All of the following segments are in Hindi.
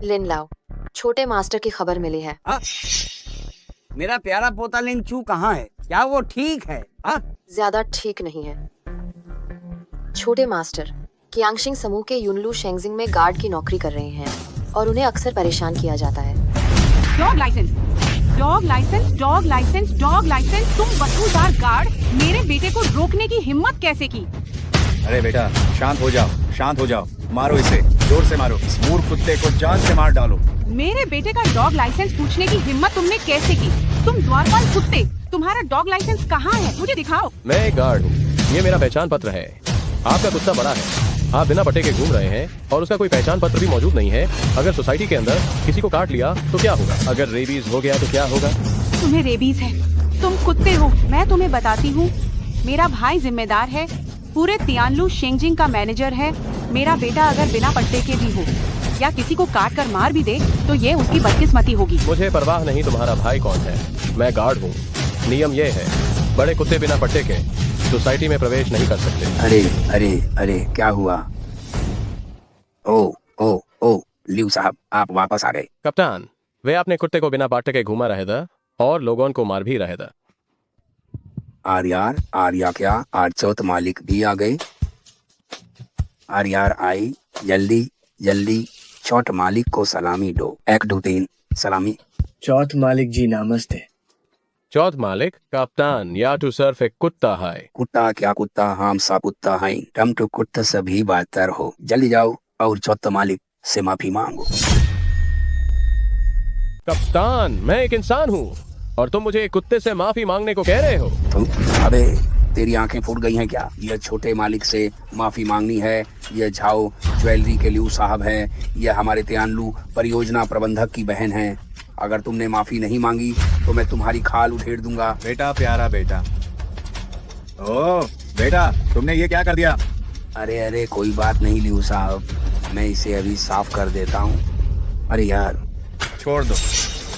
लिन लाओ, छोटे मास्टर की खबर मिली है। मेरा प्यारा पोता लिन चू कहाँ है? क्या वो ठीक है? ज्यादा ठीक नहीं है। छोटे मास्टर कियांगशिंग समूह के युनलू शेंगजिंग में गार्ड की नौकरी कर रहे हैं और उन्हें अक्सर परेशान किया जाता है। Dog licence, dog licence, dog licence, dog licence. तुम बदबूदार गार्ड मेरे बेटे को रोकने की हिम्मत कैसे की? अरे बेटा शांत हो जाओ, शांत हो जाओ। मारो इसे, जोर से मारो। इस मूर्ख कुत्ते को जान से मार डालो। मेरे बेटे का डॉग लाइसेंस पूछने की हिम्मत तुमने कैसे की? तुम द्वारपाल कुत्ते, तुम्हारा डॉग लाइसेंस कहाँ है? मुझे दिखाओ। मैं एक गार्ड हूँ, ये मेरा पहचान पत्र है। आपका कुत्ता बड़ा है, आप बिना पट्टे के घूम रहे हैं और उसका कोई पहचान पत्र भी मौजूद नहीं है। अगर सोसाइटी के अंदर किसी को काट लिया तो क्या होगा? अगर रेबीज हो गया तो क्या होगा? तुम्हें रेबीज है, तुम कुत्ते हो। मैं तुम्हें बताती हूँ, मेरा भाई जिम्मेदार है, पूरे तियानलू शेंगजिंग का मैनेजर है। मेरा बेटा अगर बिना पट्टे के भी हो या किसी को काट कर मार भी दे तो ये उसकी बदकिस्मती होगी। मुझे परवाह नहीं तुम्हारा भाई कौन है, मैं गार्ड हूँ। नियम ये है, बड़े कुत्ते बिना पट्टे के सोसाइटी में प्रवेश नहीं कर सकते। अरे अरे अरे क्या हुआ? ओ ओ ओ लियू साहब, आप वापस आ गए। कप्तान, वे अपने कुत्ते को बिना पट्टे के घुमा रहे थे और लोगों को मार भी रहे थे। आर्यार, आर्या क्या? आज चौथ मालिक भी आ गए। आर्यार आई, जल्दी जल्दी चौथ मालिक को सलामी दो। 1 2 3 सलामी। चौथ मालिक जी नमस्ते। चौथ मालिक, कप्तान या तो सिर्फ एक कुत्ता है। कुत्ता क्या कुत्ता, हम सा कुत्ता हैं। तुम तो कुत्ते से भी बदतर हो। जल्दी जाओ और चौथ मालिक से माफी मांगो। कप्तान, मैं एक इंसान हूँ और तुम मुझे एक कुत्ते से माफी मांगने को कह रहे हो? अबे तेरी आंखें फूट गई हैं क्या? ये छोटे मालिक से माफी मांगनी है। ये झाओ ज्वेलरी के लियू साहब हैं। ये हमारे तियानलू परियोजना प्रबंधक की बहन है। अगर तुमने माफी नहीं मांगी तो मैं तुम्हारी खाल उधेड़ दूंगा। बेटा, प्यारा बेटा। ओ बेटा, तुमने ये क्या कर दिया? अरे अरे कोई बात नहीं लियू साहब, मैं इसे अभी साफ कर देता हूँ। अरे यार छोड़ दो,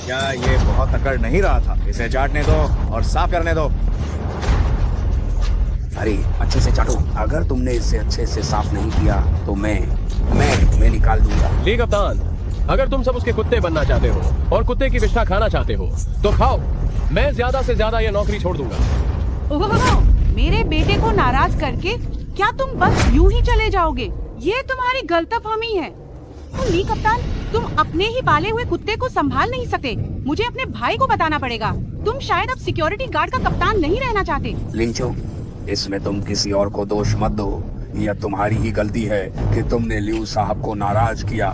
क्या ये बहुत अकड़ नहीं रहा था? इसे चाटने दो और साफ करने दो। अरे अच्छे से चाटो। अगर तुमने इसे अच्छे से साफ नहीं किया तो मैं निकाल दूंगा। ली कप्तान, अगर तुम सब उसके कुत्ते बनना चाहते हो और कुत्ते की विष्ठा खाना चाहते हो तो खाओ। मैं ज्यादा से ज्यादा ये नौकरी छोड़ दूंगा। ओहो, मेरे बेटे को नाराज करके क्या तुम बस यूं ही चले जाओगे? ये तुम्हारी गलतफहमी है। ली कप्तान, तुम अपने ही पाले हुए कुत्ते को संभाल नहीं सकते। मुझे अपने भाई को बताना पड़ेगा। तुम शायद अब सिक्योरिटी गार्ड का कप्तान नहीं रहना चाहते। लिंचो, इसमें तुम किसी और को दोष मत दो। यह तुम्हारी ही गलती है कि तुमने लियू साहब को नाराज किया।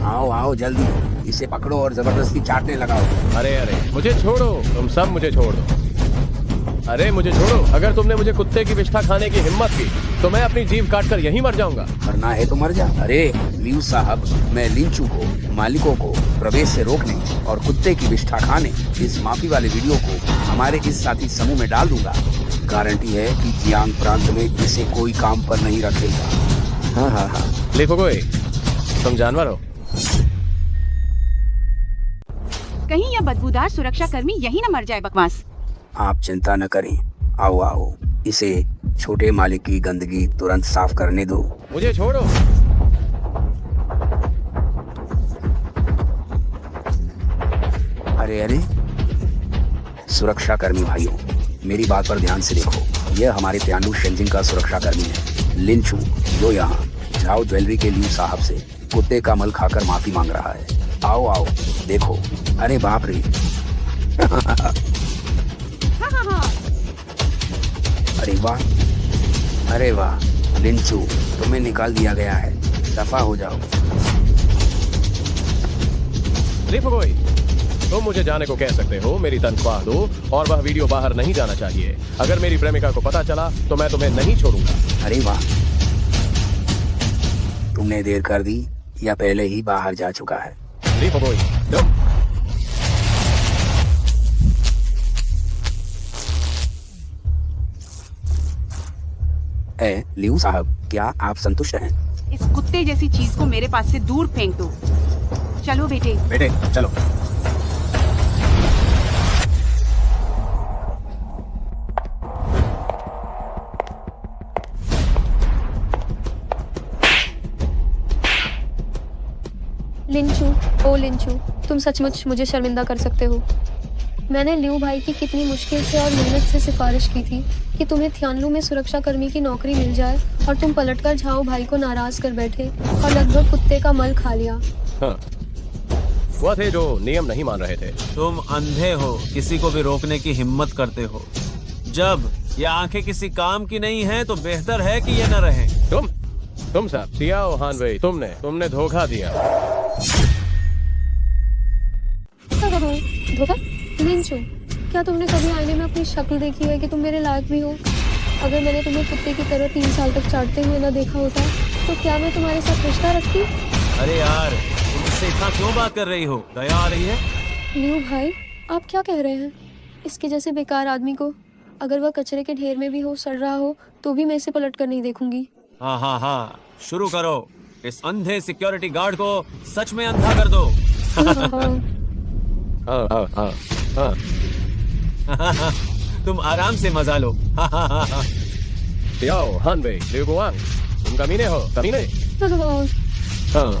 आओ आओ जल्दी, इसे पकड़ो और जबरदस्ती चाटने लगाओ। अरे अरे मुझे छोड़ो, तुम सब मुझे छोड़ दो। अरे मुझे छोड़ो, अगर तुमने मुझे कुत्ते की विष्ठा खाने की हिम्मत की तो मैं अपनी जीभ काटकर यहीं मर जाऊंगा। मरना है तो मर जा। अरे लियू साहब, मैं लिंचू को मालिकों को प्रवेश से रोकने और कुत्ते की विष्ठा खाने इस माफी वाले वीडियो को हमारे इस साथी समूह में डाल दूंगा। गारंटी है कि जियांग प्रांत में इसे कोई काम पर नहीं रखेगा। हाँ हाँ हाँ। ले फुगोए, तुम जानवर हो। कहीं यह बदबूदार सुरक्षा कर्मी यही न मर जाए। बकवास। आप चिंता न करें। आओ आओ, इसे छोटे मालिक की गंदगी तुरंत साफ करने दो। मुझे छोड़ो। अरे अरे सुरक्षा कर्मी भाइयों, मेरी बात पर ध्यान से देखो। यह हमारे तियानलू शेंगजिंग का सुरक्षा कर्मी है लिंचू, जो यहाँ झाओ ज्वेलरी के लियू साहब से कुत्ते का मल खाकर माफी मांग रहा है। आओ आओ देखो। अरे बाप रे अरे वाह, अरे वाह लिंचू, तुम्हें निकाल दिया गया है। दफा हो जाओ। ले फुगोए, तुम मुझे जाने को कह सकते हो, मेरी तनख्वाह दो और वह वीडियो बाहर नहीं जाना चाहिए। अगर मेरी प्रेमिका को पता चला तो मैं तुम्हें नहीं छोड़ूंगा। अरे वाह, तुमने देर कर दी या पहले ही बाहर जा चुका है? ले फुगोए, तुम लियू साहब, क्या आप संतुष्ट हैं? इस कुत्ते जैसी चीज को मेरे पास से दूर फेंक दो। चलो बेटे। बेटे चलो। लिंचू, ओ लिंचू, तुम सचमुच मुझे शर्मिंदा कर सकते हो। मैंने लिऊ भाई की कितनी मुश्किल से और मेहनत से सिफारिश की थी कि तुम्हें थियानलू में सुरक्षा कर्मी की नौकरी मिल जाए, और तुम पलटकर झाओ भाई को नाराज कर बैठे और लगभग कुत्ते का मल खा लिया। हाँ, वह थे जो नियम नहीं मान रहे थे। तुम अंधे हो, किसी को भी रोकने की हिम्मत करते हो। जब ये आंखें किसी काम की नहीं है तो बेहतर है कि ये न रहें। तुम साहब, सियाओ हान भाई, तुमने धोखा दिया। धोखा? लिंचू, क्या तुमने कभी आईने में अपनी शक्ल देखी है कि तुम मेरे लायक भी हो? अगर मैंने तुम्हें कुत्ते की तरह 3 साल तक चाटते हुए न देखा होता तो क्या मैं तुम्हारे साथ रिश्ता रखती? अरे यार, तुम इससे इतना क्यों बात कर रही हो? दया आ रही है? लिऊ भाई, आप क्या कह रहे हैं? इसके जैसे बेकार आदमी को, अगर वह कचरे के ढेर में भी हो, सड़ रहा हो, तो भी मैं इसे पलट कर नहीं देखूंगी। हाँ हाँ हाँ, शुरू करो। इस अंधे सिक्योरिटी गार्ड को सच में अंधा कर दो। तुम आराम से मजा लो। सियाओ हान भाई, लिऊ गुआंग, तुम कमीने हो, कमीने। हाँ।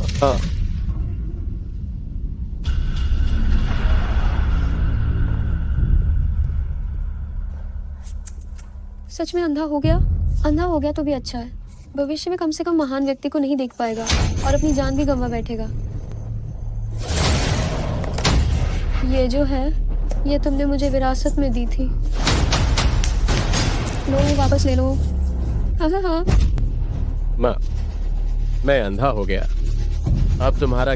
सच में अंधा हो गया तो भी अच्छा है। भविष्य में कम से कम महान व्यक्ति को नहीं देख पाएगा और अपनी जान भी गंवा बैठेगा। ये जो है, ये तुमने मुझे विरासत में दी थी। लो, वापस ले लो। हाँ। मैं अंधा हो गया। अब तुम्हारा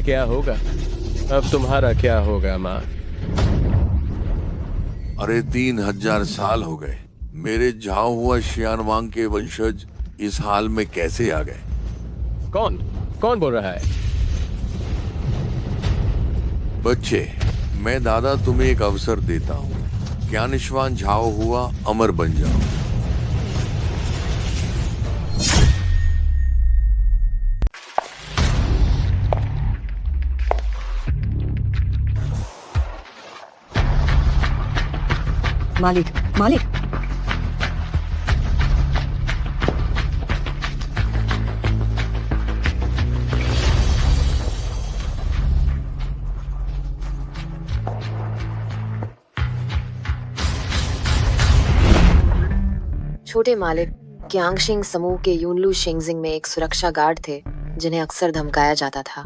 क्या होगा माँ? अरे 3000 साल हो गए। मेरे झाओ हुआ शियानवांग के वंशज इस हाल में कैसे आ गए? कौन बोल रहा है? बच्चे, मैं दादा तुम्हें एक अवसर देता हूँ। ज्ञानश्वान झाओ हुआ अमर बन जाओ। मालिक, छोटे मालिक, क्यांगशिंग समूह के यूनलू शेंगजिंग में एक सुरक्षा गार्ड थे जिन्हें अक्सर धमकाया जाता था।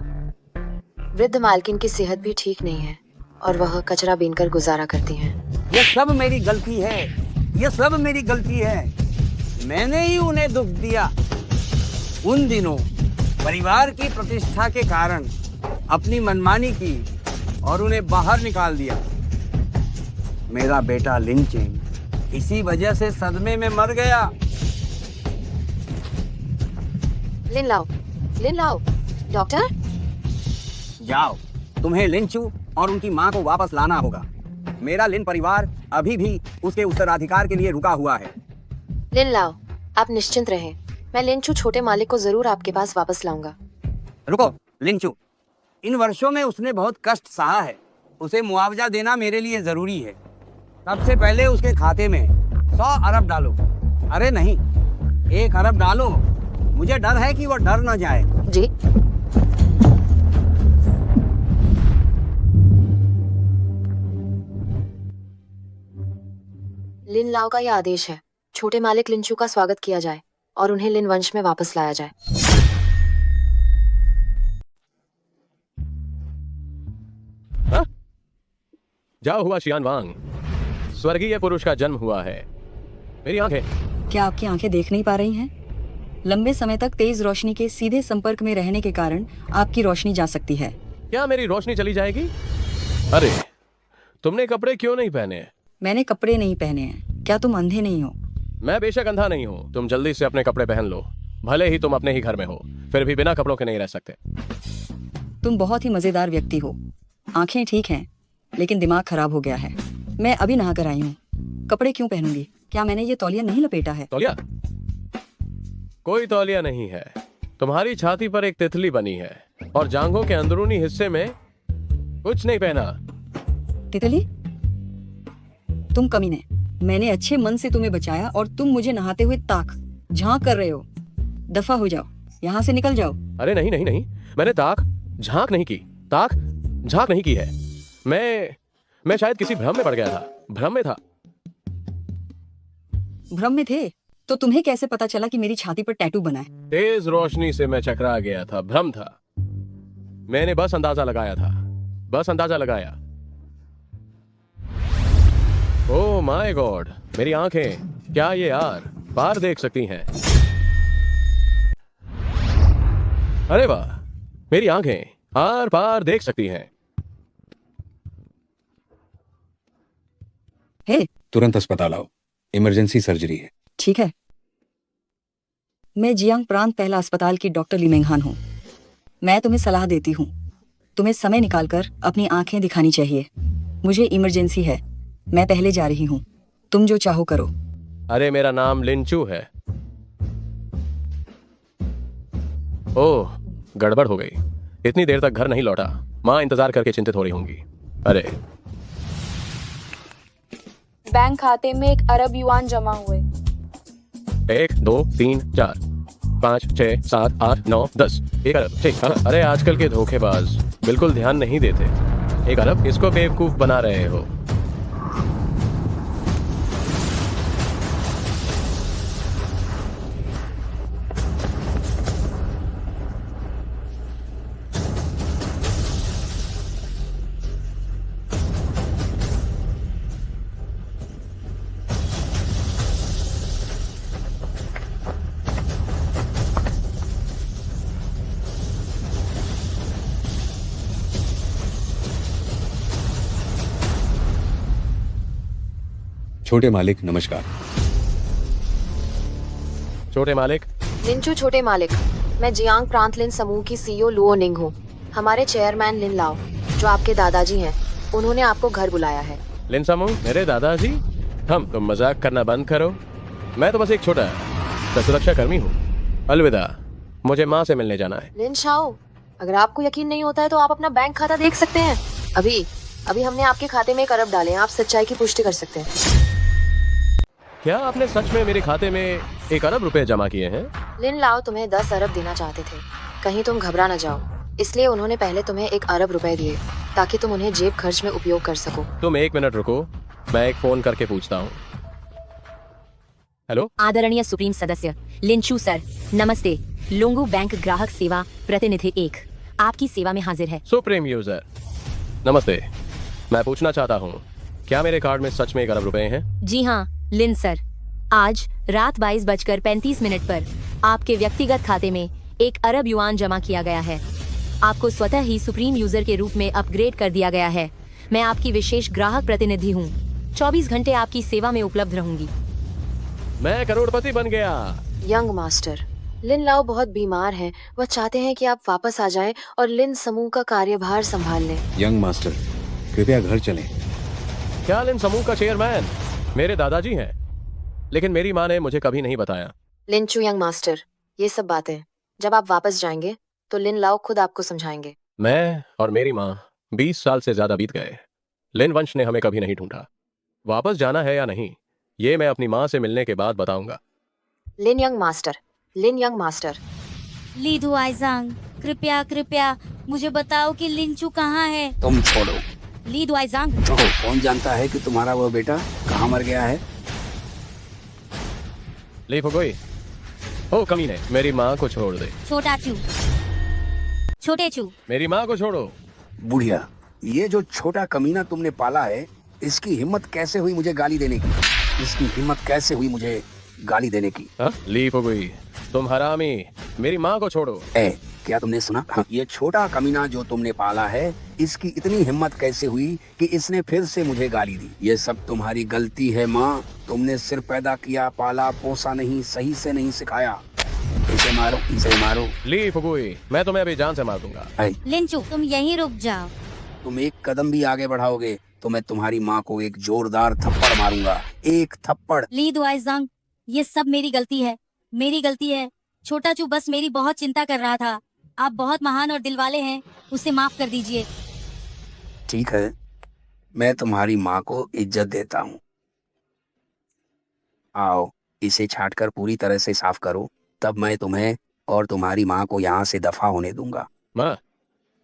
वृद्ध मालकिन की सेहत भी ठीक नहीं है और वह कचरा बीनकर गुजारा करती हैं। ये सब मेरी गलती है। मैंने ही उन्हें दुख दिया। उन दिनों परिवार की प्रतिष्ठा के कारण अपनी मनमानी की और उन्हें बाहर निकाल दिया। मेरा बेटा लिंचिंग इसी वजह से सदमे में मर गया। लिन लाओ, डॉक्टर। जाओ, तुम्हें लिंचू और उनकी माँ को वापस लाना होगा। मेरा लिन परिवार अभी भी उसके उत्तराधिकार के लिए रुका हुआ है। लिन लाओ, आप निश्चिंत रहें। मैं लिंचू छोटे मालिक को जरूर आपके पास वापस लाऊंगा। रुको लिंचू, इन वर्षों में उसने बहुत कष्ट सहा है। उसे मुआवजा देना मेरे लिए जरूरी है। सबसे पहले उसके खाते में 100 अरब डालो। अरे नहीं, 1 अरब डालो। मुझे डर है कि वो डर न जाए। जी। लिन लाओ का यह आदेश है। छोटे मालिक लिंचू का स्वागत किया जाए और उन्हें लिन वंश में वापस लाया जाए। जाओ हुआ शियानवांग, स्वर्गीय पुरुष का जन्म हुआ है। मेरी आंखें। क्या आपकी आंखें देख नहीं पा रही हैं? लंबे समय तक तेज रोशनी के सीधे संपर्क में रहने के कारण आपकी रोशनी जा सकती है। क्या मेरी रोशनी चली जाएगी? अरे, तुमने कपड़े क्यों नहीं पहने? मैंने कपड़े नहीं पहने हैं। क्या तुम अंधे नहीं हो? मैं बेशक अंधा नहीं हूँ। तुम जल्दी से अपने कपड़े पहन लो। भले ही तुम अपने ही घर में हो, फिर भी बिना कपड़ों के नहीं रह सकते। तुम बहुत ही मजेदार व्यक्ति हो। आंखें ठीक हैं, लेकिन दिमाग खराब हो गया है। मैं अभी नहा कर आई हूँ। कपड़े क्यों पहनूंगी? क्या मैंने ये तौलिया नहीं लपेटा है? तौलिया? कोई तौलिया नहीं है। तुम्हारी छाती पर एक तितली बनी है और जांघों के अंदरूनी हिस्से में कुछ नहीं पहना। तितली? तुम कमीने। मैंने अच्छे मन से तुम्हें बचाया और तुम मुझे नहाते हुए झांक कर रहे हो। दफा हो जाओ, यहाँ से निकल जाओ। अरे नहीं, मैंने झांक नहीं की। ताक झांक नहीं की है। मैं शायद किसी भ्रम में पड़ गया था। भ्रम में था। भ्रम में थे तो तुम्हें कैसे पता चला कि मेरी छाती पर टैटू बना है? तेज रोशनी से मैं चकरा गया था। भ्रम था। मैंने बस अंदाजा लगाया था। बस अंदाजा लगाया। ओह माय गॉड, मेरी आंखें क्या ये आर पार देख सकती हैं? अरे वाह, मेरी आंखें आर पार देख सकती हैं। हे, तुरंत अस्पताल आओ, इमरजेंसी सर्जरी है। ठीक है। मैं जियांग प्रांत पहला अस्पताल की डॉक्टर ली मेंगहान हूँ। मैं तुम्हें सलाह देती हूँ, तुम्हें समय निकालकर अपनी आंखें दिखानी चाहिए। मुझे इमरजेंसी है, मैं पहले जा रही हूँ। तुम जो चाहो करो। अरे मेरा नाम लिंचू है। ओह, गड़बड़ हो गई। इतनी देर तक घर नहीं लौटा। माँ इंतजार करके चिंतित हो रही होंगी। अरे बैंक खाते में 1 अरब युआन जमा हुए। 1 2 3 4 5 6 7 8 9 10 1 अरब। ठीक। अरे आजकल के धोखेबाज बिल्कुल ध्यान नहीं देते। 1 अरब, इसको बेवकूफ बना रहे हो। छोटे मालिक नमस्कार। छोटे मालिक। लिंचू छोटे मालिक, मैं जियांग प्रांत लिन समूह की सीईओ लुओ निंग हूँ। हमारे चेयरमैन लिन लाओ, जो आपके दादाजी हैं, उन्होंने आपको घर बुलाया है। लिन समूह, मेरे दादाजी? तुम मजाक करना बंद करो। मैं तो बस एक छोटा सा सुरक्षा कर्मी हूँ। अलविदा, मुझे माँ से मिलने जाना है। लिन शाओ, अगर आपको यकीन नहीं होता है तो आप अपना बैंक खाता देख सकते हैं। अभी हमने आपके खाते में 1 अरब डाले हैं। आप सच्चाई की पुष्टि कर सकते हैं। क्या आपने सच में मेरे खाते में 1 अरब रुपए जमा किए हैं? लिन लाओ तुम्हें 10 अरब देना चाहते थे। कहीं तुम घबरा न जाओ, इसलिए उन्होंने पहले तुम्हें 1 अरब रुपए दिए ताकि तुम उन्हें जेब खर्च में उपयोग कर सको। तुम 1 मिनट रुको, मैं एक फोन करके पूछता हूँ। हेलो। आदरणीय सुप्रीम सदस्य लिंचू सर, नमस्ते। लोंगू बैंक ग्राहक सेवा प्रतिनिधि 1 आपकी सेवा में हाजिर है। सुप्रीम यूजर नमस्ते। मैं पूछना चाहता हूँ, क्या मेरे कार्ड में सच में 1 अरब रुपए हैं? जी हाँ लिन सर, आज रात 22:35 पर आपके व्यक्तिगत खाते में 1 अरब युआन जमा किया गया है। आपको स्वतः ही सुप्रीम यूजर के रूप में अपग्रेड कर दिया गया है। मैं आपकी विशेष ग्राहक प्रतिनिधि हूँ। 24 घंटे आपकी सेवा में उपलब्ध रहूंगी। मैं करोड़पति बन गया। यंग मास्टर, लिन लाओ बहुत बीमार हैं। वह चाहते हैं कि आप वापस आ जाएं और लिन समूह का कार्यभार संभाल लें। यंग मास्टर, कृपया घर चलें। क्या लिन समूह का चेयरमैन मेरे दादाजी हैं? लेकिन मेरी माँ ने मुझे कभी नहीं बताया। लिंचू यंग मास्टर, ये सब बातें जब आप वापस जाएंगे तो लिन लाओ खुद आपको समझाएंगे। मैं और मेरी माँ 20 साल से ज्यादा बीत गए। लिन वंश ने हमें कभी नहीं ढूंढा। वापस जाना है या नहीं, ये मैं अपनी माँ से मिलने के बाद बताऊंगा। लिन यंग मास्टर। ली दुआइजांग, कृपया मुझे बताओ कि लिंचू कहाँ है। तुम छोड़ो। ली दुआइजांग, कौन जानता है कि तुम्हारा वो बेटा कहाँ मर गया है? ली फुगुई, ओ कमीने, मेरी माँ को छोड़ दे। छोटे चू, मेरी माँ को छोड़ो। बुढ़िया, ये जो छोटा कमीना तुमने पाला है, इसकी हिम्मत कैसे हुई मुझे गाली देने की? इसकी हिम्मत कैसे हुई मुझे गाली देने की? ली फुगुई, तुम हरामी, मेरी माँ को छोड़ो। क्या तुमने सुना? ये छोटा कमीना जो तुमने पाला है, इसकी इतनी हिम्मत कैसे हुई कि इसने फिर से मुझे गाली दी? ये सब तुम्हारी गलती है माँ। तुमने सिर्फ पैदा किया, पाला पोसा नहीं, सही से नहीं सिखाया। इसे मारो। ली फुगुई, मैं तुम्हें अभी जान से मार दूंगा। लिंचू तुम यहीं रुक जाओ। तुम एक कदम भी आगे बढ़ाओगे तो मैं तुम्हारी माँ को एक जोरदार थप्पड़ मारूंगा। एक थप्पड़। ली दुआइजांग, ये सब मेरी गलती है। छोटा चू बस मेरी बहुत चिंता कर रहा था। आप बहुत महान और दिलवाले हैं, उसे माफ कर दीजिए। ठीक है, मैं तुम्हारी माँ को इज्जत देता हूँ। आओ, इसे छांटकर पूरी तरह से साफ करो, तब मैं तुम्हें और तुम्हारी माँ को यहाँ से दफा होने दूंगा। माँ,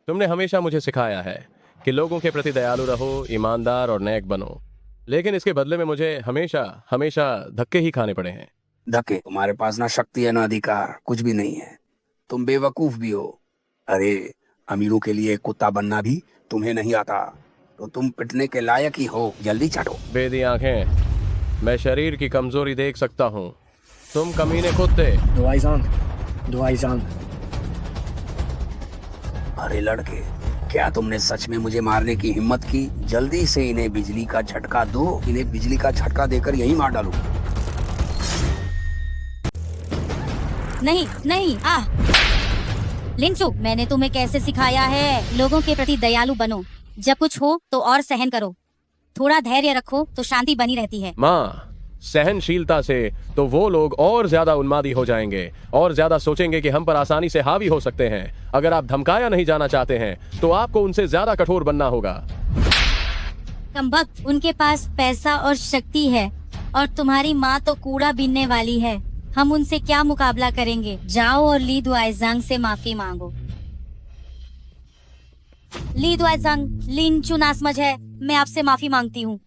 तुमने हमेशा मुझे सिखाया है कि लोगों के प्रति दयालु रहो, ईमानदार और नेक बनो, लेकिन इसके बदले में मुझे हमेशा हमेशा धक्के ही खाने पड़े हैं। धक्के? तुम्हारे पास ना शक्ति है ना अधिकार, कुछ भी नहीं है। तुम बेवकूफ भी हो। अरे अमीरों के लिए कुत्ता बनना भी तुम्हें नहीं आता, तो तुम पिटने के लायक ही हो। जल्दी चाटो। बेदी आंखें, मैं शरीर की कमजोरी देख सकता हूँ। तुम कमीने कुत्ते। दो आइजान। अरे लड़के, क्या तुमने सच में मुझे मारने की हिम्मत की? जल्दी से इन्हें बिजली का झटका दो। इन्हें बिजली का झटका देकर यहीं मार डालो। नहीं नहीं, लिंचू, मैंने तुम्हें कैसे सिखाया है, लोगों के प्रति दयालु बनो, जब कुछ हो तो और सहन करो, थोड़ा धैर्य रखो तो शांति बनी रहती है। माँ, सहनशीलता से तो वो लोग और ज्यादा उन्मादी हो जाएंगे और ज्यादा सोचेंगे कि हम पर आसानी से हावी हो सकते हैं। अगर आप धमकाया नहीं जाना चाहते हैं तो आपको उनसे ज्यादा कठोर बनना होगा। कमबख्त, उनके पास पैसा और शक्ति है और तुम्हारी माँ तो कूड़ा बीनने वाली है। हम उनसे क्या मुकाबला करेंगे? जाओ और ली दुआइजांग से माफी मांगो। ली दुआइजांग, लिंचू नासमझ है, मैं आपसे माफी मांगती हूँ।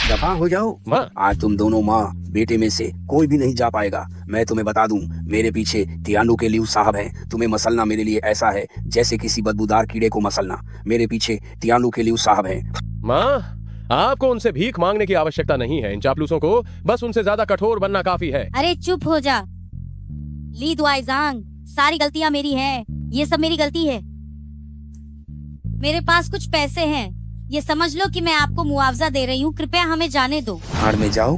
दफा हो जाओ। आज तुम दोनों माँ बेटे में से कोई भी नहीं जा पाएगा। मैं तुम्हें बता दूं, मेरे पीछे तियानु के लियू साहब हैं। तुम्हें मसलना मेरे लिए ऐसा है जैसे किसी बदबूदार कीड़े को मसलना। मेरे पीछे तियानु के लियू साहब हैं। माँ, आपको उनसे भीख मांगने की आवश्यकता नहीं है। इन चापलूसों को बस उनसे ज्यादा कठोर बनना काफी है। अरे चुप हो जा ली दुआइजांग, सारी गलतियाँ मेरी हैं। ये सब मेरी गलती है। मेरे पास कुछ पैसे हैं, ये समझ लो कि मैं आपको मुआवजा दे रही हूँ। कृपया हमें जाने दो। भाड़ में जाओ।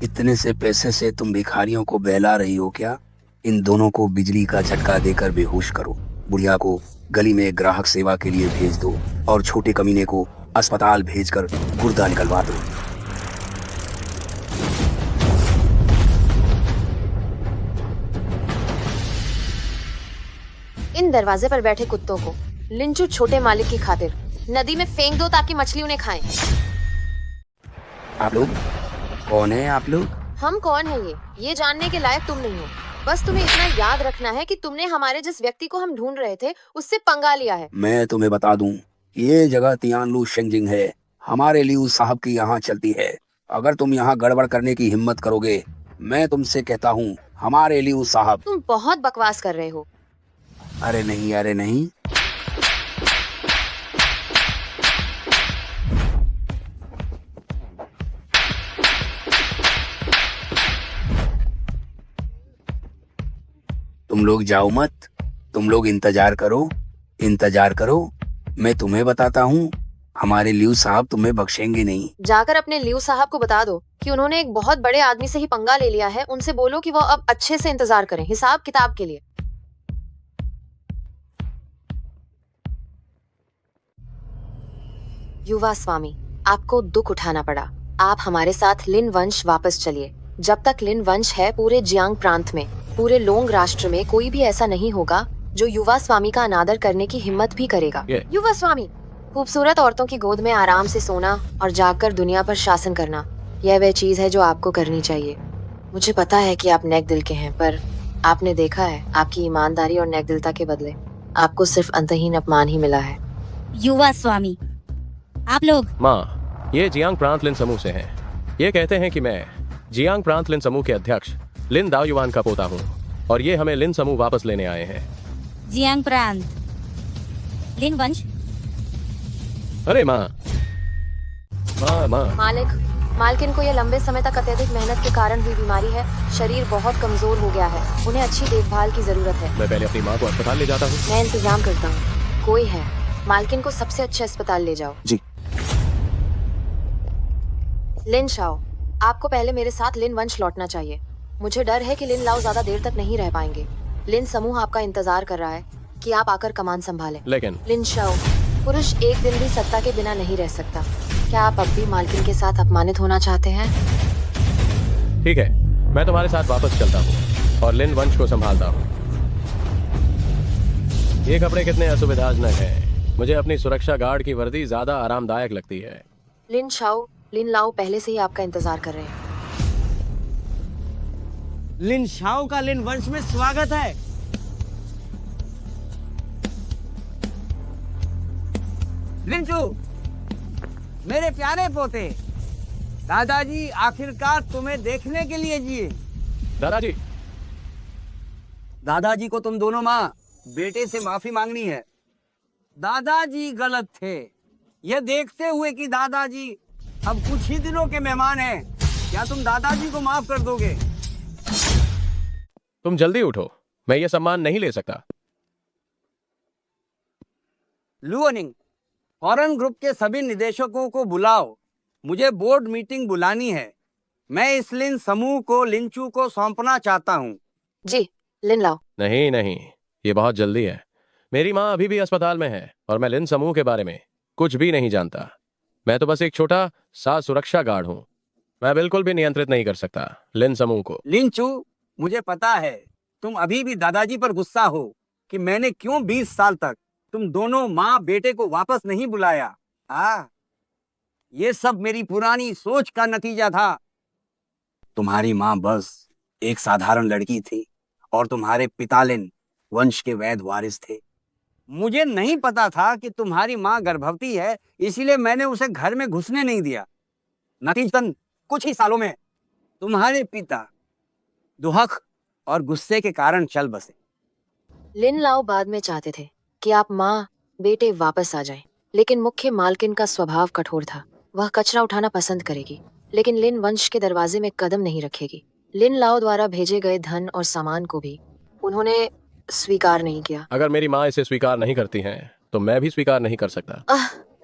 इतने से पैसे से तुम भिखारियों को बहला रही हो क्या? इन दोनों को बिजली का झटका देकर बेहोश करो। बुढ़िया को गली में ग्राहक सेवा के लिए भेज दो और छोटे कमीने को अस्पताल भेजकर गुर्दा निकलवा दो। इन दरवाजे पर बैठे कुत्तों को लिंचू छोटे मालिक की खातिर नदी में फेंक दो ताकि मछली उन्हें खाएं। आप लोग कौन है? आप लोग? हम कौन है ये जानने के लायक तुम नहीं हो। बस तुम्हें इतना याद रखना है कि तुमने हमारे जिस व्यक्ति को हम ढूंढ रहे थे उससे पंगा लिया है। मैं तुम्हें बता दूं, ये जगह तियानलू शेंगजिंग है। हमारे लियू साहब की यहाँ चलती है। अगर तुम यहाँ गड़बड़ करने की हिम्मत करोगे, मैं तुमसे कहता हूँ, हमारे लियू साहब। तुम बहुत बकवास कर रहे हो। अरे नहीं, अरे नहीं। तुम लोग जाओ मत, तुम लोग इंतजार करो, इंतजार करो। मैं तुम्हें बताता हूँ, हमारे लियू साहब तुम्हें बख्शेंगे नहीं। जाकर अपने लियू साहब को बता दो कि उन्होंने एक बहुत बड़े आदमी से ही पंगा ले लिया है। उनसे बोलो कि वो अब अच्छे से इंतजार करें, हिसाब किताब के लिए। युवा स्वामी, आपको दुख उठाना पड़ा। आप हमारे साथ लिन वंश वापस चलिए। जब तक लिन वंश है, पूरे जियांग प्रांत में, पूरे लोंग राष्ट्र में कोई भी ऐसा नहीं होगा जो युवा स्वामी का अनादर करने की हिम्मत भी करेगा। युवा स्वामी, खूबसूरत औरतों की गोद में आराम से सोना और जागकर दुनिया पर शासन करना, यह वह चीज है जो आपको करनी चाहिए। मुझे पता है कि आप नेक दिल के हैं, पर आपने देखा है, आपकी ईमानदारी और नेक दिलता के बदले आपको सिर्फ अंतहीन अपमान ही मिला है। युवा स्वामी, आप लोग। माँ, ये जियांग प्रांत लिन समूह से हैं। ये कहते हैं कि मैं जियांग प्रांत लिन समूह के अध्यक्ष लिन दाओयुआन का पोता हूँ और ये हमें लिन समूह वापस लेने आए हैं। जियांग प्रांत, लिन वंश। अरे माँ, मालकिन को यह लंबे समय तक अत्यधिक मेहनत के कारण हुई बीमारी है। शरीर बहुत कमजोर हो गया है, उन्हें अच्छी देखभाल की जरूरत है। मैं पहले अपनी माँ को अस्पताल ले जाता हूँ। मैं इंतजाम करता हूँ। कोई है, मालकिन को सबसे अच्छे अस्पताल ले जाओ। जी। लिन शाओ, आपको पहले मेरे साथ लिन वंश लौटना चाहिए। मुझे डर है कि लिन लाओ ज्यादा देर तक नहीं रह पाएंगे। लिन समूह आपका इंतजार कर रहा है कि आप आकर कमान संभालें। लेकिन लिन शाओ, पुरुष एक दिन भी सत्ता के बिना नहीं रह सकता। क्या आप अब भी मालकिन के साथ अपमानित होना चाहते हैं? ठीक है, मैं तुम्हारे साथ वापस चलता हूँ और लिन वंश को संभालता हूँ। ये कपड़े कितने असुविधाजनक हैं। मुझे अपनी सुरक्षा गार्ड की वर्दी ज्यादा आरामदायक लगती है। लिन शाओ, लिन लाओ पहले से ही आपका इंतजार कर रहे हैं। लिन शाओ का लिन वंश में स्वागत है। लिंचू, मेरे प्यारे पोते, दादाजी आखिरकार तुम्हें देखने के लिए जिए। दादाजी, दादाजी को तुम दोनों माँ बेटे से माफी मांगनी है। दादाजी गलत थे। यह देखते हुए कि दादाजी अब कुछ ही दिनों के मेहमान हैं, क्या तुम दादाजी को माफ कर दोगे? तुम जल्दी उठो, मैं ये सम्मान नहीं ले सकता। लुओनिंग, फॉरेन ग्रुप के सभी निदेशकों को बुलाओ, मुझे बोर्ड मीटिंग बुलानी है। मैं इस लिन समूह को लिंचू को सौंपना चाहता हूँ। जी, लिन लाओ। नहीं नहीं, ये बहुत जल्दी है। मेरी माँ अभी भी अस्पताल में है और मैं लिन समूह के बारे में कुछ भी नहीं जानता। मैं तो बस एक छोटा सा सुरक्षा गार्ड हूँ। मैं बिल्कुल भी नियंत्रित नहीं कर सकता लिन समूह को। लिंचू, मुझे पता है तुम अभी भी दादाजी पर गुस्सा हो कि मैंने क्यों 20 साल तक तुम दोनों माँ बेटे को वापस नहीं बुलाया। ये सब मेरी पुरानी सोच का नतीजा था। तुम्हारी माँ बस एक साधारण लड़की थी और तुम्हारे पिता लिन वंश के वैध वारिस थे। मुझे नहीं पता था कि तुम्हारी माँ गर्भवती है, इसीलिए मैंने उसे घर में घुसने नहीं दिया। नतीजतन कुछ ही सालों में तुम्हारे पिता दुहक और गुस्से के कारण चल बसे। लिन लाओ बाद में चाहते थे कि आप माँ बेटे वापस आ जाएं, लेकिन मुख्य मालकिन का स्वभाव कठोर था। वह कचरा उठाना पसंद करेगी, लेकिन लिन वंश के दरवाजे में कदम नहीं रखेगी। लिन लाओ द्वारा भेजे गए धन और सामान को भी उन्होंने स्वीकार नहीं किया। अगर मेरी माँ इसे स्वीकार नहीं करती हैं, तो मैं भी स्वीकार नहीं कर सकता।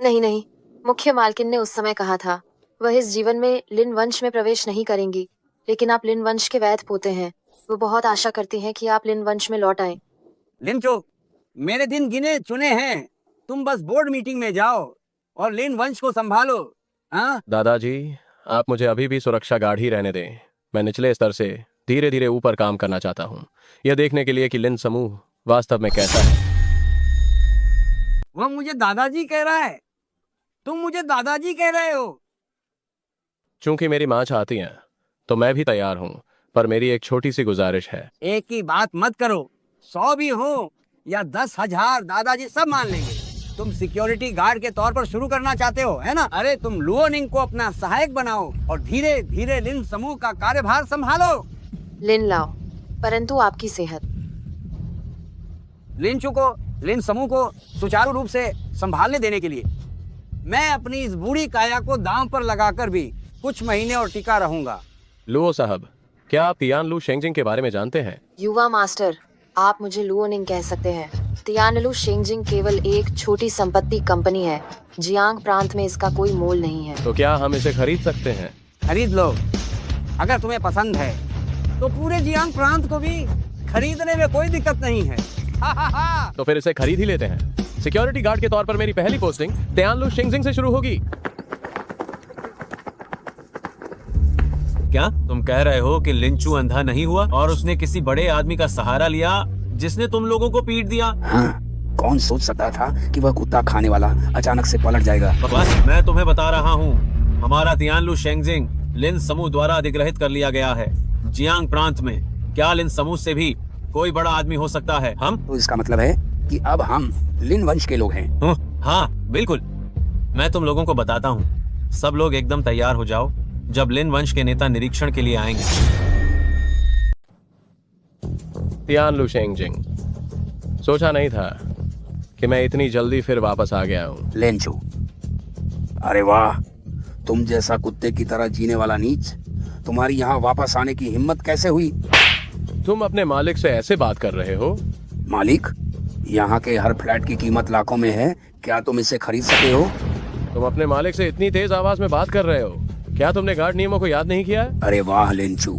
नहीं नहीं, मुख्य मालकिन ने उस समय कहा था वह इस जीवन में लिन वंश में प्रवेश नहीं करेंगी, लेकिन आप लिन वंश के वैध पोते हैं। वो बहुत आशा करती हैं कि आप लिन वंश में लौट आएं। लिंचो, मेरे दिन गिने चुने हैं। तुम बस बोर्ड मीटिंग में जाओ और लिन वंश को संभालो। हाँ दादाजी, आप मुझे अभी भी सुरक्षा गार्ड ही रहने दें। मैं निचले स्तर से धीरे धीरे ऊपर काम करना चाहता हूँ, यह देखने के लिए कि लिन समूह वास्तव में कैसा है। वह मुझे दादाजी कह रहा है। तुम मुझे दादाजी कह रहे हो। चूंकि मेरी माँ चाहती हैं, तो मैं भी तैयार हूँ, पर मेरी एक छोटी सी गुजारिश है। एक ही बात मत करो, 100 भी हो या 10,000, दादाजी सब मान लेंगे। तुम सिक्योरिटी गार्ड के तौर पर शुरू करना चाहते हो, है ना? अरे तुम लुओनिंग को अपना सहायक बनाओ और धीरे धीरे लिन समूह का कार्यभार संभालो। लिन लाओ, परंतु आपकी सेहत। लिंचू को लिन समूह को सुचारू रूप से संभालने देने के लिए मैं अपनी इस बूढ़ी काया को दांव पर लगाकर भी कुछ महीने और टिका रहूंगा। लुओ साहब, क्या आप तियानलू शेंगजिंग के बारे में जानते हैं? युवा मास्टर, आप मुझे लुओनिंग कह सकते हैं। तियानलू शेंगजिंग केवल एक छोटी संपत्ति कंपनी है। जियांग प्रांत में इसका कोई मोल नहीं है। तो क्या हम इसे खरीद सकते हैं? खरीद लो, अगर तुम्हें पसंद है तो पूरे जियांग प्रांत को भी खरीदने में कोई दिक्कत नहीं है। तो फिर इसे खरीद ही लेते हैं। सिक्योरिटी गार्ड के तौर पर मेरी पहली पोस्टिंग तियानलू शेंगजिंग से शुरू होगी। क्या तुम कह रहे हो कि लिंचू अंधा नहीं हुआ और उसने किसी बड़े आदमी का सहारा लिया जिसने तुम लोगों को पीट दिया? हाँ, कौन सोच सकता था कि वह कुत्ता खाने वाला अचानक से पलट जाएगा। बस मैं तुम्हें बता रहा हूँ, हमारा तियानलू शेंगजिंग लिन समूह द्वारा अधिग्रहित कर लिया गया है जियांग प्रांत में। क्या लिन समूह से भी कोई बड़ा आदमी हो सकता है? हम तो इसका मतलब है कि अब हम लिन वंश के लोग हैं। हाँ बिल्कुल, मैं तुम लोगों को बताता हूँ। सब लोग एकदम तैयार हो जाओ, जब लिन वंश के नेता निरीक्षण के लिए आएंगे। तियानलू शेंगजिंग, सोचा नहीं था कि मैं इतनी जल्दी फिर वापस आ गया हूँ। लेंचू, अरे वाह, तुम जैसा कुत्ते की तरह जीने वाला नीच, तुम्हारी यहाँ वापस आने की हिम्मत कैसे हुई? तुम अपने मालिक से ऐसे बात कर रहे हो? मालिक, यहाँ के हर फ्लैट की कीमत लाखों में है, क्या तुम इसे खरीद सके हो? तुम अपने मालिक से इतनी तेज आवाज में बात कर रहे हो? क्या तुमने गार्ड नियमों को याद नहीं किया? अरे वाह लेंचू,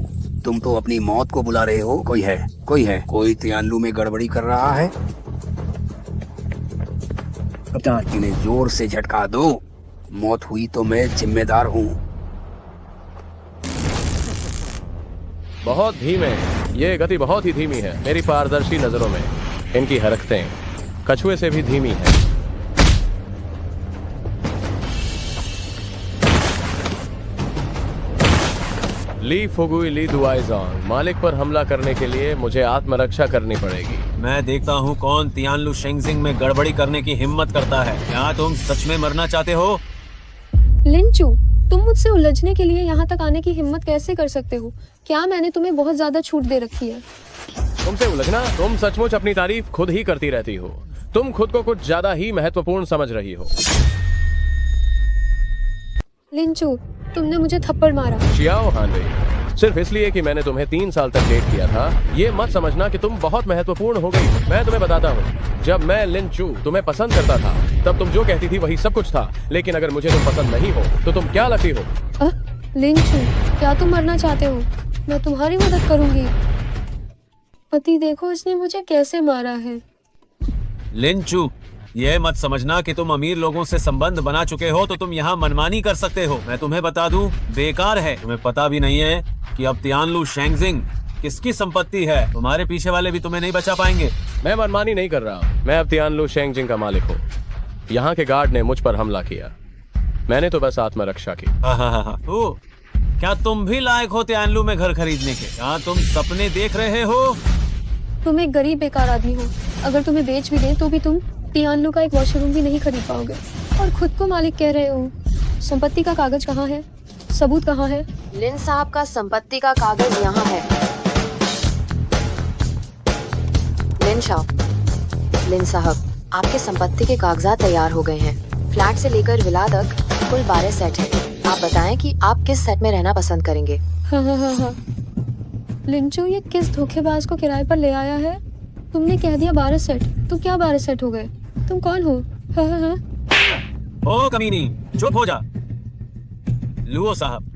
तुम तो अपनी मौत को बुला रहे हो। कोई तियानलू में गड़बड़ी कर रहा है। कप्तान, इन्हें जोर से झटका दो, मौत हुई तो मैं जिम्मेदार हूँ। बहुत धीमे, ये गति बहुत ही धीमी है मेरी पारदर्शी नजरों में। इनकी हरकतें कछुए से भी धीमी है। ली फुगुई ली दुआइजोंग, मालिक पर हमला करने के लिए मुझे आत्मरक्षा करनी पड़ेगी। मैं देखता हूँ कौन तियानलू शेंगजिंग में गड़बड़ी करने की हिम्मत करता है। क्या तुम सच में मरना चाहते हो? लिंचू, तुम मुझसे उलझने के लिए यहाँ तक आने की हिम्मत कैसे कर सकते हो? क्या मैंने तुम्हें बहुत ज्यादा छूट दे रखी है? तुमसे उलझना? तुम सचमुच अपनी तारीफ खुद ही करती रहती हो। तुम खुद को कुछ ज्यादा ही महत्वपूर्ण समझ रही हो। लिंचू, तुमने मुझे थप्पड़ मारा। शियाओ हानवे, सिर्फ इसलिए कि मैंने तुम्हें 3 साल तक डेट किया था, ये मत समझना कि तुम बहुत महत्वपूर्ण हो गई। मैं तुम्हें बताता हूँ, जब मैं लिंचू तुम्हें पसंद करता था, तब तुम जो कहती थी वही सब कुछ था। लेकिन अगर मुझे तुम पसंद नहीं हो, तो तुम क्या लगती हो? लिंचू, क्या तुम मरना चाहते हो? मैं तुम्हारी मदद करूंगी। पति, देखो इसने मुझे कैसे मारा है। लिंचू, ये मत समझना कि तुम अमीर लोगों से संबंध बना चुके हो तो तुम यहाँ मनमानी कर सकते हो। मैं तुम्हें बता दूं, बेकार है। तुम्हें पता भी नहीं है कि अब तियानलू शेंगजिंग किसकी संपत्ति है। तुम्हारे पीछे वाले भी तुम्हें नहीं बचा पाएंगे। मैं मनमानी नहीं कर रहा। मैं अब तियानलू शेंगजिंग का मालिक हूँ। यहाँ के गार्ड ने मुझ पर हमला किया, मैंने तो बस आत्मरक्षा की। ओ, क्या तुम भी लायक हो तियानलू में घर खरीदने के? क्या तुम सपने देख रहे हो? तुम एक गरीब बेकार आदमी हो। अगर तुम्हें बेच भी दे तो भी तुम तियानलू का एक वॉशरूम भी नहीं खरीद पाओगे, और खुद को मालिक कह रहे हो। संपत्ति का कागज कहाँ है? सबूत कहाँ है? लिन साहब का संपत्ति का कागज यहाँ है। लिन साहब, आपके संपत्ति के कागजात तैयार हो गए हैं। फ्लैट से लेकर विला तक कुल 12 सेट है। आप बताएं कि आप किस सेट में रहना पसंद करेंगे। हाँ। लिंचू, ये किस धोखेबाज को किराए पर ले आया है? तुमने कह दिया 12 सेट, तो क्या 12 सेट हो गए? तुम कौन हो? हाँ। ओ कमीनी, चुप हो जा। लुओ साहब।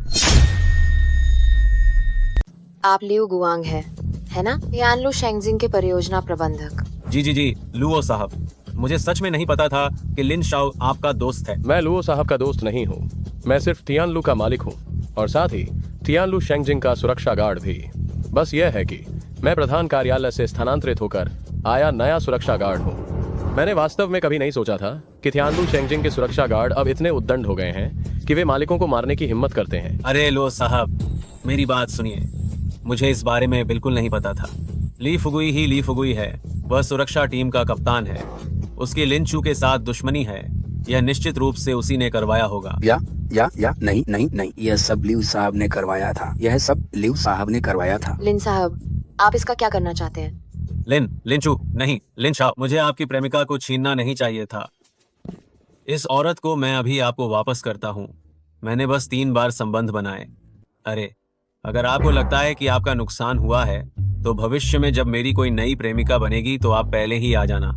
आप लिऊ गुआंग है ना? तियानलू शेंगजिंग के परियोजना प्रबंधक। जी, लुओ साहब। मुझे सच में नहीं पता था कि लिन शाओ आपका दोस्त है। मैं लुओ साहब का दोस्त नहीं हूँ। मैं सिर्फ तियानलू का मालिक हूँ, और साथ ही तियानलू शेंगजिंग का सुरक्षा गार्ड भी। बस यह है कि मैं प्रधान कार्यालय से स्थानांतरित होकर आया नया सुरक्षा गार्ड हूँ। मैंने वास्तव में कभी नहीं सोचा था कि तियानलू शेंगजिंग के सुरक्षा गार्ड अब इतने उद्दंड हो गए हैं कि वे मालिकों को मारने की हिम्मत करते हैं। अरे लो साहब, मेरी बात सुनिए। मुझे इस बारे में बिल्कुल नहीं पता था। ली फुगुई है। वह सुरक्षा टीम का कप्तान है। उसकी लिंचू के साथ दुश्मनी है। यह निश्चित रूप से उसी ने करवाया होगा। या नहीं, यह सब लिऊ साहब ने करवाया था। यह सब लिऊ साहब ने करवाया था। लिन साहब, आप इसका क्या करना चाहते हैं? लिंचू नहीं, लिन शाओ, मुझे आपकी प्रेमिका को छीनना नहीं चाहिए था। इस औरत को मैं अभी आपको वापस करता हूँ। मैंने बस 3 बार संबंध बनाए। अरे, अगर आपको लगता है कि आपका नुकसान हुआ है, तो भविष्य में जब मेरी कोई नई प्रेमिका बनेगी तो आप पहले ही आ जाना।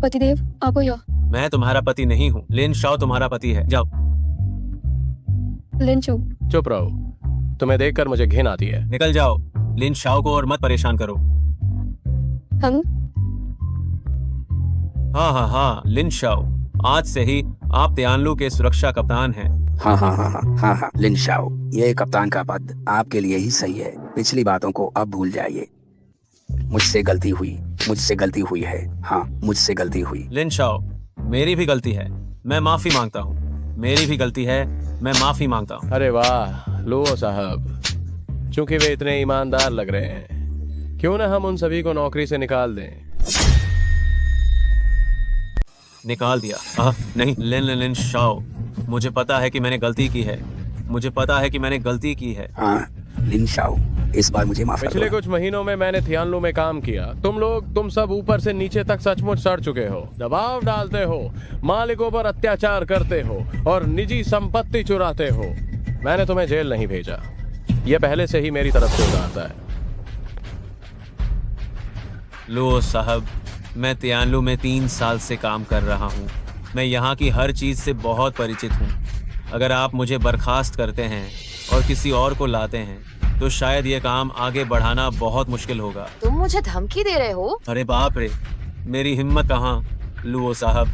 पतिदेव, आपको या मैं तुम्हारा पति नहीं हूँ। लिन शाओ तुम्हारा पति है। जाओ। लिंचू, चुप रहो। तुम्हें देखकर मुझे घिन आती है। निकल जाओ। लिन शाओ को और मत परेशान करो। हम हाँ, लिन शाओ, आज से ही आप तियानलू के सुरक्षा कप्तान हैं। हाँ, लिन शाओ, ये कप्तान का पद आपके लिए ही सही है। पिछली बातों को अब भूल जाइए। मुझसे गलती हुई है। हाँ, मुझसे गलती हुई। लिन शाओ, मेरी भी गलती है। मैं माफी मांगता हूँ। मेरी भी गलती है। मैं माफी मांगता हूँ। अरे वाह लुओ साहब, चूंकि वे इतने ईमानदार लग रहे हैं, क्यों ना हम उन सभी को नौकरी से निकाल दें। निकाल दिया? नहीं लिन शाओ, मुझे पता है कि मैंने गलती की है। हाँ, लिन शाओ, इस बार मुझे माफ कर दो। पिछले कुछ महीनों में मैंने तियानलू में काम किया। तुम सब ऊपर से नीचे तक सचमुच सड़ चुके हो। दबाव डालते हो, मालिकों पर अत्याचार करते हो और निजी संपत्ति चुराते हो। मैंने तुम्हें जेल नहीं भेजा, यह पहले से ही मेरी तरफ से उदारता है। लो साहब, मैं तियानलू में 3 साल से काम कर रहा हूँ। मैं यहाँ की हर चीज से बहुत परिचित हूँ। अगर आप मुझे बर्खास्त करते हैं और किसी और को लाते हैं, तो शायद ये काम आगे बढ़ाना बहुत मुश्किल होगा। तुम मुझे धमकी दे रहे हो? अरे बाप रे, मेरी हिम्मत कहाँ। लुओ साहब,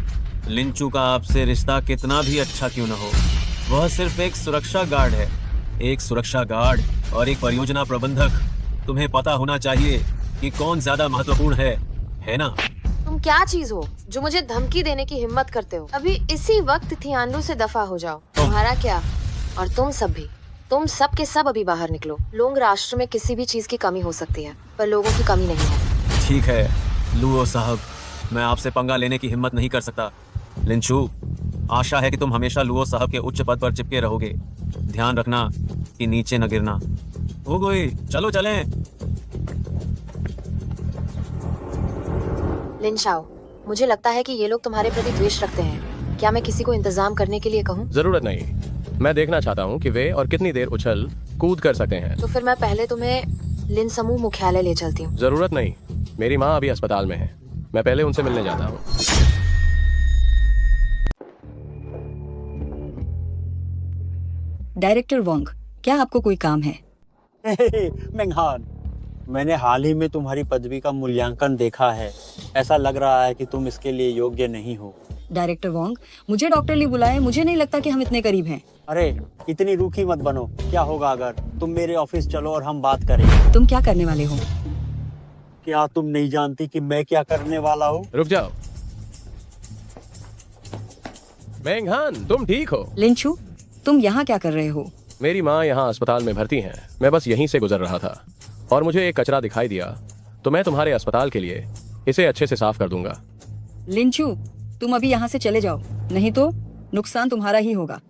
लिंचू का आपसे रिश्ता कितना भी अच्छा क्यों न हो, वह सिर्फ एक सुरक्षा गार्ड है। एक सुरक्षा गार्ड और एक परियोजना प्रबंधक। तुम्हें पता होना चाहिए कि कौन ज्यादा महत्वपूर्ण है ना? तुम क्या चीज हो जो मुझे धमकी देने की हिम्मत करते हो? अभी इसी वक्त तियानलू से दफा हो जाओ। तुम्हारा क्या, और तुम सब भी तुम सब के सब अभी बाहर निकलो। लोग राष्ट्र में किसी भी चीज की कमी हो सकती है, पर लोगों की कमी नहीं है। ठीक है लुओ साहब, मैं आपसे पंगा लेने की हिम्मत नहीं कर सकता। लिंचू, आशा है कि तुम हमेशा लुओ साहब के उच्च पद पर चिपके रहोगे। ध्यान रखना कि नीचे न गिरना। हो गई, चलो चलें। लिन शाओ, मुझे लगता है कि ये लोग तुम्हारे प्रति द्वेष रखते हैं। क्या मैं किसी को इंतजाम करने के लिए कहूँ? जरूरत नहीं। मैं देखना चाहता हूँ कि वे और कितनी देर उछल कूद कर सकते हैं। तो फिर मैं पहले तुम्हें लिन समूह मुख्यालय ले चलती हूँ। जरूरत नहीं, मेरी माँ अभी अस्पताल में है। मैं पहले उनसे मिलने जाता हूँ। डायरेक्टर वोंग, क्या आपको कोई काम है? मेंगहान, मैंने हाल ही में तुम्हारी पदवी का मूल्यांकन देखा है। ऐसा लग रहा है कि तुम इसके लिए योग्य नहीं हो। डायरेक्टर वोंग, मुझे डॉक्टर ली बुलाए। मुझे नहीं लगता कि हम इतने करीब हैं। अरे इतनी रूखी मत बनो। क्या होगा अगर तुम मेरे ऑफिस चलो और हम बात करें। तुम क्या करने वाले हो? क्या तुम नहीं जानती कि मैं क्या करने वाला हूँ? रुक जाओ मेंगहान, तुम ठीक हो? लिंचू, तुम यहाँ क्या कर रहे हो? मेरी माँ यहाँ अस्पताल में भर्ती हैं। मैं बस यहीं से गुजर रहा था और मुझे एक कचरा दिखाई दिया, तो मैं तुम्हारे अस्पताल के लिए इसे अच्छे से साफ कर दूंगा। लिंचू, तुम अभी यहाँ से चले जाओ, नहीं तो नुकसान तुम्हारा ही होगा।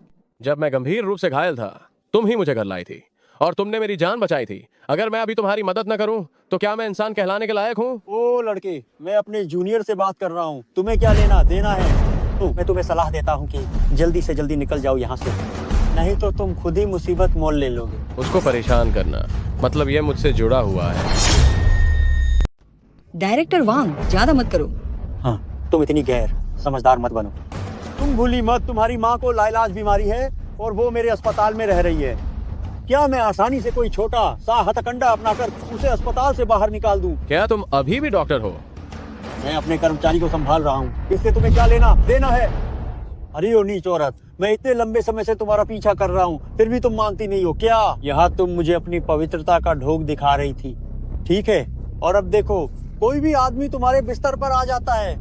जब मैं गंभीर रूप से घायल था, तुम ही मुझे घर लाई थी और तुमने मेरी जान बचाई थी। अगर मैं अभी तुम्हारी मदद न करूं, तो क्या मैं इंसान कहलाने के लायक हूं? ओ लड़के, मैं अपने जूनियर से बात कर रहा हूँ। तुम्हें क्या लेना देना है? मैं तुम्हें सलाह देता हूँ कि जल्दी से जल्दी निकल जाओ यहाँ से, नहीं तो तुम खुद ही मुसीबत मोल ले लोगे। उसको परेशान करना मतलब ये मुझसे जुड़ा हुआ है। डायरेक्टर वांग, ज्यादा मत करो। हाँ, तुम इतनी गैर समझदार मत बनो। तुम भूली मत, तुम्हारी माँ को लाइलाज बीमारी है और वो मेरे अस्पताल में रह रही है। क्या मैं आसानी से कोई छोटा सा हथकंडा अपनाकर उसे अस्पताल से बाहर निकाल दूं? क्या तुम अभी भी डॉक्टर हो? मैं अपने कर्मचारी को संभाल रहा हूँ। इससे तुम्हें क्या लेना देना है? अरे ओ नीच औरत, मैं इतने लंबे समय से तुम्हारा पीछा कर रहा हूँ, फिर भी तुम मानती नहीं हो क्या? यहाँ तुम मुझे अपनी पवित्रता का ढोंग दिखा रही थी, ठीक है? और अब देखो, कोई भी आदमी तुम्हारे बिस्तर पर आ जाता है।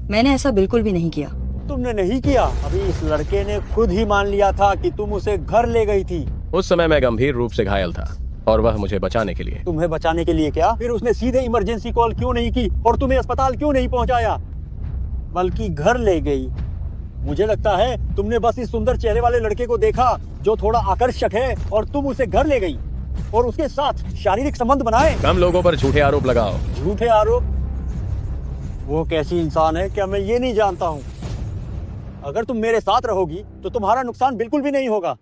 मैंने ऐसा बिल्कुल भी नहीं किया। तुमने नहीं किया? अभी इस लड़के ने खुद ही मान लिया था कि तुम उसे घर ले गई थी। उस समय मैं गंभीर रूप से घायल था और वह मुझे बचाने के लिए। तुम्हें बचाने के लिए क्या? फिर उसने सीधे इमरजेंसी कॉल क्यों नहीं की और तुम्हें अस्पताल क्यों नहीं पहुंचाया, बल्कि घर ले गई? मुझे लगता है तुमने बस इस सुंदर चेहरे वाले लड़के को देखा जो थोड़ा आकर्षक है और तुम उसे घर ले गई और उसके साथ शारीरिक संबंध बनाए। कम लोगों पर झूठे आरोप लगाओ। झूठे आरोप? वो कैसी इंसान है क्या मैं ये नहीं जानता हूँ? अगर तुम मेरे साथ रहोगी तो तुम्हारा नुकसान बिल्कुल भी नहीं होगा।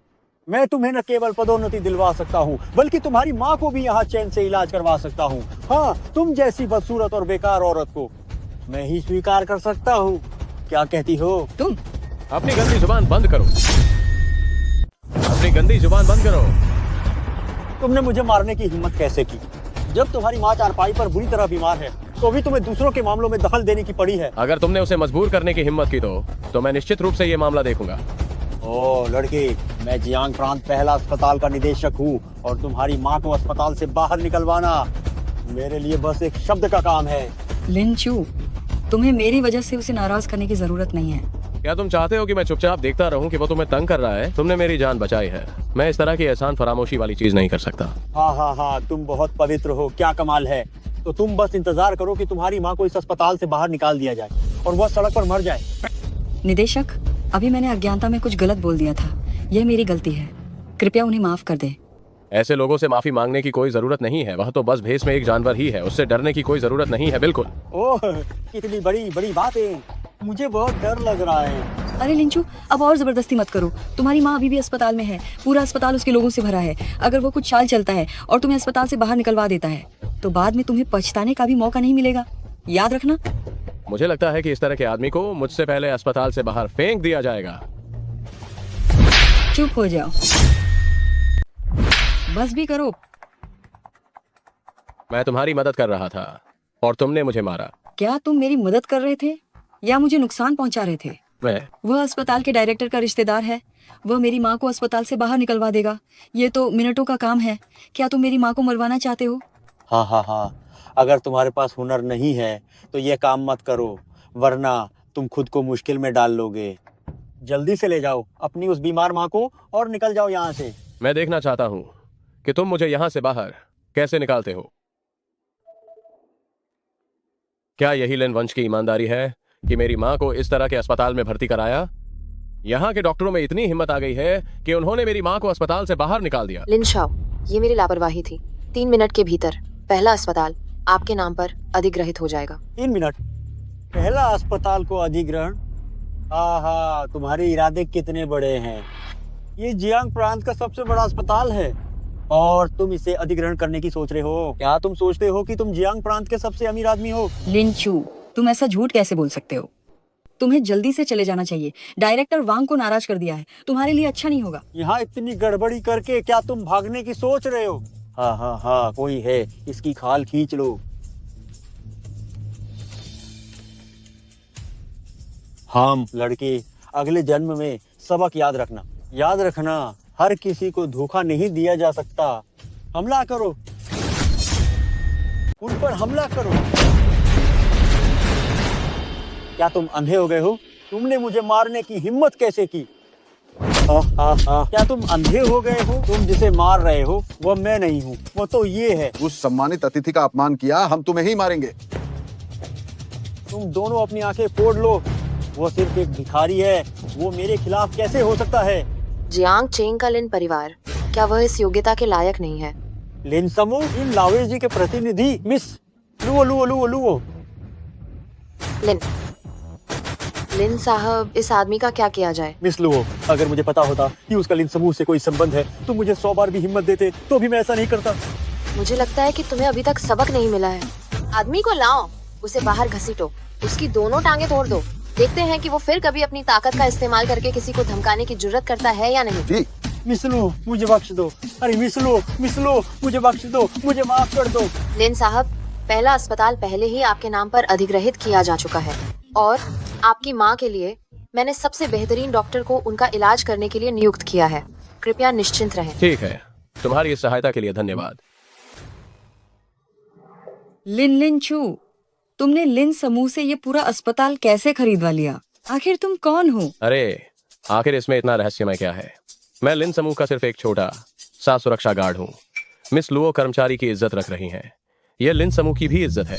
मैं तुम्हें न केवल पदोन्नति दिलवा सकता हूँ, बल्कि तुम्हारी माँ को भी यहाँ चैन से इलाज करवा सकता हूँ। हाँ, तुम जैसी बदसूरत और बेकार औरत को मैं ही स्वीकार कर सकता हूँ। क्या कहती हो? तुम अपनी गंदी जुबान बंद करो। अपनी गंदी जुबान बंद करो। तुमने मुझे मारने की हिम्मत कैसे की? जब तुम्हारी माँ चारपाई पर बुरी तरह बीमार है, तो भी तुम्हें दूसरों के मामलों में दखल देने की पड़ी है। अगर तुमने उसे मजबूर करने की हिम्मत की तो मैं निश्चित रूप से ये मामला देखूंगा। ओ लड़की, मैं जियांग प्रांत पहला अस्पताल का निदेशक हूँ और तुम्हारी माँ को अस्पताल से बाहर निकलवाना मेरे लिए बस एक शब्द का काम है। लिंचू, तुम्हें मेरी वजह से उसे नाराज करने की जरूरत नहीं है। क्या तुम चाहते हो कि मैं चुपचाप देखता रहूं कि वो तुम्हें तंग कर रहा है? तुमने मेरी जान बचाई है, मैं इस तरह की एहसान फरामोशी वाली चीज नहीं कर सकता। हाँ हाँ हाँ, तुम बहुत पवित्र हो, क्या कमाल है। तो तुम बस इंतजार करो कि तुम्हारी माँ को इस अस्पताल से बाहर निकाल दिया जाए और वह सड़क पर मर जाए। निदेशक, अभी मैंने अज्ञानता में कुछ गलत बोल दिया था। यह मेरी गलती है, कृपया उन्हें माफ कर दे। ऐसे लोगों से माफी मांगने की कोई जरूरत नहीं है। वह तो बस भेस में एक जानवर ही है, उससे डरने की कोई जरूरत नहीं है। बिल्कुल। ओह, कितनी बड़ी बड़ी बातें, मुझे बहुत डर लग रहा है। अरे लिंचू, अब और जबरदस्ती मत करो। तुम्हारी माँ अभी भी अस्पताल में है, पूरा अस्पताल उसके लोगों से भरा है। अगर वो कुछ चाल चलता है और तुम्हें अस्पताल से बाहर निकलवा देता है, तो बाद में तुम्हें पछताने का भी मौका नहीं मिलेगा, याद रखना। मुझे लगता है कि इस तरह के आदमी को मुझसे पहले अस्पताल से बाहर फेंक दिया जाएगा। चुप हो जाओ, बस भी करो। मैं तुम्हारी मदद कर रहा था और तुमने मुझे मारा। क्या तुम मेरी मदद कर रहे थे या मुझे नुकसान पहुंचा रहे थे? वह अस्पताल के डायरेक्टर का रिश्तेदार है, वह मेरी माँ को अस्पताल से बाहर निकलवा देगा। ये तो मिनटों का काम है। क्या तुम मेरी माँ को मरवाना चाहते हो? हाँ हाँ हाँ, अगर तुम्हारे पास हुनर नहीं है तो ये काम मत करो, वरना तुम खुद को मुश्किल में डाल लोगे। जल्दी से ले जाओ अपनी उस बीमार माँ को और निकल जाओ यहाँ से। मैं देखना चाहता हूं कि तुम मुझे यहां से बाहर कैसे निकालते हो। क्या यही लिन वंश की ईमानदारी है कि मेरी मां को इस तरह के अस्पताल में भर्ती कराया? यहाँ के डॉक्टरों में इतनी हिम्मत आ गई है कि उन्होंने मेरी मां को अस्पताल से बाहर निकाल दिया। लिन शाओ, ये मेरी लापरवाही थी। 3 मिनट के भीतर पहला अस्पताल आपके नाम पर अधिग्रहित हो जाएगा। 3 मिनट? पहला अस्पताल को अधिग्रहण? आहा, तुम्हारे इरादे कितने बड़े हैं। ये जियांग प्रांत का सबसे बड़ा अस्पताल है और तुम इसे अधिग्रहण करने की सोच रहे हो। क्या तुम सोचते हो कि तुम जियांग प्रांत के सबसे अमीर आदमी हो? लिंचू, तुम ऐसा झूठ कैसे बोल सकते हो? तुम्हें जल्दी से चले जाना चाहिए। डायरेक्टर वांग को नाराज कर दिया है, तुम्हारे लिए अच्छा नहीं होगा। यहाँ इतनी गड़बड़ी करके क्या तुम भागने की सोच रहे हो? हाँ हाँ हाँ, कोई है, इसकी खाल खींच लो। हम लड़के अगले जन्म में सबक याद रखना। याद रखना, हर किसी को धोखा नहीं दिया जा सकता। हमला करो, उन पर हमला करो। क्या तुम अंधे हो गए हो? तुमने मुझे मारने की हिम्मत कैसे की? क्या तुम अंधे हो गए हो? तुम जिसे मार रहे हो वो मैं नहीं हूँ, वो तो ये है। उस सम्मानित अतिथि का अपमान किया, हम तुम्हें ही मारेंगे। तुम दोनों अपनी आंखें फोड़ लो। वो सिर्फ एक भिखारी है, वो मेरे खिलाफ कैसे हो सकता है? जियांग चेंग का लिन परिवार, क्या वह इस योग्यता के लायक नहीं है? लिन समूह इन लावेज जी के प्रतिनिधि miss Luo Luo Luo Luo. Lin साहब, इस आदमी का क्या किया जाए? मिस लुओ, अगर मुझे पता होता कि उसका लिन समूह से कोई संबंध है तो मुझे 100 बार भी हिम्मत देते तो भी मैं ऐसा नहीं करता। मुझे लगता है कि तुम्हें अभी तक सबक नहीं मिला है। आदमी को लाओ, उसे बाहर घसीटो, उसकी दोनों टांगे तोड़ दो। देखते हैं कि वो फिर कभी अपनी ताकत का इस्तेमाल करके किसी को धमकाने की जुर्रत करता है या नहीं। जी। मिस लुओ, मुझे बख्श दो। अरे मिस लुओ, मुझे बख्श दो, मुझे माफ कर दो। लिन साहब, पहला अस्पताल पहले ही आपके नाम पर अधिग्रहित किया जा चुका है और आपकी माँ के लिए मैंने सबसे बेहतरीन डॉक्टर को उनका इलाज करने के लिए नियुक्त किया है। कृपया निश्चिंत रहें। ठीक है, तुम्हारी इस सहायता के लिए धन्यवाद। लिंचू, तुमने लिन समूह से ये पूरा अस्पताल कैसे खरीदवा लिया? आखिर तुम कौन हो? अरे, आखिर इसमें इतना रहस्यमय क्या है? मैं लिन समूह का सिर्फ एक छोटा सा सुरक्षा गार्ड हूँ। मिस लुओ कर्मचारी की इज्जत रख रही हैं। यह लिन समूह की भी इज्जत है।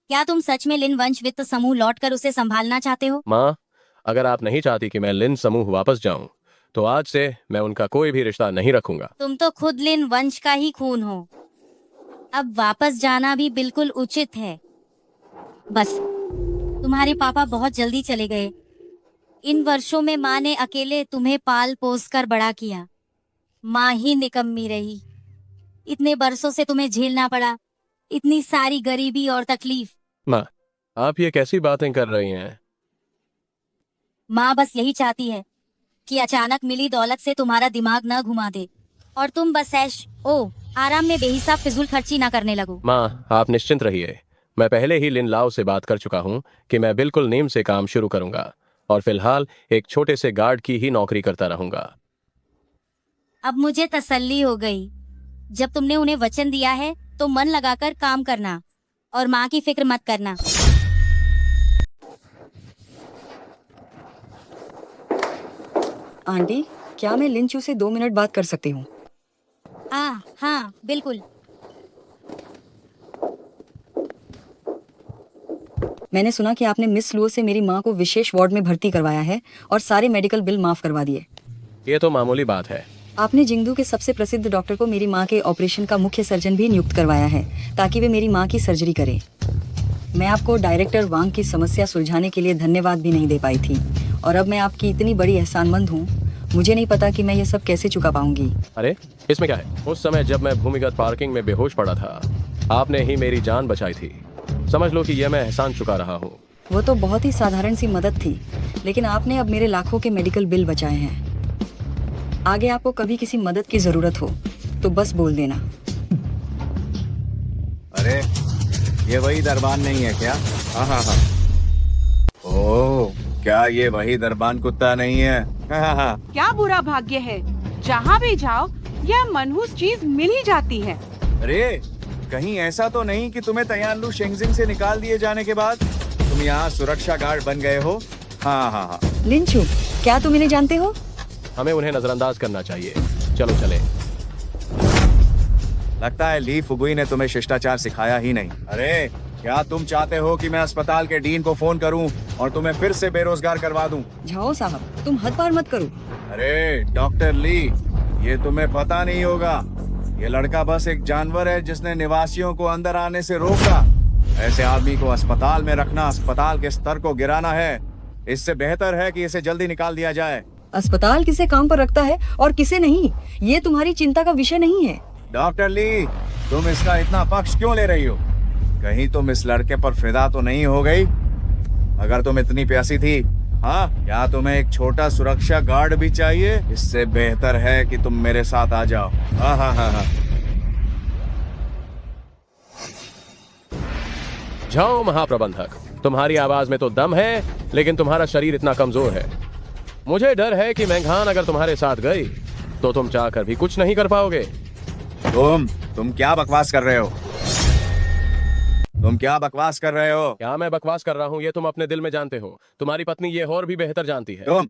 क्या तुम सच में लिन वंश वित्त समूह लौटकर उसे संभालना चाहते हो? माँ, अगर आप नहीं चाहती कि मैं लिन समूह वापस जाऊं, तो आज से मैं उनका कोई भी रिश्ता नहीं रखूंगा। तुम तो खुद लिन वंश का ही खून हो। अब वापस जाना भी बिल्कुल उचित है। बस, तुम्हारे पापा बहुत जल्दी चले गए। इन वर्षों में माँ ने अकेले तुम्हें पाल पोस कर बड़ा किया। माँ ही निकम्मी रही। इतने बरसों से तुम्हें झेलना पड़ा, इतनी सारी गरीबी और तकलीफ। माँ, आप ये कैसी बातें कर रही हैं? माँ बस यही चाहती है कि अचानक मिली दौलत से तुम्हारा दिमाग न घुमा दे और तुम बस ऐश आराम में बेहिसाब फिजूल खर्ची ना करने लगो। माँ, आप निश्चिंत रहिए। मैं पहले ही लिन लाओ से बात कर चुका हूँ कि मैं बिल्कुल नीम से काम शुरू करूंगा और फिलहाल एक छोटे से गार्ड की ही नौकरी करता रहूंगा। अब मुझे तसल्ली हो गई। जब तुमने उन्हें वचन दिया है तो मन लगाकर काम करना और माँ की फिक्र मत करना। आंटी, क्या मैं लिंचू से 2 मिनट बात कर सकती हूँ? हाँ बिल्कुल। मैंने सुना कि आपने मिस लुओ से मेरी माँ को विशेष वार्ड में भर्ती करवाया है और सारे मेडिकल बिल माफ करवा दिए। ये तो मामूली बात है। आपने जिंगदू के सबसे प्रसिद्ध डॉक्टर को मेरी माँ के ऑपरेशन का मुख्य सर्जन भी नियुक्त करवाया है ताकि वे मेरी माँ की सर्जरी करें। मैं आपको डायरेक्टर वांग की समस्या सुलझाने के लिए धन्यवाद भी नहीं दे पाई थी और अब मैं आपकी इतनी बड़ी एहसानमंद हूँ, मुझे नहीं पता कि मैं ये सब कैसे चुका पाऊंगी। अरे, इसमें क्या है? उस समय जब मैं भूमिगत पार्किंग में बेहोश पड़ा था, आपने ही मेरी जान बचाई थी। समझ लो कि यह मैं एहसान चुका रहा हूँ। वो तो बहुत ही साधारण सी मदद थी, लेकिन आपने अब मेरे लाखों के मेडिकल बिल बचाए हैं। आगे आपको कभी किसी मदद की जरूरत हो तो बस बोल देना। अरे, ये वही दरबान नहीं है क्या? हाँ। ओह, क्या ये वही दरबान कुत्ता नहीं है? हाँ। क्या बुरा भाग्य है, जहाँ भी जाओ यह मनहूस चीज मिल ही जाती है। अरे, कहीं ऐसा तो नहीं कि तुम्हें तयानलू शेंगजिंग से निकाल दिए जाने के बाद तुम यहाँ सुरक्षा गार्ड बन गए हो? हाँ। लिंचू, क्या तुम इन्हें जानते हो? हमें उन्हें नजरअंदाज करना चाहिए। चलो चले। लगता है ली फुगुई ने तुम्हें शिष्टाचार सिखाया ही नहीं। अरे क्या तुम चाहते हो कि मैं अस्पताल के डीन को फोन करूं और तुम्हें फिर से बेरोजगार करवा दूं? झाओ साहब, तुम हद पार मत करो। अरे डॉक्टर ली, ये तुम्हें पता नहीं होगा। ये लड़का बस एक जानवर है जिसने निवासियों को अंदर आने से रोका। ऐसे आदमी को अस्पताल में रखना अस्पताल के स्तर को गिराना है। इससे बेहतर है कि इसे जल्दी निकाल दिया जाए। अस्पताल किसे काम पर रखता है और किसे नहीं, ये तुम्हारी चिंता का विषय नहीं है। डॉक्टर ली, तुम इसका इतना पक्ष क्यों ले रही हो? कहीं तुम इस लड़के पर फिदा तो नहीं हो गई? अगर तुम इतनी प्यासी थी, हाँ, क्या तुम्हें एक छोटा सुरक्षा गार्ड भी चाहिए? इससे बेहतर है कि तुम मेरे साथ आ जाओ। हाँ हाँ हाँ हाँ। जाओ महाप्रबंधक, तुम्हारी आवाज में तो दम है, लेकिन तुम्हारा शरीर इतना कमजोर है। मुझे डर है कि मेंघान अगर तुम्हारे साथ गई तो तुम चाहकर भी कुछ नहीं कर पाओगे। तुम क्या बकवास कर रहे हो? तुम क्या बकवास कर रहे हो? क्या मैं बकवास कर रहा हूँ ये तुम अपने दिल में जानते हो। तुम्हारी पत्नी ये और भी बेहतर जानती है। तुम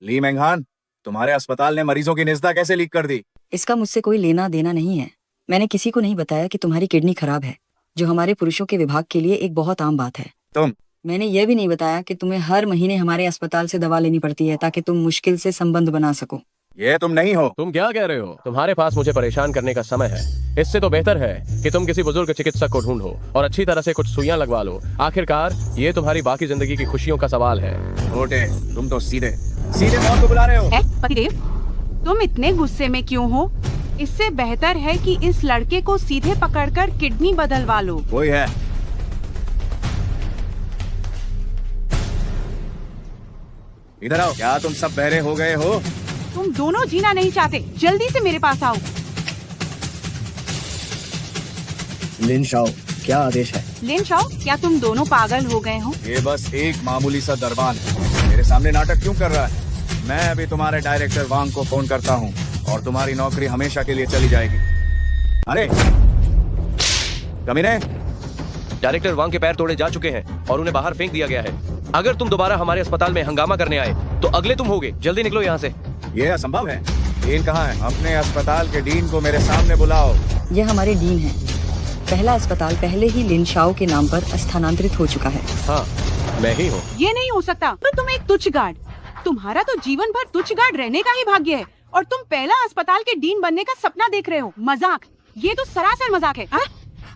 ली मेंघान, तुम्हारे अस्पताल ने मरीजों की निजता कैसे लीक कर दी? इसका मुझसे कोई लेना देना नहीं है। मैंने किसी को नहीं बताया कि तुम्हारी किडनी खराब है, जो हमारे पुरुषों के विभाग के लिए एक बहुत आम बात है। मैंने ये भी नहीं बताया कि तुम्हें हर महीने हमारे अस्पताल से दवा लेनी पड़ती है ताकि तुम मुश्किल से संबंध बना सको। ये तुम नहीं हो। तुम क्या कह रहे हो? तुम्हारे पास मुझे परेशान करने का समय है। इससे तो बेहतर है कि तुम किसी बुजुर्ग चिकित्सक को ढूंढो और अच्छी तरह से कुछ सुइयां लगवा लो। आखिरकार ये तुम्हारी बाकी जिंदगी की खुशियों का सवाल है। छोटे, तुम तो सीधे मौत को बुला रहे हो। पतिदेव, तुम इतने गुस्से में क्यों हो? इससे बेहतर है कि इस लड़के को सीधे पकड़कर किडनी बदलवा लो। कोई है? इधर आओ। क्या तुम सब बहरे हो गए हो? तुम दोनों जीना नहीं चाहते, जल्दी से मेरे पास आओ। लिन शाओ, क्या आदेश है? लिन शाओ, क्या तुम दोनों पागल हो गए हो? ये बस एक मामूली सा दरबान है। मेरे सामने नाटक क्यों कर रहा है? मैं अभी तुम्हारे डायरेक्टर वांग को फोन करता हूँ और तुम्हारी नौकरी हमेशा के लिए चली जाएगी। अरे कमीने, डायरेक्टर वांग के पैर तोड़े जा चुके हैं और उन्हें बाहर फेंक दिया गया है। अगर तुम दोबारा हमारे अस्पताल में हंगामा करने आए तो अगले तुम होगे। जल्दी निकलो यहाँ से। ये असंभव है। डीन कहाँ है? अपने अस्पताल के डीन को मेरे सामने बुलाओ। ये हमारे डीन है। पहला अस्पताल पहले ही लिन शाओ के नाम पर स्थानांतरित हो चुका है। हाँ, मैं ही हूँ। ये नहीं हो सकता। पर तुम एक तुच्छ गार्ड, तुम्हारा तो जीवन भर तुच्छ गार्ड रहने का ही भाग्य है और तुम पहला अस्पताल के डीन बनने का सपना देख रहे हो। मजाक, ये तो सरासर मजाक है।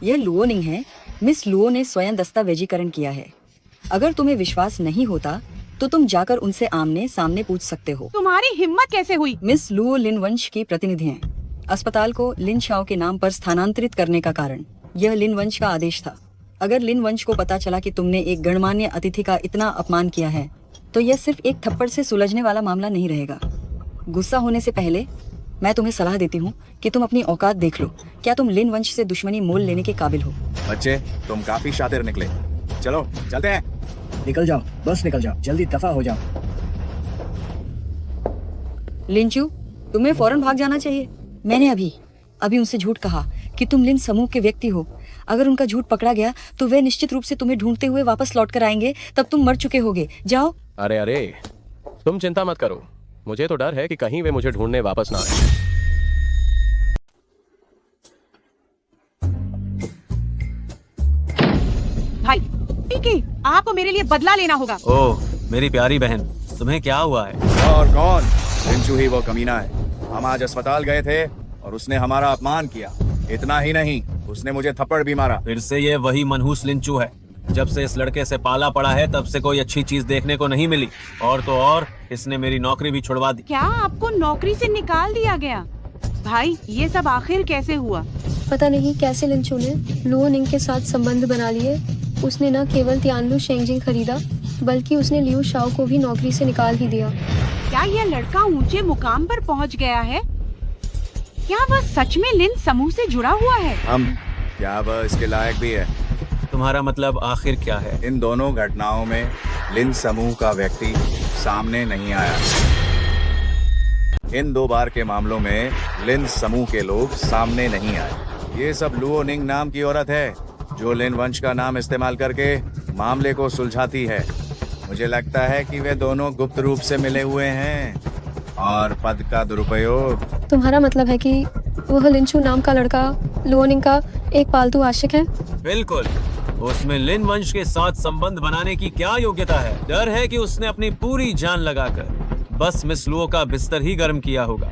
यह लुओ निंग है। मिस लुओ ने स्वयं दस्तावेजीकरण किया है। अगर तुम्हें विश्वास नहीं होता तो तुम जाकर उनसे आमने सामने पूछ सकते हो। तुम्हारी हिम्मत कैसे हुई? मिस लुओ लिन वंश की प्रतिनिधि हैं। अस्पताल को लिन शाओ के नाम पर स्थानांतरित करने का कारण यह लिन वंश का आदेश था। अगर लिन वंश को पता चला कि तुमने एक गणमान्य अतिथि का इतना अपमान किया है तो यह सिर्फ एक थप्पड़ से सुलझने वाला मामला नहीं रहेगा। गुस्सा होने से पहले मैं तुम्हें सलाह देती हूँ कि तुम अपनी औकात देख लो। क्या तुम लिन वंश से दुश्मनी मोल लेने के काबिल हो? बच्चे, तुम काफी शातिर निकले। चलो चलते हैं। निकल जाओ, बस निकल जाओ, जल्दी दफा हो जाओ। लिंचू, तुम्हें फौरन भाग जाना चाहिए। मैंने अभी उनसे झूठ कहा कि तुम लिन समूह के व्यक्ति हो। अगर उनका झूठ पकड़ा गया तो वे निश्चित रूप से तुम्हें ढूंढते हुए वापस लौट कर आएंगे। तब तुम मर चुके होगे। जाओ। अरे तुम चिंता मत करो। मुझे तो डर है कि कहीं वे मुझे ढूंढने वापस ना आए। भाई, ठीक है, आपको मेरे लिए बदला लेना होगा। ओह मेरी प्यारी बहन, तुम्हें क्या हुआ है? और कौन? लिंचू ही वो कमीना है। हम आज अस्पताल गए थे और उसने हमारा अपमान किया। इतना ही नहीं, उसने मुझे थप्पड़ भी मारा। फिर से ये वही मनहूस लिंचू है। जब से इस लड़के से पाला पड़ा है तब से कोई अच्छी चीज देखने को नहीं मिली। और तो और इसने मेरी नौकरी भी छुड़वा दी। क्या आपको नौकरी से निकाल दिया गया? भाई, ये सब आखिर कैसे हुआ? पता नहीं कैसे लिंचू ने लुओ निंग के साथ संबंध बना लिए। उसने न केवल तियानलू शेंगजिंग खरीदा बल्कि उसने लियू शाओ को भी नौकरी से निकाल ही दिया। क्या यह लड़का ऊंचे मुकाम पर पहुंच गया है? क्या वह सच में लिन समूह से जुड़ा हुआ है? क्या वह इसके लायक भी है? तुम्हारा मतलब आखिर क्या है? इन दोनों घटनाओं में लिन समूह का व्यक्ति सामने नहीं आया। इन 2 बार के मामलों में लिन समूह के लोग सामने नहीं आए। ये सब लुओ निंग नाम की औरत है जो लिन वंश का नाम इस्तेमाल करके मामले को सुलझाती है। मुझे लगता है कि वे दोनों गुप्त रूप से मिले हुए हैं और पद का दुरुपयोग। तुम्हारा मतलब है कि वह लिंचू नाम का लड़का लुओनिंग का एक पालतू आशिक है? बिल्कुल। उसमें लिन वंश के साथ संबंध बनाने की क्या योग्यता है? डर है कि उसने अपनी पूरी जान लगाकर बस मिस लुओ का बिस्तर ही गर्म किया होगा।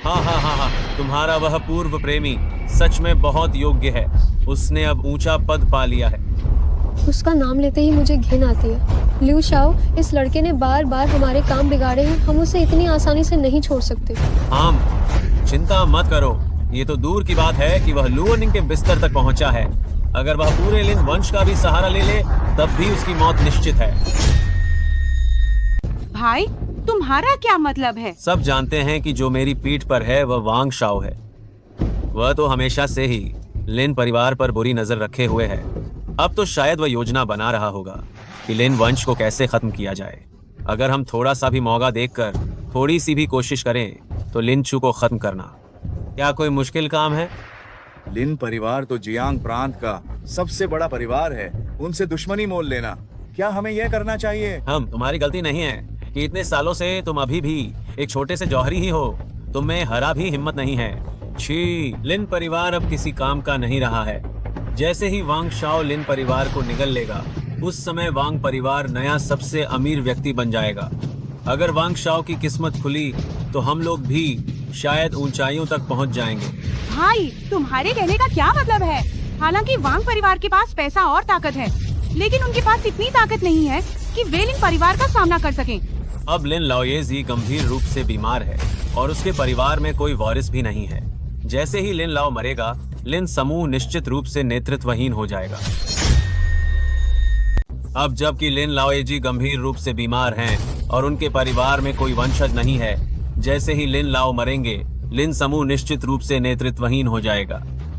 हाँ, तुम्हारा वह पूर्व प्रेमी सच में बहुत योग्य है। उसने अब ऊंचा पद पा लिया है। उसका नाम लेते ही मुझे घिन आती है। लिu शाओ, इस लड़के ने बार बार हमारे काम बिगाड़े हैं। हम उसे इतनी आसानी से नहीं छोड़ सकते। हम चिंता मत करो। ये तो दूर की बात है कि वह लुओनिंग के बिस्तर तक पहुंचा है। अगर वह पूरे लिन वंश का भी सहारा ले ले तब भी उसकी मौत निश्चित है। भाई, तुम्हारा क्या मतलब है? सब जानते हैं कि जो मेरी पीठ पर है वह वांग शाओ है। वह तो हमेशा से ही लिन परिवार पर बुरी नजर रखे हुए है। अब तो शायद वह योजना बना रहा होगा कि लिन वंश को कैसे खत्म किया जाए। अगर हम थोड़ा सा भी मौका देखकर थोड़ी सी भी कोशिश करें तो लिंचू को खत्म करना क्या कोई मुश्किल काम है? लिन परिवार तो जियांग प्रांत का सबसे बड़ा परिवार है। उनसे दुश्मनी मोल लेना, क्या हमें यह करना चाहिए? हम तुम्हारी गलती नहीं है कि इतने सालों से तुम अभी भी एक छोटे से जौहरी ही हो। तुम में हरा भी हिम्मत नहीं है। छी, लिन परिवार अब किसी काम का नहीं रहा है। जैसे ही वांग शाओ लिन परिवार को निगल लेगा उस समय वांग परिवार नया सबसे अमीर व्यक्ति बन जाएगा। अगर वांग शाओ की किस्मत खुली तो हम लोग भी शायद ऊंचाइयों तक पहुंच जाएंगे। भाई, तुम्हारे कहने का क्या मतलब है? हालांकि वांग परिवार के पास पैसा और ताकत है, लेकिन उनके पास इतनी ताकत नहीं है कि वे लिन परिवार का सामना कर सकें। अब लिन लाओयेजी गंभीर रूप से बीमार है और उसके परिवार में कोई वारिस भी नहीं है। जैसे ही लिन लाओ मरेगा, लिन समूह निश्चित रूप से नेतृत्वहीन हो जाएगा। अब जबकि लिन लाओयेजी गंभीर रूप से बीमार हैं और उनके परिवार में कोई वंशज नहीं है, जैसे ही लिन लाओ मरेंगे, लिन समूह निश्चित रूप से नेतृत्वहीन हो जाएगा।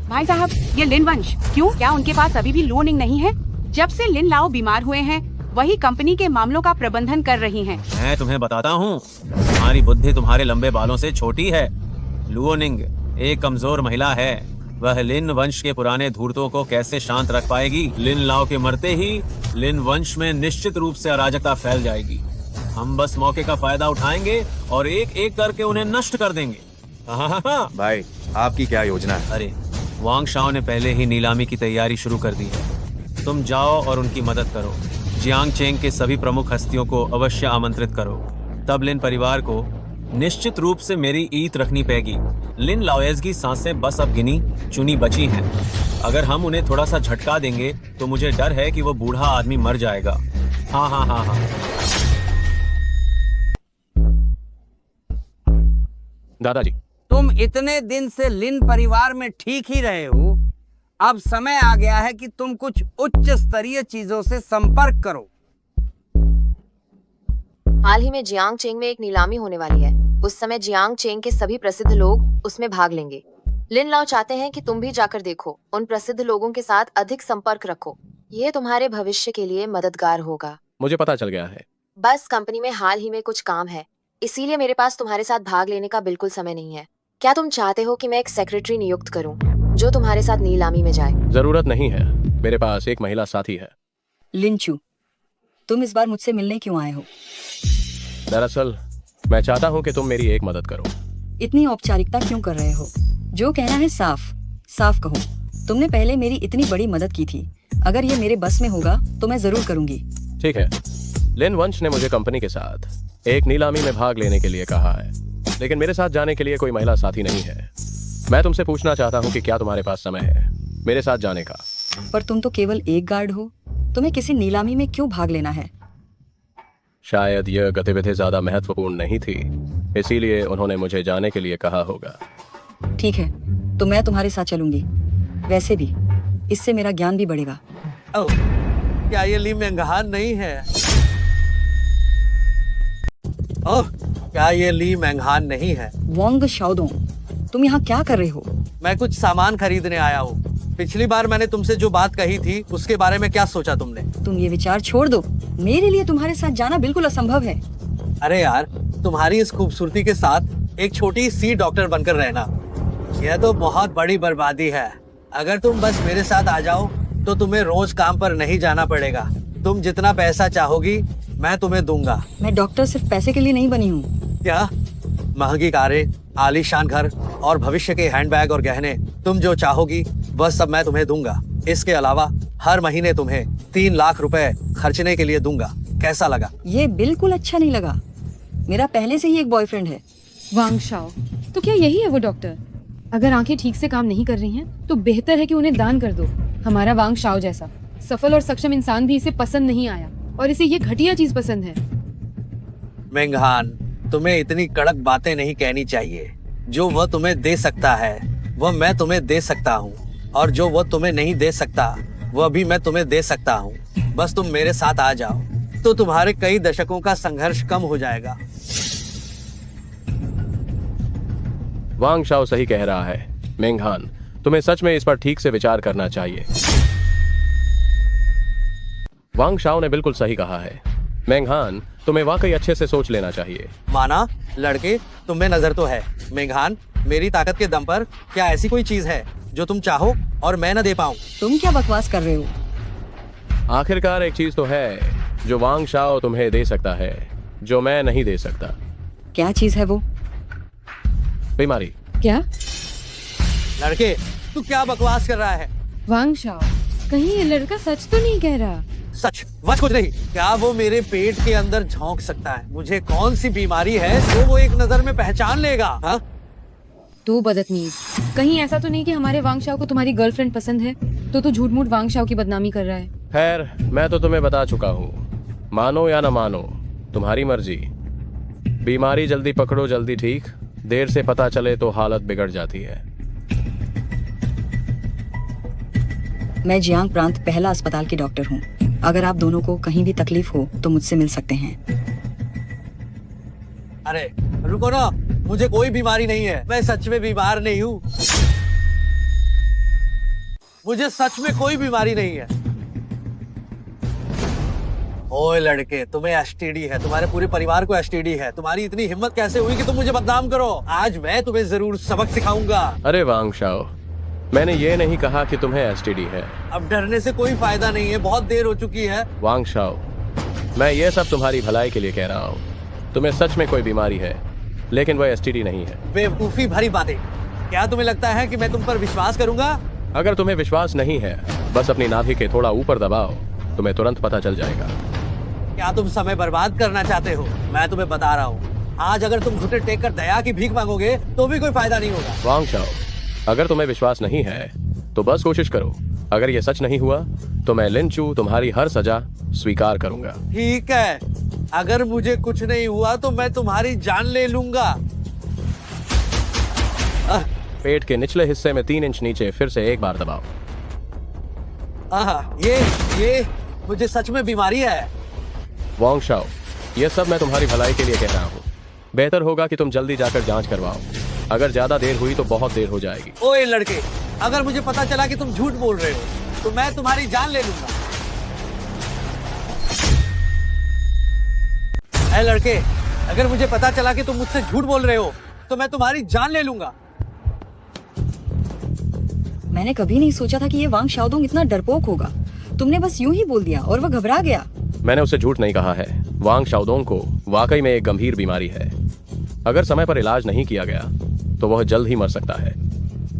भाई साहब, ये लिन वंश क्यों? क्या उनके पास अभी भी लुओनिंग नहीं है? जब से लिन लाओ बीमार हुए हैं, वही कंपनी के मामलों का प्रबंधन कर रही हैं। मैं तुम्हें बताता हूँ, तुम्हारी बुद्धि तुम्हारे लंबे बालों से छोटी है। लुओनिंग एक कमजोर महिला है। वह लिन वंश के पुराने धूर्तों को कैसे शांत रख पाएगी? लिन लाओ के मरते ही लिन वंश में निश्चित रूप से अराजकता फैल जाएगी। हम बस मौके का फायदा उठाएंगे और एक एक करके उन्हें नष्ट कर देंगे। भाई, आपकी क्या योजना है? अरे, वांग शाओ ने पहले ही नीलामी की तैयारी शुरू कर दी है। तुम जाओ और उनकी मदद करो। जियांग चेंग के सभी प्रमुख हस्तियों को अवश्य आमंत्रित करो। तब लिन परिवार को निश्चित रूप से मेरी ईद रखनी पड़ेगी। लिन लाओयेज की सांसें बस अब गिनी चुनी बची हैं। अगर हम उन्हें थोड़ा सा झटका देंगे तो मुझे डर है कि वो बूढ़ा आदमी मर जाएगा। हाँ। दादाजी, तुम इतने दिन से लिन परिवार में ठीक ही रहे हो। अब समय आ गया है कि तुम कुछ उच्च स्तरीय चीजों से संपर्क करो। हाल ही में जियांग चेंग में एक नीलामी होने वाली है। उस समय जियांग चेंग के सभी प्रसिद्ध लोग उसमें भाग लेंगे। लिन लाओ चाहते हैं कि तुम भी जाकर देखो। उन प्रसिद्ध लोगों के साथ अधिक संपर्क रखो। ये तुम्हारे भविष्य के लिए मददगार होगा। मुझे पता चल गया है। बस कंपनी में हाल ही में कुछ काम है, इसीलिए मेरे पास तुम्हारे साथ भाग लेने का बिल्कुल समय नहीं है। क्या तुम चाहते हो कि मैं एक सेक्रेटरी नियुक्त करूं जो तुम्हारे साथ नीलामी में जाए? जरूरत नहीं है, मेरे पास एक महिला साथी है। लिंचू, तुम इस बार मुझसे मिलने क्यों आए हो? दरअसल मैं चाहता हूँ कि तुम मेरी एक मदद करो। इतनी औपचारिकता क्यों कर रहे हो? जो कहना है साफ साफ कहो। तुमने पहले मेरी इतनी बड़ी मदद की थी। अगर ये मेरे बस में होगा तो मैं जरूर करूंगी। ठीक है, लिन वंश ने मुझे कंपनी के साथ एक नीलामी में भाग लेने के लिए कहा है, लेकिन मेरे साथ जाने के लिए कोई महिला साथी नहीं है। मैं तुमसे पूछना चाहता हूँ कि क्या तुम्हारे पास समय है मेरे साथ जाने का? पर तुम तो केवल एक गार्ड हो, तुम्हें किसी नीलामी में क्यों भाग लेना है? शायद यह गतिविधि ज्यादा महत्वपूर्ण नहीं थी, इसीलिए उन्होंने मुझे जाने के लिए कहा होगा। ठीक है, तो मैं तुम्हारे साथ चलूंगी। वैसे भी इससे मेरा ज्ञान भी बढ़ेगा। ओह, क्या ये ली मेंगहान नहीं है? ओह, क्या ये ली मेंगहान नहीं है? वांग शाओदोंग, तुम यहाँ क्या कर रहे हो? मैं कुछ सामान खरीदने आया हूँ। पिछली बार मैंने तुमसे जो बात कही थी उसके बारे में क्या सोचा तुमने? तुम ये विचार छोड़ दो। मेरे लिए तुम्हारे साथ जाना बिल्कुल असंभव है। अरे यार, तुम्हारी इस खूबसूरती के साथ एक छोटी सी डॉक्टर बनकर रहना, यह तो बहुत बड़ी बर्बादी है। अगर तुम बस मेरे साथ आ जाओ तो तुम्हें रोज काम पर नहीं जाना पड़ेगा। तुम जितना पैसा चाहोगी मैं तुम्हें दूंगा। मैं डॉक्टर सिर्फ पैसे के लिए नहीं बनी हूँ। क्या? महंगी कारें, आलीशान घर और भविष्य के हैंडबैग और गहने, तुम जो चाहोगी वह सब मैं तुम्हें दूंगा। इसके अलावा हर महीने तुम्हें 3 लाख रुपए खर्चने के लिए दूंगा। कैसा लगा? ये बिल्कुल अच्छा नहीं लगा। मेरा पहले से ही एक बॉयफ्रेंड है। वांग शाओ, तो क्या यही है वो डॉक्टर? अगर आंखें ठीक से काम नहीं कर रही हैं, तो बेहतर है कि उन्हें दान कर दो। हमारा वांग शाओ जैसा सफल और सक्षम इंसान भी इसे पसंद नहीं आया और इसे ये घटिया चीज पसंद है। मेंगहान, तुम्हें इतनी कड़क बातें नहीं कहनी चाहिए। जो वह तुम्हें दे सकता है वह मैं तुम्हें दे सकता हूँ, और जो वह तुम्हें नहीं दे सकता वह भी मैं तुम्हें दे सकता हूँ। बस तुम मेरे साथ आ जाओ तो तुम्हारे कई दशकों का संघर्ष कम हो जाएगा। वांग शाओ सही कह रहा है। मेंगहान, तुम्हें सच में इस पर ठीक से विचार करना चाहिए। वांग शाओ ने बिल्कुल सही कहा है। मेंगहान, तुम्हें वाकई अच्छे से सोच लेना चाहिए। माना, लड़के, तुम्हें नजर तो है। मेंगहान, मेरी ताकत के दम पर क्या ऐसी कोई चीज है जो तुम चाहो और मैं न दे पाऊं? तुम क्या बकवास कर रहे हो? आखिरकार एक चीज तो है जो वांग शाओ तुम्हें दे सकता है, जो मैं नहीं दे सकता। क्या चीज है वो? बीमारी। क्या? लड़के, तू क्या बकवास कर रहा है? वांग शाओ, कहीं ये लड़का सच तो नहीं कह रहा? सच बस कुछ नहीं। क्या वो मेरे पेट के अंदर झोंक सकता है? मुझे कौन सी बीमारी है जो वो एक नजर में पहचान लेगा? हाँ? तू बदतमीज, कहीं ऐसा तो नहीं कि हमारे वांग शाओ को तुम्हारी गर्लफ्रेंड पसंद है तो तू झूठ मूठ वांग शाओ की बदनामी कर रहा है। खैर, मैं तो तुम्हें बता चुका हूँ, मानो या न मानो तुम्हारी मर्जी। बीमारी जल्दी पकड़ो जल्दी ठीक, देर से पता चले तो हालत बिगड़ जाती है। मैं जियांग प्रांत पहला अस्पताल की डॉक्टर हूँ। अगर आप दोनों को कहीं भी तकलीफ हो तो मुझसे मिल सकते हैं। अरे रुको ना, मुझे कोई बीमारी नहीं है। मैं सच में बीमार नहीं हूँ। मुझे सच में कोई बीमारी नहीं है। ओए लड़के, तुम्हें एसटीडी है, तुम्हारे पूरे परिवार को एसटीडी है। तुम्हारी इतनी हिम्मत कैसे हुई कि तुम मुझे बदनाम करो? आज मैं तुम्हें जरूर सबक सिखाऊंगा। अरे वांग शाओ, मैंने ये नहीं कहा कि तुम्हें एसटीडी है। अब डरने से कोई फायदा नहीं है, बहुत देर हो चुकी है। वांग शाओ, मैं ये सब तुम्हारी भलाई के लिए कह रहा हूँ। तुम्हें सच में कोई बीमारी है, लेकिन वह एसटीडी नहीं है। बेवकूफी भरी बातें। क्या तुम्हें लगता है कि मैं तुम पर विश्वास करूंगा? अगर तुम्हें विश्वास नहीं है, बस अपनी नाभि के थोड़ा ऊपर दबाओ, तुम्हें तुरंत पता चल जाएगा। क्या तुम समय बर्बाद करना चाहते हो? मैं तुम्हें बता रहा हूँ, आज अगर तुम घुटने टेक कर दया की भीख मांगोगे तो भी कोई फायदा नहीं होगा। वांग शाओ, अगर तुम्हें विश्वास नहीं है तो बस कोशिश करो। अगर ये सच नहीं हुआ तो मैं लिंचू तुम्हारी हर सजा स्वीकार करूंगा। ठीक है, अगर मुझे कुछ नहीं हुआ तो मैं तुम्हारी जान ले लूंगा। पेट के निचले हिस्से में 3 इंच नीचे फिर से एक बार दबाओ। ये मुझे सच में बीमारी है। वांग शाओ, ये सब मैं तुम्हारी भलाई के लिए कह रहा हूँ। बेहतर होगा कि तुम जल्दी जाकर जांच करवाओ। अगर ज्यादा देर हुई तो बहुत देर हो जाएगी। ओए लड़के, अगर मुझे पता चला कि तुम झूठ बोल रहे हो तो मैं तुम्हारी जान ले लूंगा। ऐ लड़के, अगर मुझे पता चला कि तुम मुझसे झूठ बोल रहे हो तो मैं तुम्हारी जान ले लूंगा। मैंने कभी नहीं सोचा था कि ये वांग शाओदोंग इतना डरपोक होगा। तुमने बस यूं ही बोल दिया और वह घबरा गया। मैंने उसे झूठ नहीं कहा है। वांग शाओदोंग को वाकई में एक गंभीर बीमारी है। अगर समय पर इलाज नहीं किया गया तो वह जल्द ही मर सकता है।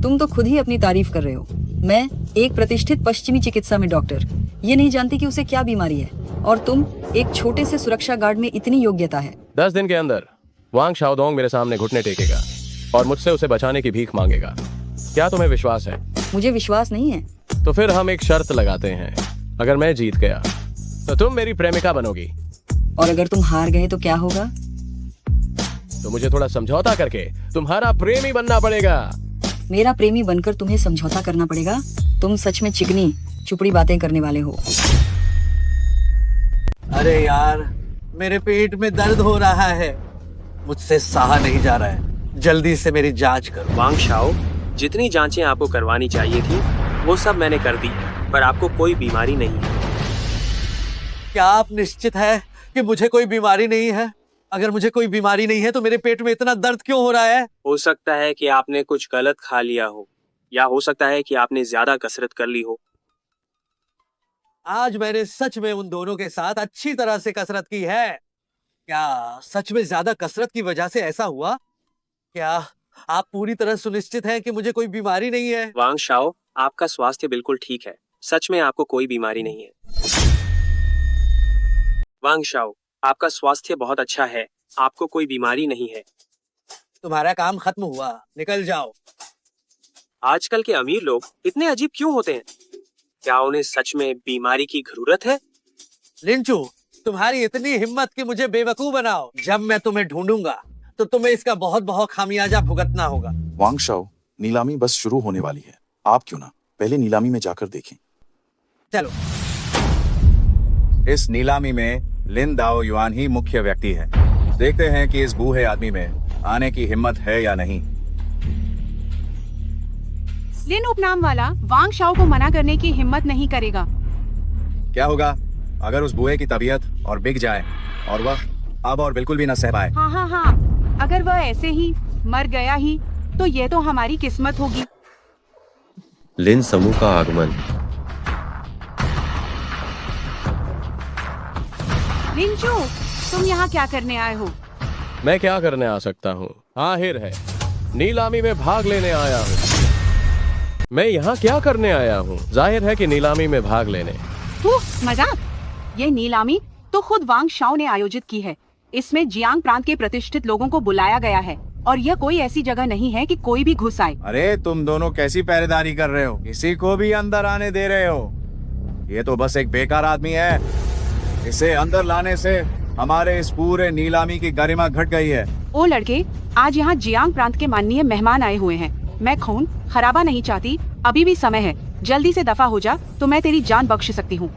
तुम तो खुद ही अपनी तारीफ कर रहे हो। मैं एक प्रतिष्ठित पश्चिमी चिकित्सा में डॉक्टर ये नहीं जानती कि उसे क्या बीमारी है, और तुम एक छोटे से सुरक्षा गार्ड में इतनी योग्यता है। 10 दिन के अंदर वांग शाओदोंग मेरे सामने घुटने टेकेगा और मुझसे उसे बचाने की भीख मांगेगा। क्या तुम्हें विश्वास है? मुझे विश्वास नहीं है। तो फिर हम एक शर्त लगाते हैं। अगर मैं जीत गया तो तुम मेरी प्रेमिका बनोगी, और अगर तुम हार गए तो क्या होगा? तो मुझे थोड़ा समझौता करके तुम्हारा प्रेमी बनना पड़ेगा। मेरा प्रेमी बनकर तुम्हें समझौता करना पड़ेगा? तुम सच में चिकनी चुपड़ी बातें करने वाले हो। अरे यार, मेरे पेट में दर्द हो रहा है, मुझसे सहा नहीं जा रहा है। जल्दी से मेरी जांच करो। वांग शाओ, जितनी जांचें आपको करवानी चाहिए थी वो सब मैंने कर दी है, पर आपको कोई बीमारी नहीं है। क्या आप निश्चित है कि मुझे कोई बीमारी नहीं है? अगर मुझे कोई बीमारी नहीं है तो मेरे पेट में इतना दर्द क्यों हो रहा है? हो सकता है कि आपने कुछ गलत खा लिया हो, या हो सकता है कि आपने ज्यादा कसरत कर ली हो। आज मैंने सच में उन दोनों के साथ अच्छी तरह से कसरत की है। क्या सच में ज्यादा कसरत की वजह से ऐसा हुआ? क्या आप पूरी तरह सुनिश्चित हैं कि मुझे कोई बीमारी नहीं है? वांग शाओ, आपका स्वास्थ्य बिल्कुल ठीक है। सच में आपको कोई बीमारी नहीं है। वांग शाओ, आपका स्वास्थ्य बहुत अच्छा है। आपको कोई बीमारी नहीं है। तुम्हारा काम खत्म हुआ, निकल जाओ। आजकल के अमीर लोग इतने अजीब क्यों होते हैं? क्या उन्हें सच में बीमारी की जरूरत है? लिंचू, तुम्हारी इतनी हिम्मत कि मुझे बेवकूफ बनाओ। जब मैं तुम्हें ढूंढूंगा तो तुम्हें इसका बहुत बहुत खामियाजा भुगतना होगा। वांग शाओ, नीलामी बस शुरू होने वाली है। आप क्यों ना पहले नीलामी में जाकर देखें। चलो। इस नीलामी में लिन दाओ युआन ही मुख्य व्यक्ति है। देखते हैं कि इस बूढ़े आदमी में आने की हिम्मत है या नहीं। लिन उपनाम वाला वांग शाओ को मना करने की हिम्मत नहीं करेगा। क्या होगा अगर उस बूढ़े की तबीयत और बिक जाए और वह अब और बिल्कुल भी न सह पाए? हाँ, अगर वह ऐसे ही मर गया ही तो ये तो हमारी किस्मत होगी। लिन समूह का आगमन। लिंचू, तुम यहाँ क्या करने आए हो? मैं क्या करने आ सकता हूँ? आहिर है नीलामी में भाग लेने आया हूँ। मैं यहाँ क्या करने आया हूँ? जाहिर है कि नीलामी में भाग लेने। मजाक? ये नीलामी तो खुद वांग शाओ ने आयोजित की है। इसमें जियांग प्रांत के प्रतिष्ठित लोगों को बुलाया गया है और यह कोई ऐसी जगह नहीं है कि कोई भी घुस आए। अरे तुम दोनों कैसी पहरेदारी कर रहे हो? किसी को भी अंदर आने दे रहे हो? ये तो बस एक बेकार आदमी है। इसे अंदर लाने से हमारे इस पूरे नीलामी की गरिमा घट गई है। ओ लड़के, आज यहाँ जियांग प्रांत के माननीय मेहमान आए हुए हैं। मैं खून खराबा नहीं चाहती। अभी भी समय है, जल्दी से दफा हो जा तो मैं तेरी जान बख्श सकती हूँ।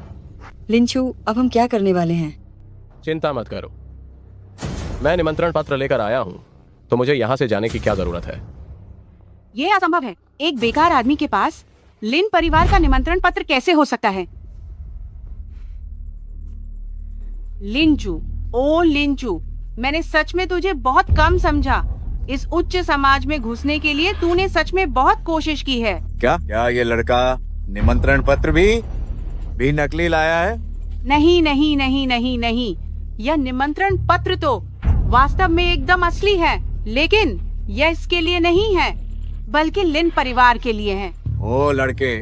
लिंचू, अब हम क्या करने वाले हैं? चिंता मत करो, मैं निमंत्रण पत्र लेकर आया हूँ, तो मुझे यहाँ से जाने की क्या जरूरत है? ये असंभव है। एक बेकार आदमी के पास लिन परिवार का निमंत्रण पत्र कैसे हो सकता है? लिंचू, ओ लिंचू, मैंने सच में तुझे बहुत कम समझा। इस उच्च समाज में घुसने के लिए तूने सच में बहुत कोशिश की है। क्या ये लड़का निमंत्रण पत्र भी नकली लाया है? नहीं, यह निमंत्रण पत्र तो वास्तव में एकदम असली है, लेकिन यह इसके लिए नहीं है, बल्कि लिन परिवार के लिए है। ओ लड़के,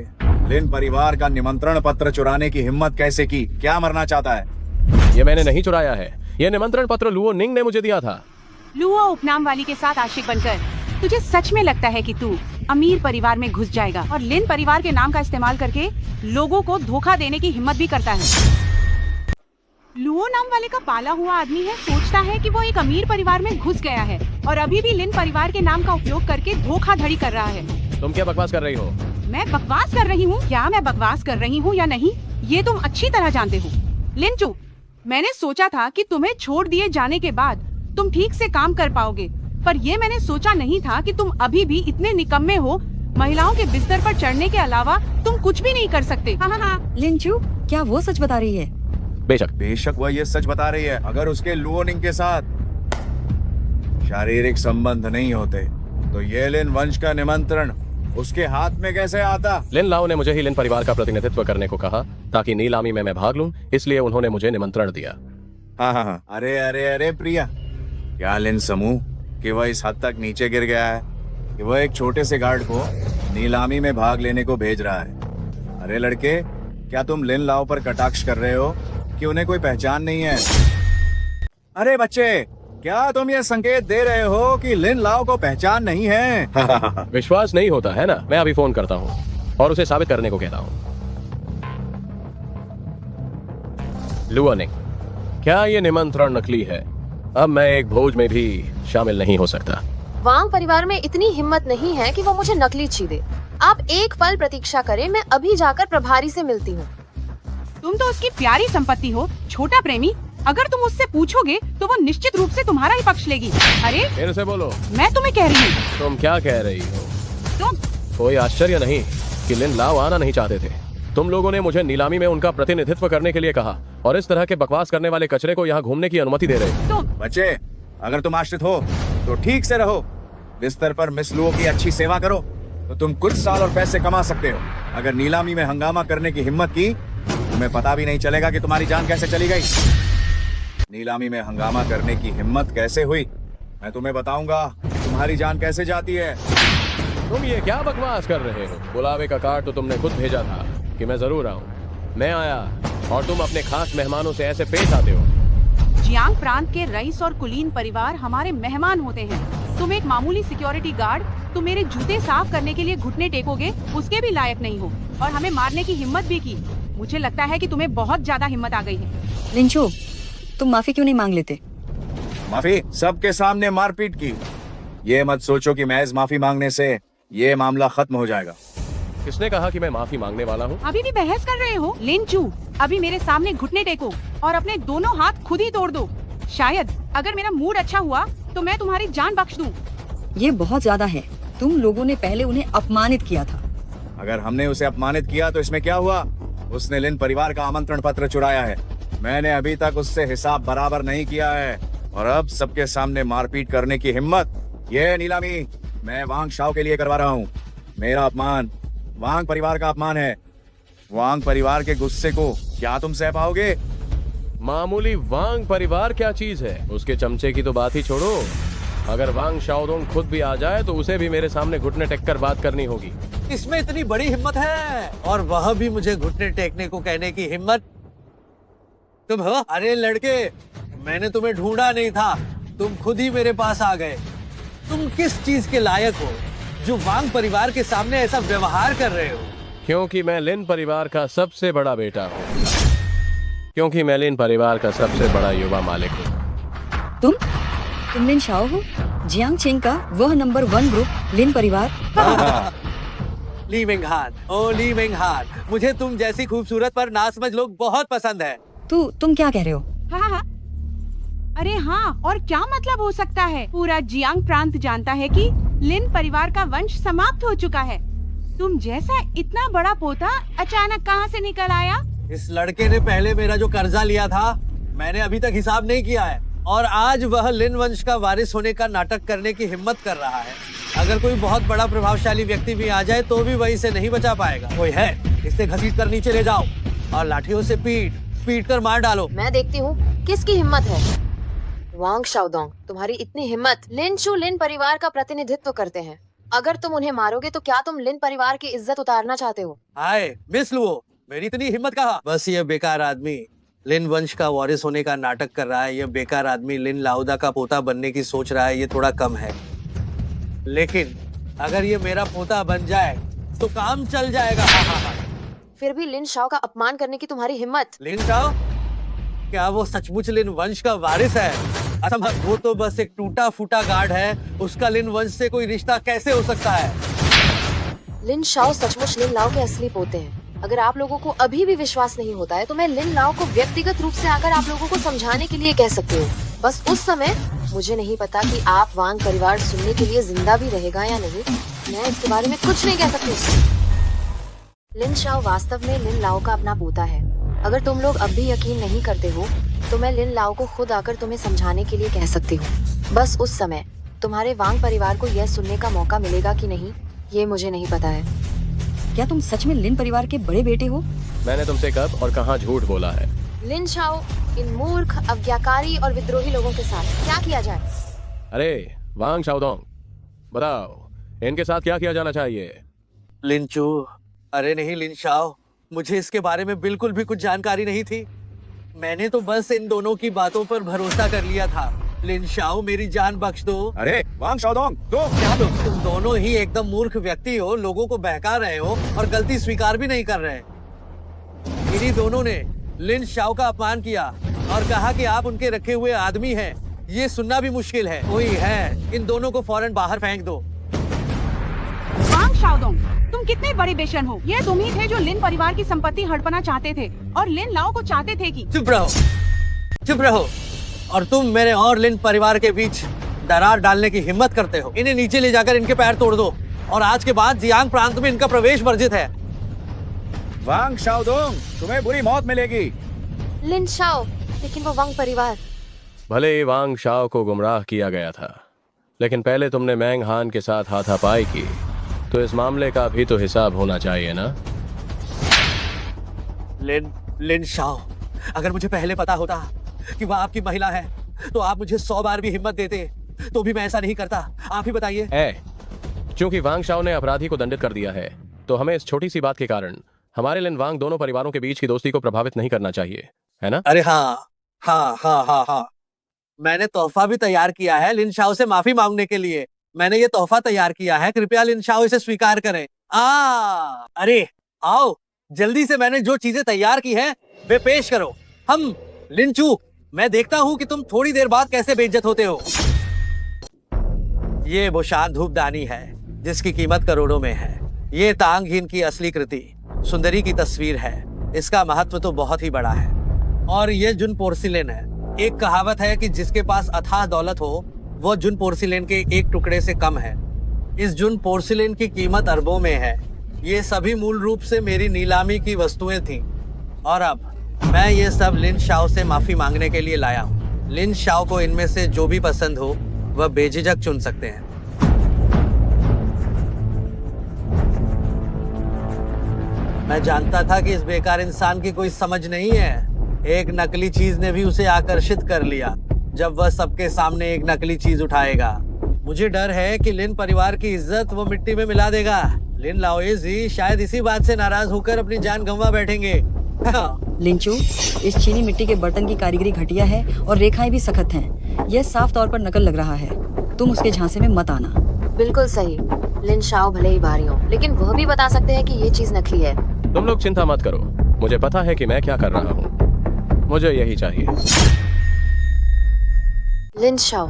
लिन परिवार का निमंत्रण पत्र चुराने की हिम्मत कैसे की? क्या मरना चाहता है? ये मैंने नहीं चुराया है। ये निमंत्रण पत्र लुओ निंग ने मुझे दिया था। लुओ उपनाम वाली के साथ आशिक बनकर तुझे सच में लगता है कि तू अमीर परिवार में घुस जाएगा और लिन परिवार के नाम का इस्तेमाल करके लोगों को धोखा देने की हिम्मत भी करता है। लुओ नाम वाले का पाला हुआ आदमी है, सोचता है कि वो एक अमीर परिवार में घुस गया है और अभी भी लिन परिवार के नाम का उपयोग करके धोखाधड़ी कर रहा है। तुम क्या बकवास कर रही हो? मैं बकवास कर रही हूँ? क्या मैं बकवास कर रही हूँ या नहीं, ये तुम अच्छी तरह जानते हो। लिंचू, मैंने सोचा था कि तुम्हें छोड़ दिए जाने के बाद तुम ठीक से काम कर पाओगे, पर ये मैंने सोचा नहीं था कि तुम अभी भी इतने निकम्मे हो। महिलाओं के बिस्तर पर चढ़ने के अलावा तुम कुछ भी नहीं कर सकते। हाँ। लिंचू, क्या वो सच बता रही है? बेशक वह ये सच बता रही है। अगर उसके लुओनिंग के साथ शारीरिक संबंध नहीं होते तो ये लिन वंश का निमंत्रण उसके हाथ में कैसे आता? लिन लाओ ने मुझे ही लिन परिवार का प्रतिनिधित्व करने को कहा ताकि नीलामी में मैं भाग लूं, इसलिए उन्होंने मुझे निमंत्रण दिया। हाँ। अरे प्रिया, क्या लिन समूह कि वह इस हद तक नीचे गिर गया है कि वह एक छोटे से गार्ड को नीलामी में भाग लेने को भेज रहा है? अरे लड़के, क्या तुम लिन लाओ पर कटाक्ष कर रहे हो कि उन्हें कोई पहचान नहीं है? अरे बच्चे, क्या तुम ये संकेत दे रहे हो कि लिन लाओ को पहचान नहीं है? विश्वास नहीं होता है ना? मैं अभी फोन करता हूँ और उसे साबित करने को कहता हूँ। लुओनिंग, क्या ये निमंत्रण नकली है? अब मैं एक भोज में भी शामिल नहीं हो सकता। वांग परिवार में इतनी हिम्मत नहीं है कि वो मुझे नकली ची दे। आप एक पल प्रतीक्षा करें, मैं अभी जाकर प्रभारी से मिलती हूँ। तुम तो उसकी प्यारी संपत्ति हो, छोटा प्रेमी। अगर तुम उससे पूछोगे तो वो निश्चित रूप से तुम्हारा ही पक्ष लेगी। अरे फिर से बोलो। मैं तुम्हें कह रही हूँ। तुम क्या कह रही हो? तुम कोई आश्चर्य नहीं कि लिन लाओ आना नहीं चाहते थे। तुम लोगों ने मुझे नीलामी में उनका प्रतिनिधित्व करने के लिए कहा और इस तरह के बकवास करने वाले कचरे को यहाँ घूमने की अनुमति दे रहे। बच्चे, अगर तुम आश्रित हो तो ठीक से रहो। बिस्तर पर मिस लुओ की अच्छी सेवा करो तो तुम कुछ साल और पैसे कमा सकते हो। अगर नीलामी में हंगामा करने की हिम्मत की तुम्हें पता भी नहीं चलेगा कि तुम्हारी जान कैसे चली गई। नीलामी में हंगामा करने की हिम्मत कैसे हुई, मैं तुम्हें बताऊंगा तुम्हारी जान कैसे जाती है। तुम ये क्या बकवास कर रहे हो? बुलावे का कार्ड तो तुमने खुद भेजा था कि मैं जरूर आऊं। मैं आया और तुम अपने खास मेहमानों से ऐसे पेश आते हो। जियांग प्रांत के रईस और कुलीन परिवार हमारे मेहमान होते हैं। तुम एक मामूली सिक्योरिटी गार्ड, तुम मेरे जूते साफ करने के लिए घुटने टेकोगे, उसके भी लायक नहीं हो, और हमें मारने की हिम्मत भी की। मुझे लगता है कि तुम्हें बहुत ज्यादा हिम्मत आ गई है। लिंचू, तुम माफी क्यों नहीं मांग लेते? माफी? सबके सामने मारपीट की। ये मत सोचो कि महज माफी मांगने से ये मामला खत्म हो जाएगा। किसने कहा कि मैं माफी मांगने वाला हूँ? अभी भी बहस कर रहे हो? लिंचू, अभी मेरे सामने घुटने टेको और अपने दोनों हाथ खुद ही तोड़ दो। शायद अगर मेरा मूड अच्छा हुआ तो मैं तुम्हारी जान बख्श दूं। ये बहुत ज्यादा है। तुम लोगों ने पहले उन्हें अपमानित किया था। अगर हमने उसे अपमानित किया तो इसमें क्या हुआ? उसने लिन परिवार का आमंत्रण पत्र चुराया है। मैंने अभी तक उससे हिसाब बराबर नहीं किया है, और अब सबके सामने मारपीट करने की हिम्मत? ये नीलामी मैं वांग शाओ के लिए करवा रहा हूँ। मेरा अपमान वांग परिवार का अपमान है। वांग परिवार के गुस्से को क्या तुम सह पाओगे? मामूली वांग परिवार क्या चीज है? उसके चमचे की तो बात ही छोड़ो। अगर वांग शाओदोंग खुद भी आ जाए तो उसे भी मेरे सामने घुटने टेक कर बात करनी होगी। इसमें इतनी बड़ी हिम्मत है, और वह भी मुझे घुटने टेकने को कहने की हिम्मत? तुम हो? अरे लड़के, मैंने तुम्हें ढूंढा नहीं था, तुम खुद ही मेरे पास आ गए। तुम किस चीज के लायक हो जो वांग परिवार के सामने ऐसा व्यवहार कर रहे हो? क्योंकि मैं लिन परिवार का सबसे बड़ा बेटा हूँ। क्योंकि मैं लिन परिवार का सबसे बड़ा युवा मालिक हूँ। तुम लिन शाओ हो? जियांग चिंग का वह नंबर 1 ग्रुप लिन परिवार? ली मेंगहान, ओ ली मेंगहान, मुझे तुम जैसी खूबसूरत पर नासमझ लोग बहुत पसंद है। तुम क्या कह रहे हो? हाँ। अरे हाँ, और क्या मतलब हो सकता है? पूरा जियांग प्रांत जानता है कि लिन परिवार का वंश समाप्त हो चुका है। तुम जैसा इतना बड़ा पोता अचानक कहाँ से निकल आया? इस लड़के ने पहले मेरा जो कर्जा लिया था, मैंने अभी तक हिसाब नहीं किया है, और आज वह लिन वंश का वारिस होने का नाटक करने की हिम्मत कर रहा है। अगर कोई बहुत बड़ा प्रभावशाली व्यक्ति भी आ जाए तो भी वही इसे नहीं बचा पाएगा। कोई है? इसे घसीट कर नीचे ले जाओ और लाठियों से पीट कर मार डालो। मैं देखती हूँ किसकी हिम्मत है। वांग शाओदोंग, तुम्हारी इतनी हिम्मत। लिन चू लिन परिवार का प्रतिनिधित्व करते हैं। अगर तुम उन्हें मारोगे तो क्या तुम लिन परिवार की इज्जत उतारना चाहते हो? हाय मिस लुओ, मेरी इतनी हिम्मत कहा? बस ये बेकार आदमी लिन वंश का वारिस होने का नाटक कर रहा है। ये बेकार आदमी लिन लाउदा का पोता बनने की सोच रहा है। ये थोड़ा कम है, लेकिन अगर ये मेरा पोता बन जाए तो काम चल जाएगा। फिर भी लिन शाओ का अपमान करने की तुम्हारी हिम्मत? लिन शाओ? क्या वो सचमुच लिन वंश का वारिस है? असंभव, वो तो बस एक टूटा फूटा गार्ड है। उसका लिन वंश से कोई रिश्ता कैसे हो सकता है? लिन शाओ सचमुच लिन लाओ के असली पोते हैं। अगर आप लोगों को अभी भी विश्वास नहीं होता है तो मैं लिन लाओ को व्यक्तिगत रूप से आकर आप लोगों को समझाने के लिए कह सकती हूँ। बस उस समय मुझे नहीं पता कि आप वांग परिवार सुनने के लिए जिंदा भी रहेगा या नहीं। मैं इसके बारे में कुछ नहीं कह सकती। लिन शाओ वास्तव में लिन लाओ का अपना पोता है। अगर तुम लोग अब भी यकीन नहीं करते हो तो मैं लिन लाओ को खुद आकर तुम्हें समझाने के लिए कह सकती हूँ। बस उस समय तुम्हारे वांग परिवार को यह सुनने का मौका मिलेगा कि नहीं, ये मुझे नहीं पता है। क्या तुम सच में लिन परिवार के बड़े बेटे हो? मैंने तुमसे कब और कहाँ झूठ बोला है? लिन शाओ, इन मूर्ख, अज्ञाकारी और विद्रोही लोगों के साथ क्या किया जाए? अरे वांग शाओदोंग, बताओ इनके साथ क्या किया जाना चाहिए? लिंचू, अरे नहीं लिन शाओ, मुझे इसके बारे में बिल्कुल भी कुछ जानकारी नहीं थी। मैंने तो बस इन दोनों की बातों पर भरोसा कर लिया था। लिन शाओ, मेरी जान बख्श दो। अरे वांग शाओदोंग, तुम दोनों ही एकदम मूर्ख व्यक्ति हो, लोगों को बहका रहे हो और गलती स्वीकार भी नहीं कर रहे। इन्हीं दोनों ने लिन शाओ का अपमान किया और कहा कि आप उनके रखे हुए आदमी हैं। ये सुनना भी मुश्किल है। कोई है, इन दोनों को फौरन बाहर फेंक दो। वांग शाओदोंग, तुम कितने बड़े बेशर्म हो। ये तुम ही थे जो लिन परिवार की संपत्ति हड़पना चाहते थे और लिन लाओ को चाहते थे कि चुप रहो। और तुम मेरे और लिन परिवार के बीच दरार डालने की हिम्मत करते हो। इन्हें नीचे ले जाकर इनके पैर तोड़ दो और आज के बाद जियांग प्रांत में इनका प्रवेश वर्जित है। वांग शाओदोंग, तुम्हें बुरी मौत मिलेगी। लिन शाओ, लेकिन वो वांग परिवार। भले ही वांग शाओ को गुमराह किया गया था, लेकिन पहले तुमने मैंग हान के साथ हाथापाई की, तो इस मामले का भी तो हिसाब होना चाहिए ना? लिन, लिन शाओ, अगर मुझे पहले पता होता कि वह आपकी महिला है तो आप मुझे 100 बार भी हिम्मत देते, तो भी मैं ऐसा नहीं करता। आप ही बताइए। क्योंकि वांग शाओ ने अपराधी को दंडित कर दिया है, तो हमें इस छोटी सी बात के कारण हमारे लिन वांग दोनों परिवारों के बीच की दोस्ती को प्रभावित नहीं करना चाहिए, है ना? अरे हाँ हाँ हाँ हाँ हाँ, मैंने तोहफा भी तैयार किया है लिन शाओ से माफी मांगने के लिए। मैंने ये तोहफा तैयार किया है, कृपया लिन शाओ इसे स्वीकार करें। अरे आओ जल्दी से, मैंने जो चीजें तैयार की है वे पेश करो। हम लिंचू, मैं देखता हूँ कि तुम थोड़ी देर बाद कैसे बेइज्जत होते हो। ये बोशान धूपदानी है जिसकी कीमत करोड़ों में है। ये तांगहीन की असली कृति सुंदरी की तस्वीर है। इसका महत्व तो बहुत ही बड़ा है। और ये जुन पोर्सिलेन है। एक कहावत है कि जिसके पास अथाह दौलत हो वो जुन पोर्सिलेन के एक टुकड़े से कम है। इस जुन पोर्सिलेन की कीमत अरबों में है। ये सभी मूल रूप से मेरी नीलामी की वस्तुएं थीं और अब मैं ये सब लिन शाओ से माफी मांगने के लिए लाया हूँ। लिन शाओ को इनमें से जो भी पसंद हो वह बेझिझक चुन सकते हैं। मैं जानता था कि इस बेकार इंसान की कोई समझ नहीं है। एक नकली चीज ने भी उसे आकर्षित कर लिया। जब वह सबके सामने एक नकली चीज उठाएगा, मुझे डर है कि लिन परिवार की इज्जत वो मिट्टी में मिला देगा। लिन लाओजी शायद इसी बात से नाराज होकर अपनी जान गंवा बैठेंगे। लिंचू, इस चीनी मिट्टी के बर्तन की कारीगरी घटिया है और रेखाएं भी सख्त हैं। यह साफ तौर पर नकल लग रहा है। तुम उसके झांसे में मत आना। बिल्कुल सही। लिन शाओ भले ही भारी हो, लेकिन वह भी बता सकते हैं कि ये चीज नकली है। तुम लोग चिंता मत करो, मुझे पता है कि मैं क्या कर रहा हूँ। मुझे यही चाहिए। लिन शाओ,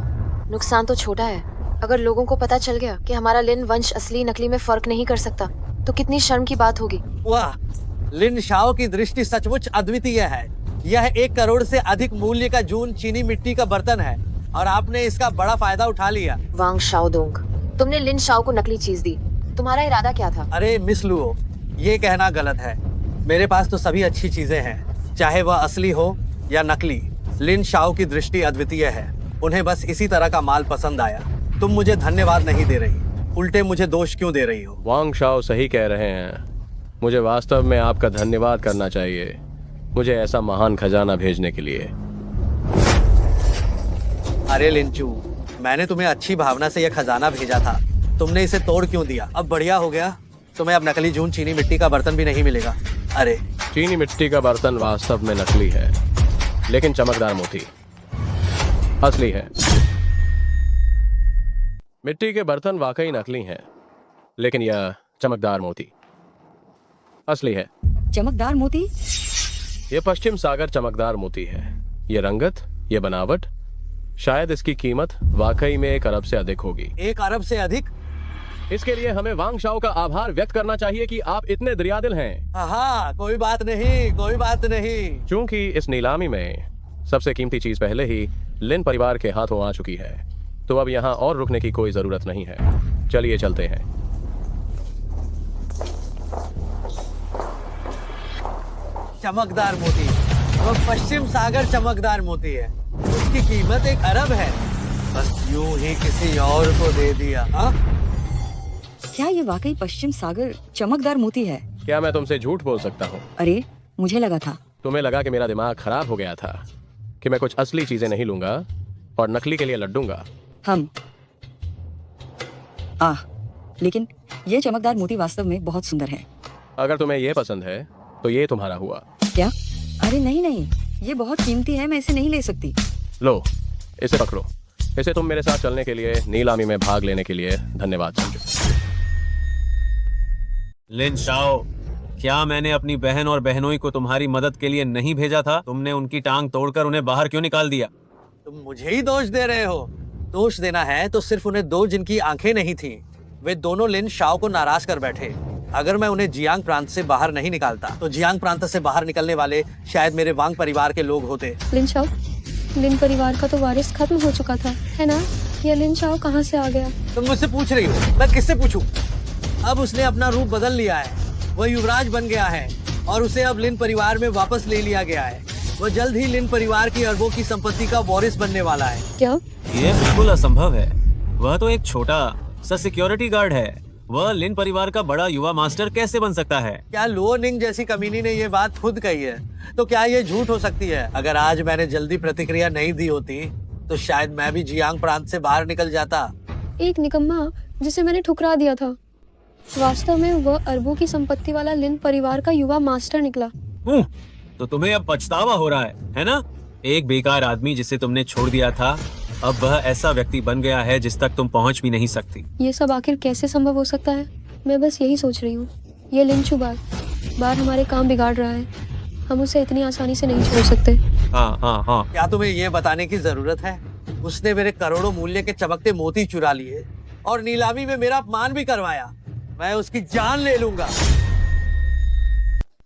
नुकसान तो छोटा है। अगर लोगों को पता चल गया कि हमारा लिन वंश असली नकली में फर्क नहीं कर सकता, तो कितनी शर्म की बात होगी। वाह, लिन शाओ की दृष्टि सचमुच अद्वितीय है। यह 1 करोड़ से अधिक मूल्य का जून चीनी मिट्टी का बर्तन है और आपने इसका बड़ा फायदा उठा लिया। वांग शाओदोंग, तुमने लिन शाओ को नकली चीज दी, तुम्हारा इरादा क्या था? अरे मिस लुओ, ये कहना गलत है। मेरे पास तो सभी अच्छी चीजें हैं, चाहे वह असली हो या नकली। लिन शाओ की दृष्टि अद्वितीय है। उन्हें बस इसी तरह का माल पसंद आया। तुम मुझे धन्यवाद नहीं दे रही, उल्टे मुझे दोष क्यों दे रही हो? वांग शाओ सही कह रहे हैं। मुझे वास्तव में आपका धन्यवाद करना चाहिए, मुझे ऐसा महान खजाना भेजने के लिए। अरे लिंचू, मैंने तुम्हें अच्छी भावना से यह खजाना भेजा था, तुमने इसे तोड़ क्यों दिया? अब बढ़िया हो गया, तुम्हें अब नकली जून चीनी मिट्टी का बर्तन भी नहीं मिलेगा। अरे चीनी मिट्टी का बर्तन वास्तव में नकली है, लेकिन चमकदार मोती असली है। मिट्टी के बर्तन वाकई नकली हैं, लेकिन यह चमकदार मोती असली है। चमकदार मोती? यह पश्चिम सागर चमकदार मोती है। ये रंगत, ये बनावट, शायद इसकी कीमत वाकई में 1 अरब से अधिक होगी। 1 अरब से अधिक? इसके लिए हमें वांग शाओ का आभार व्यक्त करना चाहिए कि आप इतने दरियादिल हैं। हाँ, कोई बात नहीं, कोई बात नहीं। क्योंकि इस नीलामी में सबसे कीमती चीज पहले ही लिन परिवार के हाथों आ चुकी है, तो अब यहाँ और रुकने की कोई जरूरत नहीं है। चलिए चलते हैं। चमकदार मोती, वो पश्चिम सागर चमकदार मोती है। उसकी कीमत 1 अरब है। बस यूं ही किसी और को दे दिया। हा? क्या ये वाकई पश्चिम सागर चमकदार मोती है? क्या मैं तुमसे झूठ बोल सकता हूँ? अरे मुझे लगा था। तुम्हें लगा कि मेरा दिमाग खराब हो गया था, कि मैं कुछ असली चीजें नहीं लूंगा और नकली के लिए लड्डूंगा। लेकिन ये चमकदार मोती वास्तव में बहुत सुंदर है। अगर तुम्हें ये पसंद है तो ये तुम्हारा हुआ। क्या? अरे नहीं, ये बहुत कीमती है, मैं इसे नहीं ले सकती। लो, इसे पकड़ो। इसे तुम मेरे साथ चलने के लिए, नीलामी में भाग लेने के लिए धन्यवाद समझो। लिन शाओ, क्या मैंने अपनी बहन और बहनोई को तुम्हारी मदद के लिए नहीं भेजा था? तुमने उनकी टांग तोड़कर उन्हें बाहर क्यों निकाल दिया? तुम मुझे ही दोष दे रहे हो। दोष देना है तो सिर्फ उन्हें दो जिनकी आंखें नहीं थीं। वे दोनों लिन शाओ को नाराज कर बैठे। अगर मैं उन्हें जियांग प्रांत से बाहर नहीं निकालता तो जियांग प्रांत से बाहर निकलने वाले शायद मेरे वांग परिवार के लोग होते। लिन शाओ, लिन परिवार का तो वारिस खत्म हो चुका था, है ना? ये लिन शाओ कहाँ से आ गया? तुम मुझसे पूछ रही हो, मैं किससे पूछूं? अब उसने अपना रूप बदल लिया है। वह युवराज बन गया है और उसे अब लिन परिवार में वापस ले लिया गया है। वह जल्द ही लिन परिवार की अरबों की संपत्ति का वारिस बनने वाला है। क्या? ये बिल्कुल असंभव है। वह तो एक छोटा सा सिक्योरिटी गार्ड है वह लिन परिवार का बड़ा युवा मास्टर कैसे बन सकता है? क्या लो निंग जैसी कमीनी ने ये बात खुद कही है, तो क्या ये झूठ हो सकती है? अगर आज मैंने जल्दी प्रतिक्रिया नहीं दी होती तो शायद मैं भी जियांग प्रांत से बाहर निकल जाता। एक निकम्मा जिसे मैंने ठुकरा दिया था, वास्तव में वह अरबों की संपत्ति वाला लिन परिवार का युवा मास्टर निकला। तो तुम्हें अब पछतावा हो रहा है ना? एक बेकार आदमी जिसे तुमने छोड़ दिया था, अब वह ऐसा व्यक्ति बन गया है जिस तक तुम पहुंच भी नहीं सकती। ये सब आखिर कैसे संभव हो सकता है? मैं बस यही सोच रही हूँ। ये लिंचू बार हमारे काम बिगाड़ रहा है। हम उसे इतनी आसानी से नहीं छोड़ सकते। हाँ। क्या तुम्हें ये बताने की जरूरत है? उसने मेरे करोड़ों मूल्य के चमकते मोती चुरा लिए और नीलामी में मेरा अपमान भी करवाया। मैं उसकी जान ले लूंगा।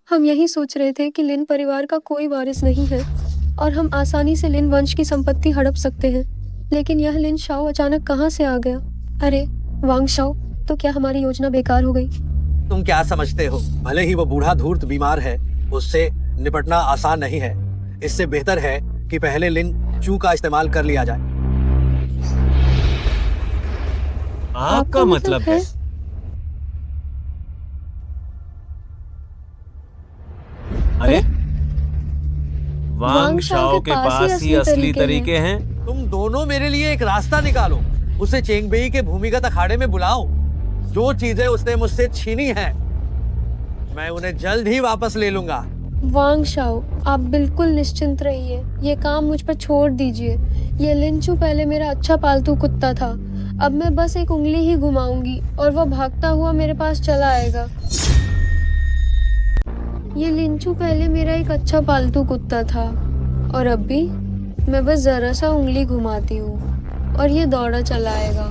हम यही सोच रहे थे कि लिन परिवार का कोई वारिस नहीं है और हम आसानी से लिन वंश की संपत्ति हड़प सकते हैं, लेकिन यह लिन शाओ अचानक कहाँ से आ गया? अरे वांग शाओ, तो क्या हमारी योजना बेकार हो गई? तुम क्या समझते हो? भले ही वो बूढ़ा धूर्त बीमार है, उससे निपटना आसान नहीं है। इससे बेहतर है कि पहले लिन चू का इस्तेमाल कर लिया जाए। आपका मतलब है? अरे वांग शाओ के पास ही असली तरीके हैं। तुम दोनों मेरे लिए एक रास्ता निकालो। उसे चेंगबेई के भूमिगत अखाड़े में बुलाओ। जो चीजें उसने मुझसे छीनी हैं, मैं उन्हें जल्द ही वापस ले लूंगा। वांग शाओ, आप बिल्कुल निश्चिंत रहिए। ये काम मुझ पर छोड़ दीजिए। ये लिंचू पहले मेरा अच्छा पालतू कुत्ता था। अब मैं बस एक उंगली ही घुमाऊंगी और वह भागता हुआ मेरे पास चला आएगा। ये लिंचू पहले मेरा एक अच्छा पालतू कुत्ता था और अब भी मैं बस जरा सा उंगली घुमाती हूँ और ये दौड़ा चला आएगा।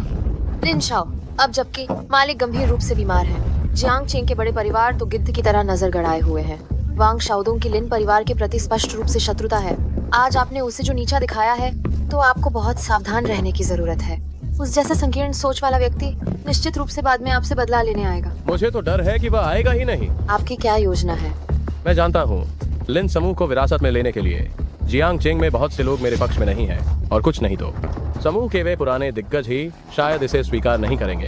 लिन शाओ, अब जबकि मालिक गंभीर रूप से बीमार है, जियांग चेंग के बड़े परिवार तो गिद्ध की तरह नजर गड़ाए हुए हैं। वांग शाओदोंग की लिन परिवार के प्रति स्पष्ट रूप से शत्रुता है। आज आपने उसे जो नीचा दिखाया है, तो आपको बहुत सावधान रहने की जरूरत है। उस जैसा संकीर्ण सोच वाला व्यक्ति निश्चित रूप से बाद में आपसे बदला लेने आएगा। मुझे तो डर है कि वह आएगा ही नहीं। आपकी क्या योजना है? मैं जानता हूँ, लिन समूह को विरासत में लेने के लिए जियांग चेंग में बहुत से लोग मेरे पक्ष में नहीं हैं, और कुछ नहीं तो समूह के वे पुराने दिग्गज ही शायद इसे स्वीकार नहीं करेंगे,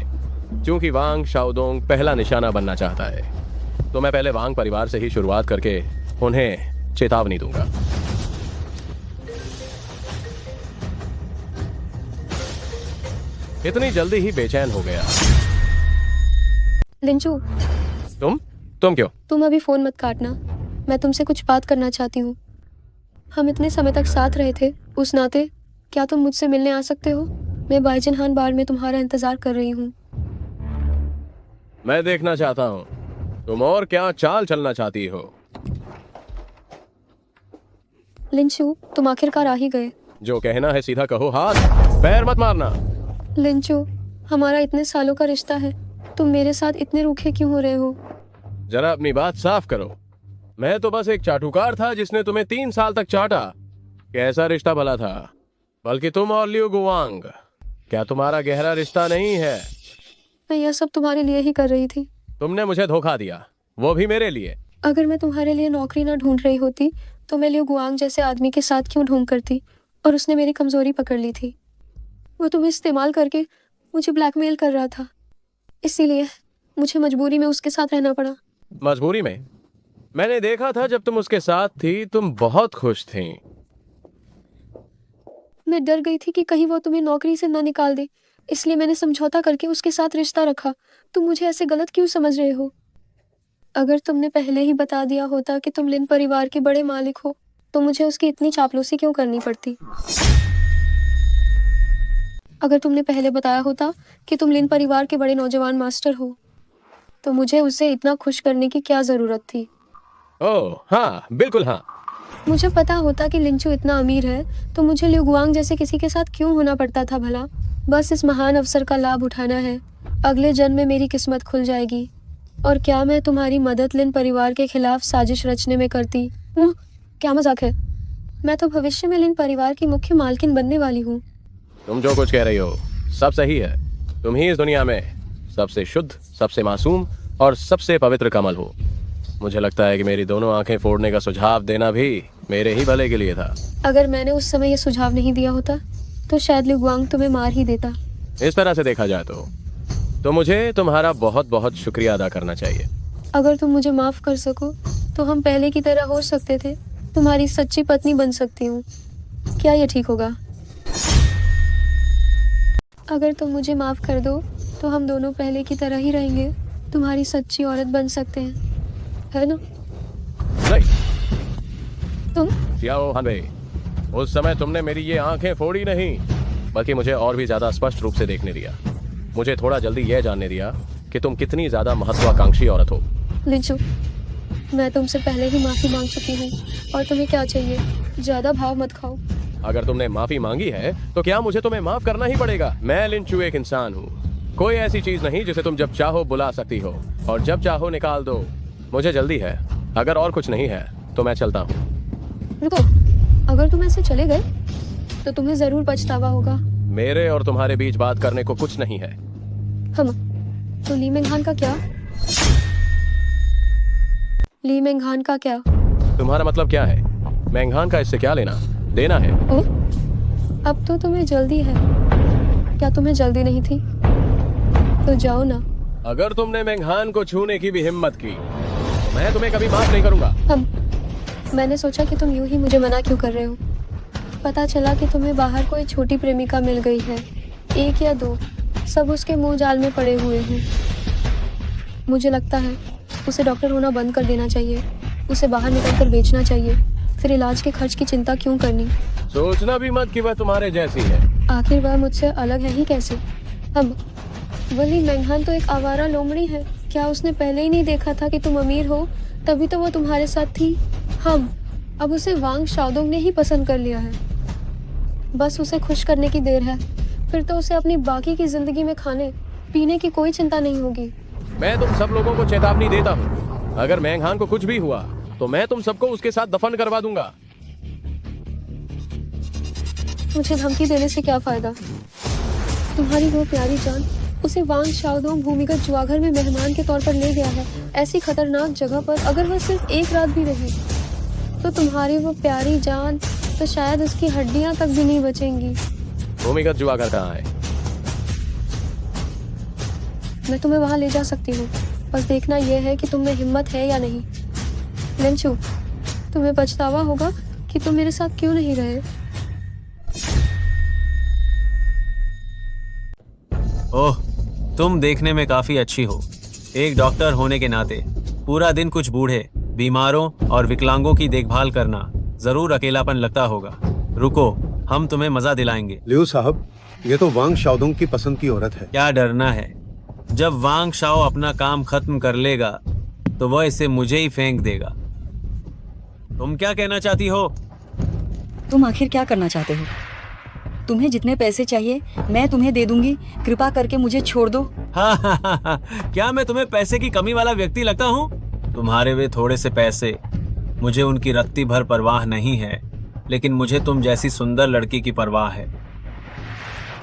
क्योंकि वांग शाओदोंग पहला निशाना बनना चाहता है। तो मैं पहले वांग परिवार से ही शुरुआत करके उन्हें चेतावनी दूंगा। इतनी जल्दी ही बेचैन हो गया। लिंचू, तुम क्यों? तुम अभी फोन मत काटना। मैं तुमसे कुछ बात करना चाहती हूँ। हम इतने समय तक साथ रहे थे, उस नाते क्या तुम मुझसे मिलने आ सकते हो? मैं बाइजनहान बार में तुम्हारा इंतजार कर रही हूँ। मैं देखना चाहता हूँ तुम और क्या चाल चलना चाहती हो। लिंचू, तुम आखिरकार आ ही गए। जो कहना है सीधा कहो, हाथ पैर मत मारना। लिंचू, हमारा इतने सालों का रिश्ता है, तुम मेरे साथ इतने रूखे क्यों हो रहे हो? जरा अपनी बात साफ करो। मैं तो बस एक चाटुकार था जिसने तुम्हें 3 साल तक चाटा। कैसा रिश्ता भला था? बल्कि तुम और लियू गुवांग, क्या तुम्हारा गहरा रिश्ता नहीं है? मैं यह सब तुम्हारे लिए ही कर रही थी। तुमने मुझे धोखा दिया, वो भी मेरे लिए। अगर मैं तुम्हारे लिए नौकरी ना ढूंढ रही होती तो मैं लियू गुआंग जैसे आदमी के साथ क्यों ढूंढ करती? और उसने मेरी कमजोरी पकड़ ली थी। वो तुम्हें इस्तेमाल करके मुझे ब्लैकमेल कर रहा था, इसीलिए मुझे मजबूरी में उसके साथ रहना पड़ा। मजबूरी में? मैंने देखा था जब तुम उसके साथ थी, तुम बहुत खुश थी। मैं डर गई थी कि कहीं वो तुम्हें नौकरी से ना निकाल दे, इसलिए मैंने समझौता करके उसके साथ रिश्ता रखा। तुम मुझे ऐसे गलत क्यों समझ रहे हो? अगर तुमने पहले ही बता दिया होता कि तुम लिन परिवार के बड़े मालिक हो, तो मुझे उसकी इतनी चापलूसी क्यों करनी पड़ती? अगर तुमने पहले बताया होता कि तुम लिन परिवार के बड़े नौजवान मास्टर हो, तो मुझे उसे इतना खुश करने की क्या जरूरत थी? ओह हाँ, बिल्कुल हाँ। मुझे पता होता कि लिंचू इतना अमीर है, तो मुझे लियू गुआंग जैसे किसी के साथ क्यों होना पड़ता था भला? बस इस महान अवसर का लाभ उठाना है। अगले जन्म में मेरी किस्मत खुल जाएगी। और क्या मैं तुम्हारी मदद लिन परिवार के खिलाफ साजिश रचने में करती? क्या मजाक है? मैं तो भविष्य में लिन परिवार की मुख्य मालकिन बनने वाली हूँ। तुम जो कुछ कह रही हो सब सही है। तुम ही इस दुनिया में सबसे शुद्ध, सबसे मासूम और सबसे पवित्र कमल हो। मुझे लगता है कि मेरी दोनों आंखें फोड़ने का सुझाव देना भी मेरे ही भले के लिए था। अगर मैंने उस समय ये सुझाव नहीं दिया होता तो शायद लियू गुआंग तुम्हें मार ही देता। इस तरह से देखा जाए तो तो मुझे तुम्हारा बहुत बहुत शुक्रिया अदा करना चाहिए। अगर तुम मुझे माफ कर सको तो हम पहले की तरह हो सकते थे। तुम्हारी सच्ची पत्नी बन सकती हूँ। क्या ये ठीक होगा? अगर तुम मुझे माफ कर दो तो हम दोनों पहले की तरह ही रहेंगे। तुम्हारी सच्ची औरत बन सकते हैं, है ना? नहीं। तुम याओ हान भाई, उस समय तुमने मेरी ये आंखें फोड़ी नहीं, बल्कि मुझे और भी ज्यादा स्पष्ट रूप से देखने दिया। मुझे थोड़ा जल्दी यह जानने दिया कि तुम कितनी ज्यादा महत्वाकांक्षी औरत हो। लिंचू, मैं तुमसे पहले ही माफी मांग चुकी हूँ और तुम्हें क्या चाहिए? ज्यादा भाव मत खाओ। अगर तुमने माफी मांगी है तो क्या मुझे तुम्हें माफ करना ही पड़ेगा? मैं लिंचू एक इंसान हूँ, कोई ऐसी चीज नहीं जिसे तुम जब चाहो बुला सकती हो और जब चाहो निकाल दो। मुझे जल्दी है, अगर और कुछ नहीं है तो मैं चलता हूँ। रुको, अगर तुम ऐसे चले गए तो तुम्हें जरूर पछतावा होगा। मेरे और तुम्हारे बीच बात करने को कुछ नहीं है। हम तो ली मेंघान का क्या? ली मेंघान का क्या? तुम्हारा मतलब क्या है? मेंघान का इससे क्या लेना देना है? ओ, अब तो तुम्हें जल्दी है। क्या तुम्हें जल्दी नहीं थी? तो जाओ ना। अगर तुमने मेंघान को छूने की भी हिम्मत की तो मैं तुम्हें कभी माफ नहीं करूंगा। मैंने सोचा कि तुम यूं ही मुझे मना क्यों कर रहे हो। पता चला कि तुम्हें बाहर कोई छोटी प्रेमिका मिल गई है, 1 या 2, सब उसके मुंह जाल में पड़े हुए हैं। मुझे लगता है उसे डॉक्टर होना बंद कर देना चाहिए, उसे बाहर निकलकर बेचना चाहिए। फिर इलाज के खर्च की चिंता क्यों करनी? सोचना भी मत कि वह तुम्हारे जैसी है। आखिर वह मुझसे अलग है ही कैसे? अब वली मेंघान तो एक आवारा लोमड़ी है। क्या उसने पहले ही नहीं देखा था कि तुम अमीर हो, तभी तो वो तुम्हारे साथ थी। अब उसे वांग शाओदोंग ने ही पसंद कर लिया है। बस उसे खुश करने की देर है, फिर तो उसे अपनी बाकी की जिंदगी में खाने पीने की कोई चिंता नहीं होगी। मैं तुम सब लोगों को चेतावनी देता हूँ, अगर मेंघान को कुछ भी हुआ तो मैं तुम सबको उसके साथ दफन करवा दूंगा। मुझे धमकी देने से क्या फायदा? तुम्हारी वो प्यारी जान उसे वांग शाओदोंग भूमिगत जुआघर में मेहमान के तौर पर ले गया है, ऐसी खतरनाक जगह पर। अगर वह सिर्फ 1 रात भी रही तो तुम्हारी वो प्यारी जान तो शायद उसकी हड्डियां तक भी नहीं बचेंगी। भूमिगत जुआघर कहाँ है? मैं तुम्हें वहां ले जा सकती हूँ, बस देखना यह है कि तुम में हिम्मत है या नहीं। लिंचू, तुम्हें पछतावा होगा कि तुम मेरे साथ क्यों नहीं रहे। ओह, तुम देखने में काफी अच्छी हो। एक डॉक्टर होने के नाते पूरा दिन कुछ बूढ़े, बीमारों और विकलांगों की देखभाल करना जरूर अकेलापन लगता होगा। रुको, हम तुम्हें मजा दिलाएंगे। लियो साहब, ये तो वांग शाओदोंग की पसंद की औरत है। क्या डरना है? जब वांग शाओ अपना काम खत्म कर लेगा तो वह इसे मुझे ही फेंक देगा। तुम क्या कहना चाहती हो? तुम आखिर क्या करना चाहते हो? तुम्हें जितने पैसे चाहिए मैं तुम्हें दे दूंगी, कृपा करके मुझे छोड़ दो। क्या मैं तुम्हें पैसे की कमी वाला व्यक्ति लगता हूँ? तुम्हारे वे थोड़े से पैसे, मुझे उनकी रत्ती भर परवाह नहीं है, लेकिन मुझे तुम जैसी सुंदर लड़की की परवाह है।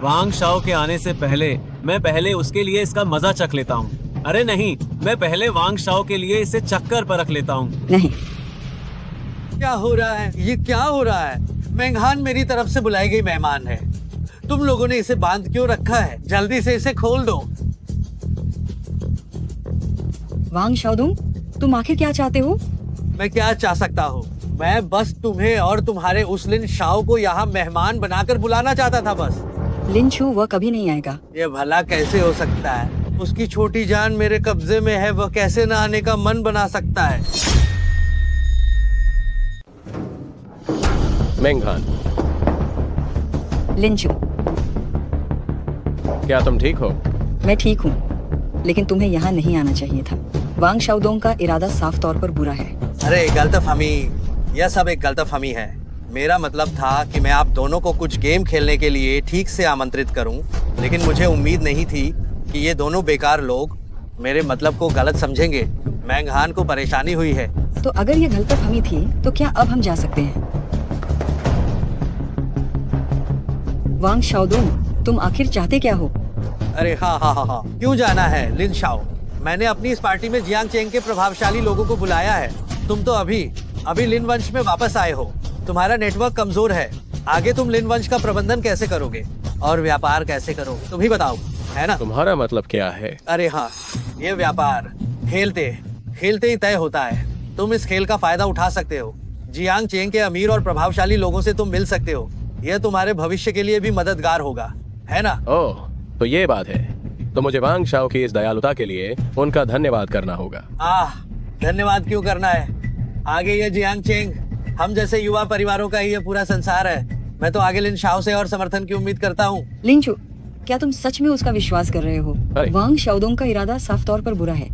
वांग शाओ के आने से पहले मैं पहले उसके लिए इसका मजा चख लेता हूँ। अरे नहीं, मैं पहले वांग शाओ के लिए इसे चक्कर परख लेता हूँ। नहीं। क्या हो रहा है? ये क्या हो रहा है? मेंघान मेरी तरफ से बुलाई गई मेहमान है। तुम लोगों ने इसे बांध क्यों रखा है? जल्दी से इसे खोल दो। वांग शाओदोंग, तुम आखिर क्या चाहते हो? मैं क्या चाह सकता हूँ? मैं बस तुम्हें और तुम्हारे उस लिन शाओ को यहाँ मेहमान बनाकर बुलाना चाहता था बस। लिन छू वह कभी नहीं आएगा। ये भला कैसे हो सकता है? उसकी छोटी जान मेरे कब्जे में है, वह कैसे न आने का मन बना सकता है? मेंघान। लिन छू, क्या तुम ठीक हो? मैं ठीक हूँ, लेकिन तुम्हें यहाँ नहीं आना चाहिए था। वांग शाओदोंग का इरादा साफ तौर पर बुरा है। अरे गलतफहमी, यह सब एक गलतफहमी है। मेरा मतलब था कि मैं आप दोनों को कुछ गेम खेलने के लिए ठीक से आमंत्रित करूं, लेकिन मुझे उम्मीद नहीं थी कि ये दोनों बेकार लोग मेरे मतलब को गलत समझेंगे। मेंघान को परेशानी हुई है। तो अगर ये गलतफहमी थी तो क्या अब हम जा सकते हैं? वांग शाओदोंग, तुम आखिर चाहते क्या हो? अरे हाँ, क्यों जाना है लिन शाओ? मैंने अपनी इस पार्टी में जियांग चेंग के प्रभावशाली लोगों को बुलाया है। तुम तो अभी लिन वंश में वापस आए हो। तुम्हारा नेटवर्क कमजोर है। आगे तुम लिन वंश का प्रबंधन कैसे करोगे और व्यापार कैसे करोगे? तुम ही बताओ। है ना? तुम्हारा मतलब क्या है? अरे हाँ, ये व्यापार खेलते खेलते ही तय होता है। तुम इस खेल का फायदा उठा सकते हो। जियांग चेंग के अमीर और प्रभावशाली लोगों से तुम मिल सकते हो। यह तुम्हारे भविष्य के लिए भी मददगार होगा, है ना? ओह, तो ये बात है। तो मुझे वांग शाओ की इस दयालुता के लिए उनका धन्यवाद करना होगा। धन्यवाद क्यों करना है? आगे ये जियांग चेंग, हम जैसे युवा परिवारों का ही ये पूरा संसार है। मैं तो आगे लिन शाओ से और समर्थन की उम्मीद करता हूँ। लिंचू, क्या तुम सच में उसका विश्वास कर रहे हो? वांग शाओदोंग का इरादा साफ तौर पर बुरा है।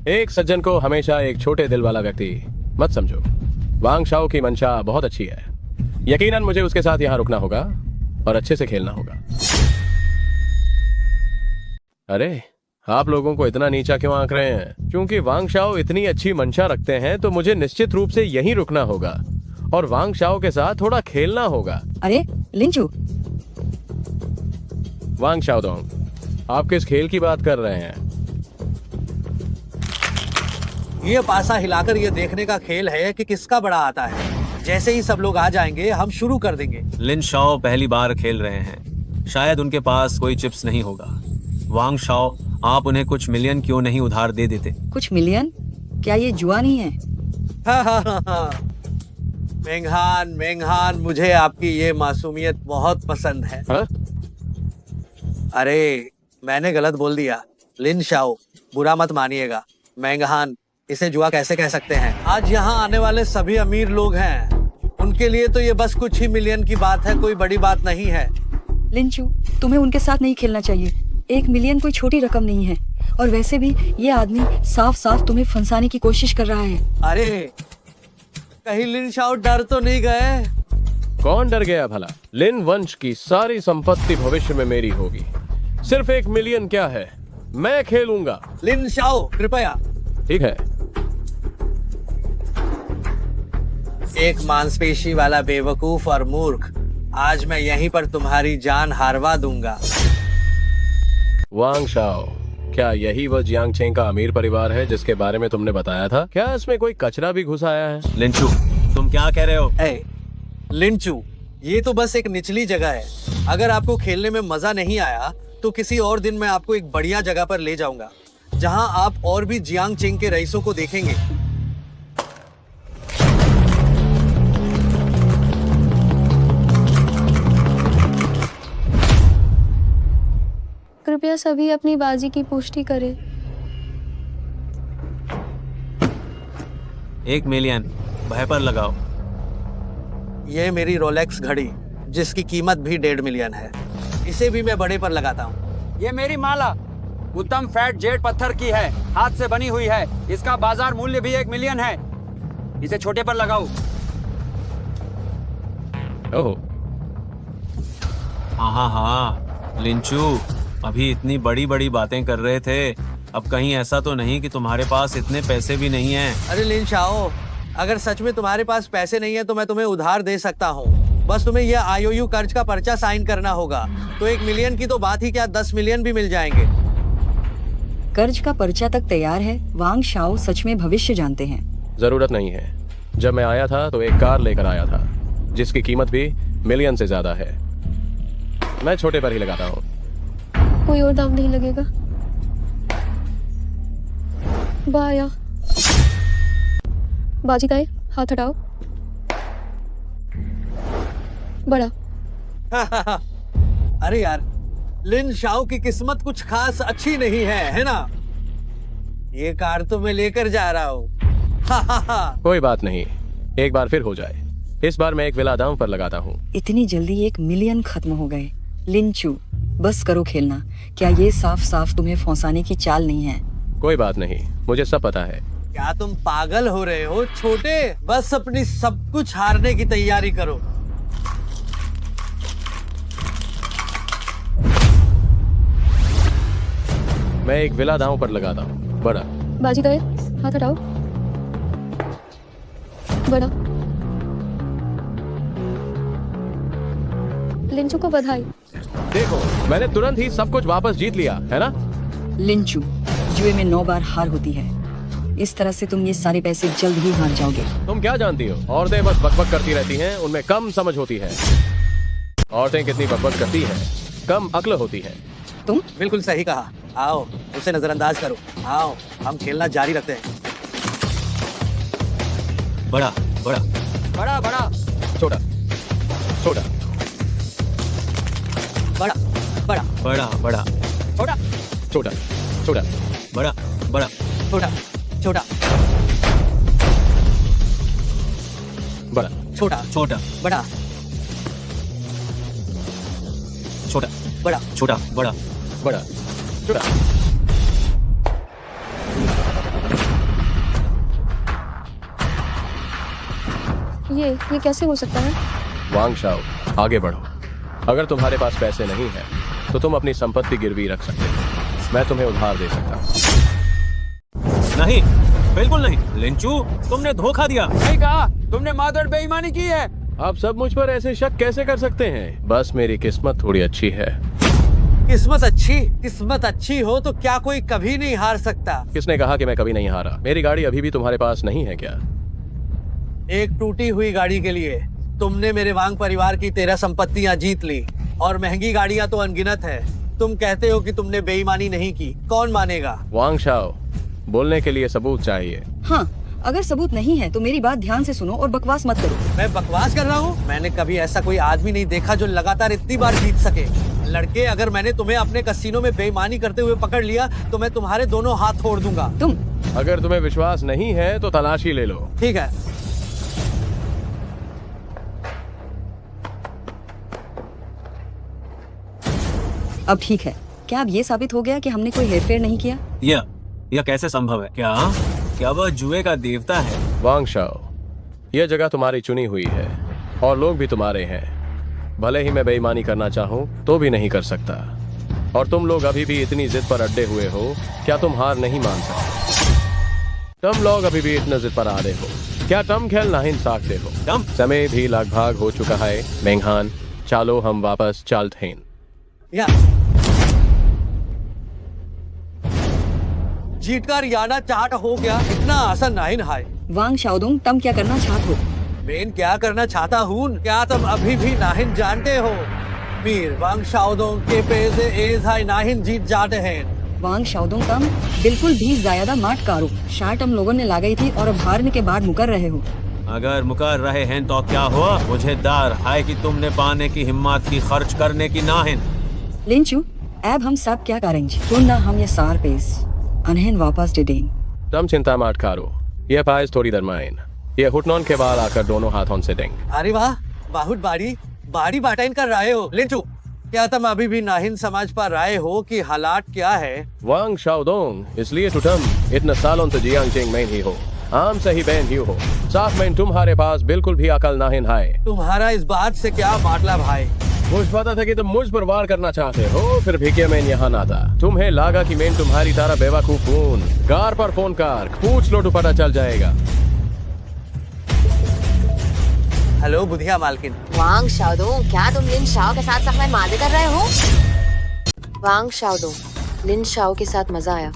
एक सज्जन को हमेशा एक छोटे दिल वाला व्यक्ति मत समझो। वांग शाओ की मंशा बहुत अच्छी है। यकीनन मुझे उसके साथ यहाँ रुकना होगा और अच्छे से खेलना होगा। अरे, आप लोगों को इतना नीचा क्यों आंक रहे हैं? क्योंकि वांग शाओ इतनी अच्छी मंशा रखते हैं तो मुझे निश्चित रूप से यहीं रुकना होगा और वांग शाओ के साथ थोड़ा खेलना होगा। अरे लिंचू, वांग शाओदोंग, आप किस खेल की बात कर रहे हैं? ये पासा हिलाकर ये देखने का खेल है कि किसका बड़ा आता है। जैसे ही सब लोग आ जाएंगे हम शुरू कर देंगे। लिन शाओ पहली बार खेल रहे हैं, शायद उनके पास कोई चिप्स नहीं होगा। वांग शाओ, आप उन्हें कुछ मिलियन क्यों नहीं उधार दे देते? कुछ मिलियन? क्या ये जुआ नहीं है? मेंगहान, मेंगहान, मुझे आपकी ये मासूमियत बहुत पसंद है। अरे, मैंने गलत बोल दिया। लिन शाओ, बुरा मत मानिएगा। मेंगहान, इसे जुआ कैसे कह सकते हैं? आज यहाँ आने वाले सभी अमीर लोग हैं। उनके लिए तो ये बस कुछ ही मिलियन की बात है, कोई बड़ी बात नहीं है। लिंचू, तुम्हें उनके साथ नहीं खेलना चाहिए। 1 मिलियन कोई छोटी रकम नहीं है। और वैसे भी ये आदमी साफ साफ तुम्हें फंसाने की कोशिश कर रहा है। अरे, कहीं लिन शाओ डर तो नहीं गए? कौन डर गया भला? लिन वंश की सारी संपत्ति भविष्य में मेरी होगी। सिर्फ 1 मिलियन क्या है, मैं खेलूंगा। लिन शाओ, कृपया। ठीक है। एक मांसपेशी वाला बेवकूफ और मूर्ख, आज मैं यहीं पर तुम्हारी जान हारवा दूंगा। वांग शाओ, क्या यही वो जियांग चेंग का अमीर परिवार है जिसके बारे में तुमने बताया था? क्या इसमें कोई कचरा भी घुस आया है? लिंचू, तुम क्या कह रहे हो? लिंचू, ये तो बस एक निचली जगह है। अगर आपको खेलने में मजा नहीं आया तो किसी और दिन मैं आपको एक बढ़िया जगह पर ले जाऊंगा जहां आप और भी जियांग चेंग के रईसों को देखेंगे। कृपया सभी अपनी बाजी की पुष्टि करें। 1 मिलियन, भय पर लगाओ। ये मेरी रोलेक्स घड़ी, जिसकी कीमत भी 1.5 मिलियन है, इसे भी मैं बड़े पर लगाता हूँ। ये मेरी माला उत्तम फैट जेड पत्थर की है, हाथ से बनी हुई है। इसका बाजार मूल्य भी 1 मिलियन है। इसे छोटे पर लगाओ। ओह, हाँ, लिंचू, अभी इतनी बड़ी बड़ी बातें कर रहे थे, अब कहीं ऐसा तो नहीं कि तुम्हारे पास इतने पैसे भी नहीं हैं? अरे लिन शाओ, अगर सच में तुम्हारे पास पैसे नहीं है तो मैं तुम्हें उधार दे सकता हूँ। बस तुम्हें यह IOU कर्ज का पर्चा साइन करना होगा। तो 1 मिलियन की तो बात ही क्या, 10 मिलियन भी मिल जाएंगे। कर्ज का पर्चा तक तैयार है। वांग शाओ सच में भविष्य जानते हैं। जरूरत नहीं है। जब मैं आया था तो एक कार लेकर आया था जिसकी कीमत भी मिलियन से ज्यादा है। मैं छोटे पर ही लगाता हूँ। कोई और दाम नहीं लगेगा? बाया बाजी ताए, हाथ हटाओ। बड़ा। अरे यार, लिन शाओ की किस्मत कुछ खास अच्छी नहीं है ना? ये कार तो मैं लेकर जा रहा हूँ। कोई बात नहीं, एक बार फिर हो जाए। इस बार मैं एक विला दांव पर लगाता हूँ। इतनी जल्दी 1 मिलियन खत्म हो गए। लिंचू, बस करो खेलना। क्या ये साफ साफ तुम्हें फंसाने की चाल नहीं है? कोई बात नहीं, मुझे सब पता है। क्या तुम पागल हो रहे हो छोटे? बस अपनी सब कुछ हारने की तैयारी करो। मैं एक विला दांव पर लगाता हूँ। बड़ा। बाजी ताए, हाथ हटाओ। बड़ा। लिंचू को बधाई। देखो, मैंने तुरंत ही सब कुछ वापस जीत लिया है ना? लिंचू, जुए में 9 बार हार होती है। इस तरह से तुम ये सारे पैसे जल्द ही हार जाओगे। तुम क्या जानती हो? औरतें बस बकबक करती रहती हैं, उनमें कम समझ होती है। औरतें कितनी बकबक करती हैं, कम अक्ल होती है। तुम? बिल्कुल सही कहा। आओ उसे नजरअंदाज करो। आओ हम खेलना जारी रखते हैं। बड़ा बड़ा बड़ा बड़ा छोटा छोटा बड़ा बड़ा बड़ा बड़ा छोटा छोटा छोटा बड़ा बड़ा छोटा छोटा बड़ा छोटा छोटा बड़ा छोटा बड़ा छोटा बड़ा बड़ा छोटा। ये कैसे हो सकता है? वांग शाओ, आगे बढ़ो। अगर तुम्हारे पास पैसे नहीं है तो तुम अपनी संपत्ति गिरवी रख सकते हो। मैं तुम्हें उधार दे सकता हूँ। नहीं, बिल्कुल नहीं। लिंचू, तुमने धोखा दिया। नहीं कहा, तुमने माधर बेईमानी की है। आप सब मुझ पर ऐसे शक कैसे कर सकते हैं? बस मेरी किस्मत थोड़ी अच्छी है। किस्मत अच्छी हो तो क्या कोई कभी नहीं हार सकता? किसने कहा कि मैं कभी नहीं हारा? मेरी गाड़ी अभी भी तुम्हारे पास नहीं है क्या? एक टूटी हुई गाड़ी के लिए तुमने मेरे वांग परिवार की 13 संपत्तियां जीत ली, और महंगी गाड़ियां तो अनगिनत है। तुम कहते हो कि तुमने बेईमानी नहीं की, कौन मानेगा? वांग शाओ, बोलने के लिए सबूत चाहिए। हाँ, अगर सबूत नहीं है तो मेरी बात ध्यान से सुनो और बकवास मत करो। मैं बकवास कर रहा हूँ? मैंने कभी ऐसा कोई आदमी नहीं देखा जो लगातार इतनी बार जीत सके। लड़के, अगर मैंने तुम्हें अपने कसिनो में बेईमानी करते हुए पकड़ लिया तो मैं तुम्हारे दोनों हाथ तोड़ दूंगा। तुम? अगर तुम्हें विश्वास नहीं है तो तलाशी ले लो। ठीक है। अब ठीक है, क्या अब ये साबित हो गया कि हमने कोई हेरफेर नहीं किया? यह कैसे संभव है? क्या वह जुए का देवता है? वांग शाओ, यह जगह तुम्हारी चुनी हुई है और लोग भी तुम्हारे हैं। भले ही मैं बेईमानी करना चाहूँ तो भी नहीं कर सकता। और तुम लोग अभी भी इतनी जिद पर अड्डे हुए हो, क्या तुम हार नहीं मान सकते? तुम लोग अभी भी इतने जिद पर आ रहे हो, क्या तुम खेल नहीं सकते हो? समय भी लगभग हो चुका है मेंगहान, चलो हम वापस चलते हैं। जीतकर याना चाट हो गया, इतना आसान नहीं है। वांग शाओदोंग, तुम क्या करना चाहते हो? मैं क्या करना चाहता हूँ? क्या तुम अभी भी नाहिन जानते हो? मीर वांग शाओदोंग के पैसे एज है नाहिन जीत जाते हैं। वांग शाओदोंग, तुम बिल्कुल भी ज्यादा मत करो। शार्ट हम लोगों ने लगाई थी और अब हारने के बाद मुकर रहे हो। अगर मुकर रहे हैं तो क्या हुआ? मुझे डर है कि तुमने पाने की हिम्मत की खर्च करने की नाहिन। लिंचू, अब हम सब क्या करेंगे? क्यों ना हम ये सार पेश अनहेन वापस दे दें। तुम चिंता मत करो, ये पाइस थोड़ी दरमाइन, ये हुटनॉन के बाद आकर दोनों हाथों से देंगे। अरे वाह, बहुत बाड़ी बाटाइन कर रहे हो। लिंचू, क्या तुम अभी भी नाहिन समझ पा रहे हो कि हालात क्या है? वांग शाओदोंग, इसलिए तो तुम इतने सालों से जियांगचेंग में ही हो, आम से ही बहन ही हो। साथ में तुम्हारे पास बिल्कुल भी अकल नाहिन है। तुम्हारा इस बात से क्या मतलब है? मुझे पता था कि तुम मुझ पर वार करना चाहते हो, फिर भी क्या मैं यहाँ ना था। तुम्हें लगा कि मैं तुम्हारी तरह बेवकूफ हूँ। कार पर फोन कर, पूछ लो तो पता चल जाएगा। हेलो बुधिया मालकिन। वांग शाओदोंग, क्या तुम लिन शाओ के साथ सफाई मादे कर रहे हो? वांग शाओदोंग, लिन शाओ के साथ मजा आया।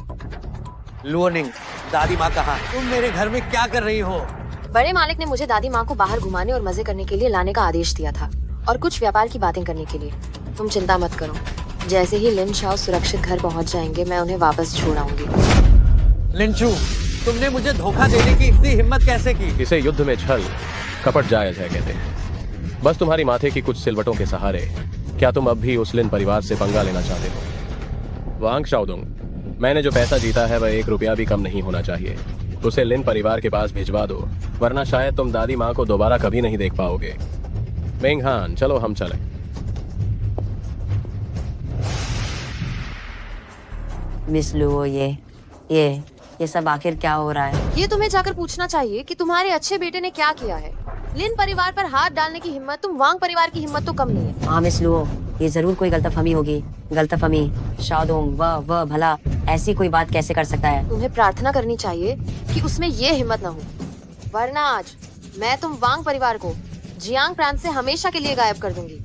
लुओनिंग, दादी माँ कहाँ? तुम मेरे घर में क्या कर रही हो? बड़े मालिक ने मुझे दादी माँ को बाहर घुमाने और मजे करने के लिए लाने का आदेश दिया था, और कुछ व्यापार की बातें करने के लिए। तुम चिंता मत करो, जैसे ही लिन शाओ सुरक्षित घर पहुंच जाएंगे मैं उन्हें वापस छोड़ आऊंगी। लिंचू, तुमने मुझे धोखा देने की इतनी हिम्मत कैसे की? इसे युद्ध में छल कपट जायज है कहते हैं। बस तुम्हारी माथे की कुछ सिलवटों के सहारे क्या तुम अब भी उस लिन परिवार से पंगा लेना चाहते हो? वांग शाओदोंग, मैंने जो पैसा जीता है वह 1 रुपया भी कम नहीं होना चाहिए। उसे लिन परिवार के पास भिजवा दो, वरना शायद तुम दादी माँ को दोबारा कभी नहीं देख पाओगे। मेंगहान, चलो हम चलें। मिस लुओ, ये सब आखिर क्या हो रहा है? ये तुम्हें जाकर पूछना चाहिए कि तुम्हारे अच्छे बेटे ने क्या किया है। लिन परिवार पर हाथ डालने की हिम्मत तुम वांग परिवार की हिम्मत तो कम नहीं है। हाँ मिस लुओ, ये जरूर कोई गलतफहमी होगी। गलतफहमी? शाओदोंग, वह भला ऐसी कोई बात कैसे कर सकता है? तुम्हें प्रार्थना करनी चाहिए कि उसमें ये हिम्मत न हो, वरना आज मैं तुम वांग परिवार को जियांग प्रांत से हमेशा के लिए गायब कर दूंगी।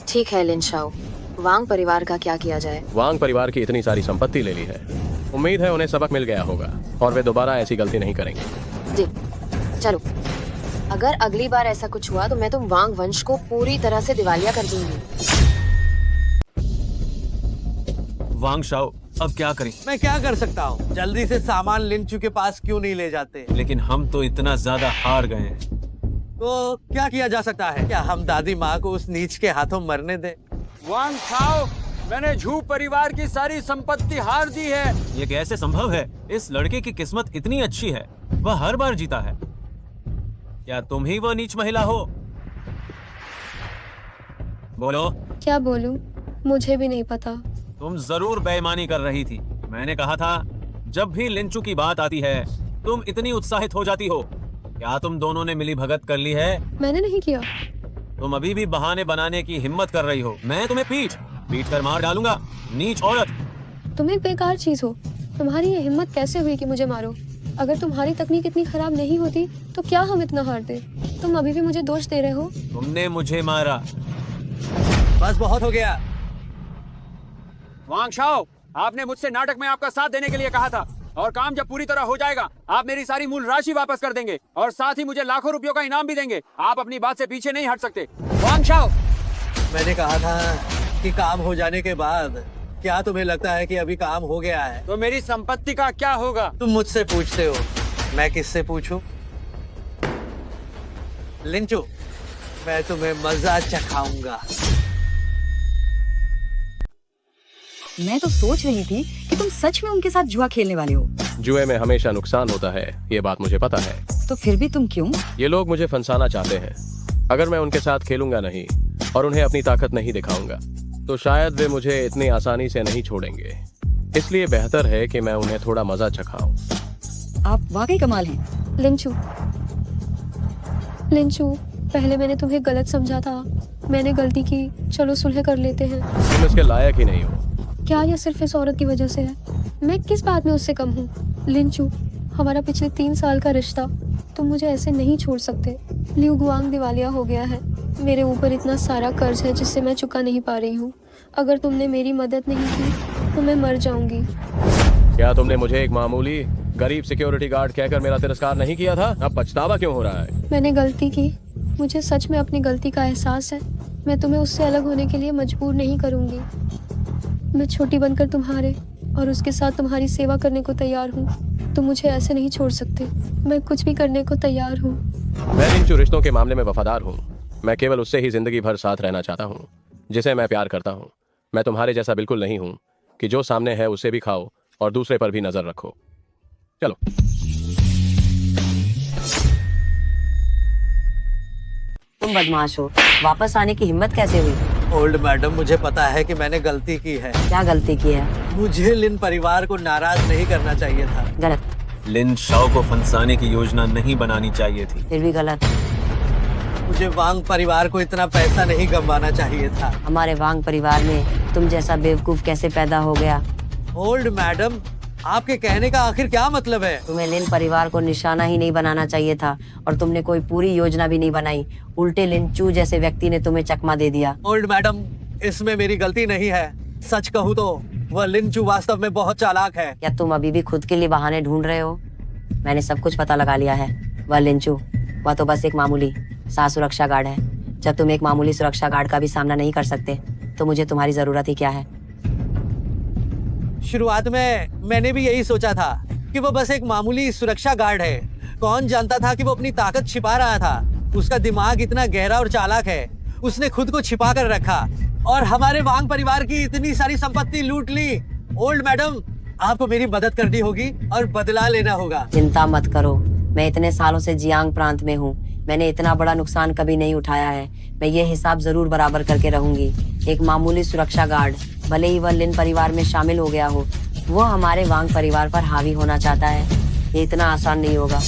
ठीक है लिन शाओ, वांग परिवार का क्या किया जाए? वांग परिवार की इतनी सारी संपत्ति ले ली है, उम्मीद है उन्हें सबक मिल गया होगा और वे दोबारा ऐसी गलती नहीं करेंगे। जी, चलो। अगर अगली बार ऐसा कुछ हुआ तो मैं तुम वांग वंश को पूरी तरह से दिवालिया कर दूंगी। वांग शाओ, अब क्या करें? मैं क्या कर सकता हूँ? जल्दी से सामान लिंचू के पास क्यों नहीं ले जाते? लेकिन हम तो इतना ज्यादा हार गए हैं। तो क्या किया जा सकता है? क्या हम दादी माँ को उस नीच के हाथों मरने दें? वांग शाओ, मैंने झू परिवार की सारी संपत्ति हार दी है। ये कैसे संभव है? इस लड़के की किस्मत इतनी अच्छी है, वह हर बार जीता है। क्या तुम ही वो नीच महिला हो? बोलो। क्या बोलूं? मुझे भी नहीं पता। तुम जरूर बेईमानी कर रही थी। मैंने कहा था, जब भी लिंचू की बात आती है तुम इतनी उत्साहित हो जाती हो। क्या तुम दोनों ने मिली भगत कर ली है? मैंने नहीं किया। तुम अभी भी बहाने बनाने की हिम्मत कर रही हो। मैं तुम्हें पीट कर मार डालूंगा, नीच औरत। तुम एक बेकार चीज हो। तुम्हारी ये हिम्मत कैसे हुई कि मुझे मारो? अगर तुम्हारी तकनीक इतनी खराब नहीं होती तो क्या हम इतना हारते? तुम अभी भी मुझे दोष दे रहे हो। तुमने मुझे मारा। बस बहुत हो गया। वांग शाओ, आपने मुझसे नाटक में आपका साथ देने के लिए कहा था, और काम जब पूरी तरह हो जाएगा आप मेरी सारी मूल राशि वापस कर देंगे और साथ ही मुझे लाखों रुपयों का इनाम भी देंगे। आप अपनी बात से पीछे नहीं हट सकते। वांग शाओ, मैंने कहा था कि काम हो जाने के बाद। क्या तुम्हें लगता है कि अभी काम हो गया है? तो मेरी संपत्ति का क्या होगा? तुम मुझसे पूछते हो, मैं किससे पूछूं? लिंचू, मैं तुम्हें मजा चखाऊंगा। मैं तो सोच रही थी कि तुम सच में उनके साथ जुआ खेलने वाले हो। जुए में हमेशा नुकसान होता है, ये बात मुझे पता है। तो फिर भी तुम क्यों? ये लोग मुझे फंसाना चाहते हैं। अगर मैं उनके साथ खेलूंगा नहीं और उन्हें अपनी ताकत नहीं दिखाऊंगा तो शायद वे मुझे इतनी आसानी से नहीं छोड़ेंगे। इसलिए बेहतर है कि मैं उन्हें थोड़ा मजा चखाऊं। आप वाकई कमाल हैं। लिंचू, पहले मैंने तुम्हें गलत समझा था। मैंने गलती की। चलो सुलह कर लेते हैं। तुम इसके लायक ही नहीं हो। क्या यह सिर्फ इस औरत की वजह से है? मैं किस बात में उससे कम हूँ? लिंचू, हमारा पिछले 3 साल का रिश्ता, तुम मुझे ऐसे नहीं छोड़ सकते। लियू गुआंग दिवालिया हो गया है। मेरे ऊपर इतना सारा कर्ज है जिससे मैं चुका नहीं पा रही हूँ। अगर तुमने मेरी मदद नहीं की तो मैं मर जाऊंगी। क्या तुमने मुझे एक मामूली गरीब सिक्योरिटी गार्ड कहकर मेरा तिरस्कार नहीं किया था? अब पछतावा क्यों हो रहा है? मैंने गलती की। मुझे सच में अपनी गलती का एहसास है। मैं तुम्हें उससे अलग होने के लिए मजबूर नहीं करूंगी। मैं छोटी बनकर तुम्हारे और उसके साथ तुम्हारी सेवा करने को तैयार हूँ। तुम मुझे ऐसे नहीं छोड़ सकते। मैं कुछ भी करने को तैयार हूँ। मैं लिंचू रिश्तों के मामले में वफादार हूँ। मैं केवल उससे ही जिंदगी भर साथ रहना चाहता हूँ जिसे मैं प्यार करता हूँ। मैं तुम्हारे जैसा बिल्कुल नहीं हूँ कि जो सामने है उसे भी खाओ और दूसरे पर भी नजर रखो। चलो। तुम बदमाश हो। वापस आने की हिम्मत कैसे हुई? ओल्ड मैडम, मुझे पता है कि मैंने गलती की है। क्या गलती की है? मुझे लिन परिवार को नाराज नहीं करना चाहिए था। गलत। लिन शाओ को फंसाने की योजना नहीं बनानी चाहिए थी। फिर भी गलत। मुझे वांग परिवार को इतना पैसा नहीं गंवाना चाहिए था। हमारे वांग परिवार में तुम जैसा बेवकूफ कैसे पैदा हो गया? ओल्ड मैडम, आपके कहने का आखिर क्या मतलब है? तुम्हें लिन परिवार को निशाना ही नहीं बनाना चाहिए था और तुमने कोई पूरी योजना भी नहीं बनाई। उल्टे लिंचू जैसे व्यक्ति ने तुम्हें चकमा दे दिया। ओल्ड मैडम, इसमें मेरी गलती नहीं है। सच कहूँ तो वह लिंचू वास्तव में बहुत चालाक है। क्या तुम अभी भी खुद के लिए बहाने ढूंढ रहे हो? मैंने सब कुछ पता लगा लिया है। वह लिंचू, वह तो बस एक मामूली सा सुरक्षा गार्ड है। जब तुम एक मामूली सुरक्षा गार्ड का भी सामना नहीं कर सकते तो मुझे तुम्हारी जरूरत ही क्या है? शुरुआत में मैंने भी यही सोचा था कि वो बस एक मामूली सुरक्षा गार्ड है। कौन जानता था कि वो अपनी ताकत छिपा रहा था। उसका दिमाग इतना गहरा और चालाक है। उसने खुद को छिपा कर रखा और हमारे वांग परिवार की इतनी सारी संपत्ति लूट ली। ओल्ड मैडम, आपको मेरी मदद करनी होगी और बदला लेना होगा। चिंता मत करो, मैं इतने सालों से जियांग प्रांत में हूँ। मैंने इतना बड़ा नुकसान कभी नहीं उठाया है। मैं ये हिसाब जरूर बराबर करके रहूंगी। एक मामूली सुरक्षा गार्ड, भले ही वह लिन परिवार में शामिल हो गया हो, वो हमारे वांग परिवार पर हावी होना चाहता है। ये इतना आसान नहीं होगा।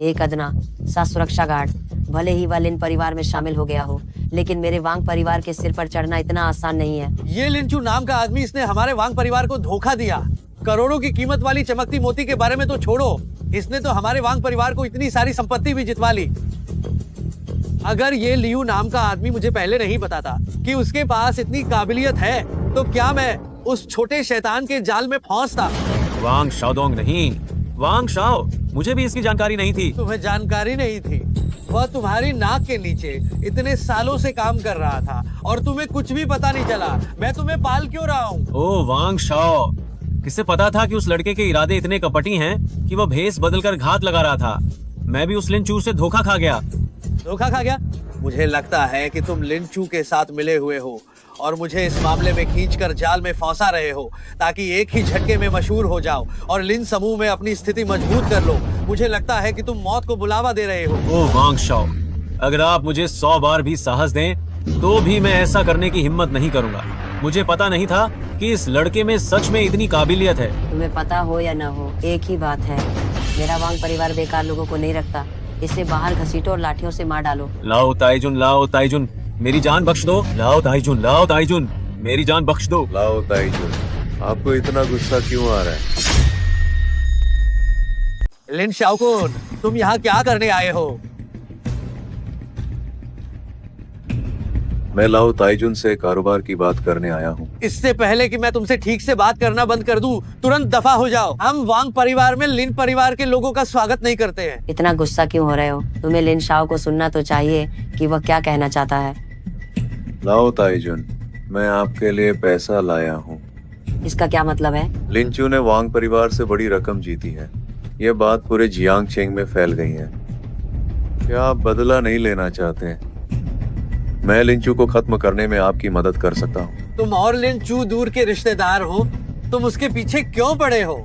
एक अदना सा सुरक्षा गार्ड, भले ही वह लिन परिवार में शामिल हो गया हो, लेकिन मेरे वांग परिवार के सिर पर चढ़ना इतना आसान नहीं है। ये लिंचू नाम का आदमी, इसने हमारे वांग परिवार को धोखा दिया। करोड़ों की कीमत वाली चमकती मोती के बारे में तो छोड़ो, इसने तो हमारे वांग परिवार को इतनी सारी संपत्ति भी जितवा ली। अगर ये लियू नाम का आदमी मुझे पहले नहीं बताता कि उसके पास इतनी काबिलियत है तो क्या मैं उस छोटे शैतान के जाल में फंसता? वांग शाओदोंग नहीं, वांग शाओ। मुझे भी इसकी जानकारी नहीं थी। तुम्हें जानकारी नहीं थी? वह तुम्हारी नाक के नीचे इतने सालों से काम कर रहा था और तुम्हें कुछ भी पता नहीं चला। मैं तुम्हें पाल क्यों रहा हूँ? ओ वांग शाओ, किसे पता था कि उस लड़के के इरादे इतने कपटी हैं कि वह भेष बदलकर घात लगा रहा था। मैं भी उस लिंचू से धोखा खा गया। धोखा खा गया? मुझे लगता है कि तुम लिंचू के साथ मिले हुए हो और मुझे इस मामले में खींचकर जाल में फंसा रहे हो ताकि एक ही झटके में मशहूर हो जाओ और लिन समूह में अपनी स्थिति मजबूत कर लो। मुझे लगता है कि तुम मौत को बुलावा दे रहे हो। ओ वांग शाओ, अगर आप मुझे 100 बार भी साहस दें तो भी मैं ऐसा करने की हिम्मत नहीं करूंगा। मुझे पता नहीं था कि इस लड़के में सच में इतनी काबिलियत है। तुम्हें पता हो या न हो, एक ही बात है, मेरा वांग परिवार बेकार लोगों को नहीं रखता। इसे बाहर घसीटो और लाठियों से मार डालो। लाओ ताइजुन, मेरी जान बख्श दो। लाओ ताइजुन, मेरी जान बख्श दो। लाओ ताइजुन, आपको इतना गुस्सा क्यों आ रहा है? लिन शाओकुन, तुम यहाँ क्या करने आए हो? मैं लाओ ताइजुन से कारोबार की बात करने आया हूँ। इससे पहले कि मैं तुमसे ठीक से बात करना बंद कर दूं, तुरंत दफा हो जाओ। हम वांग परिवार में लिन परिवार के लोगों का स्वागत नहीं करते हैं। इतना गुस्सा क्यों हो रहे हो? तुम्हें लिन शाओ को सुनना तो चाहिए कि वह क्या कहना चाहता है। लाओ ताइजुन, मैं आपके लिए पैसा लाया हूँ। इसका क्या मतलब है? लिंचू ने वांग परिवार से बड़ी रकम जीती है। ये बात पूरे जियांगचेंग में फैल गई है। क्या आप बदला नहीं लेना चाहते? मैं लिंचू को खत्म करने में आपकी मदद कर सकता हूँ। तुम और लिंचू दूर के रिश्तेदार हो, तुम उसके पीछे क्यों पड़े हो?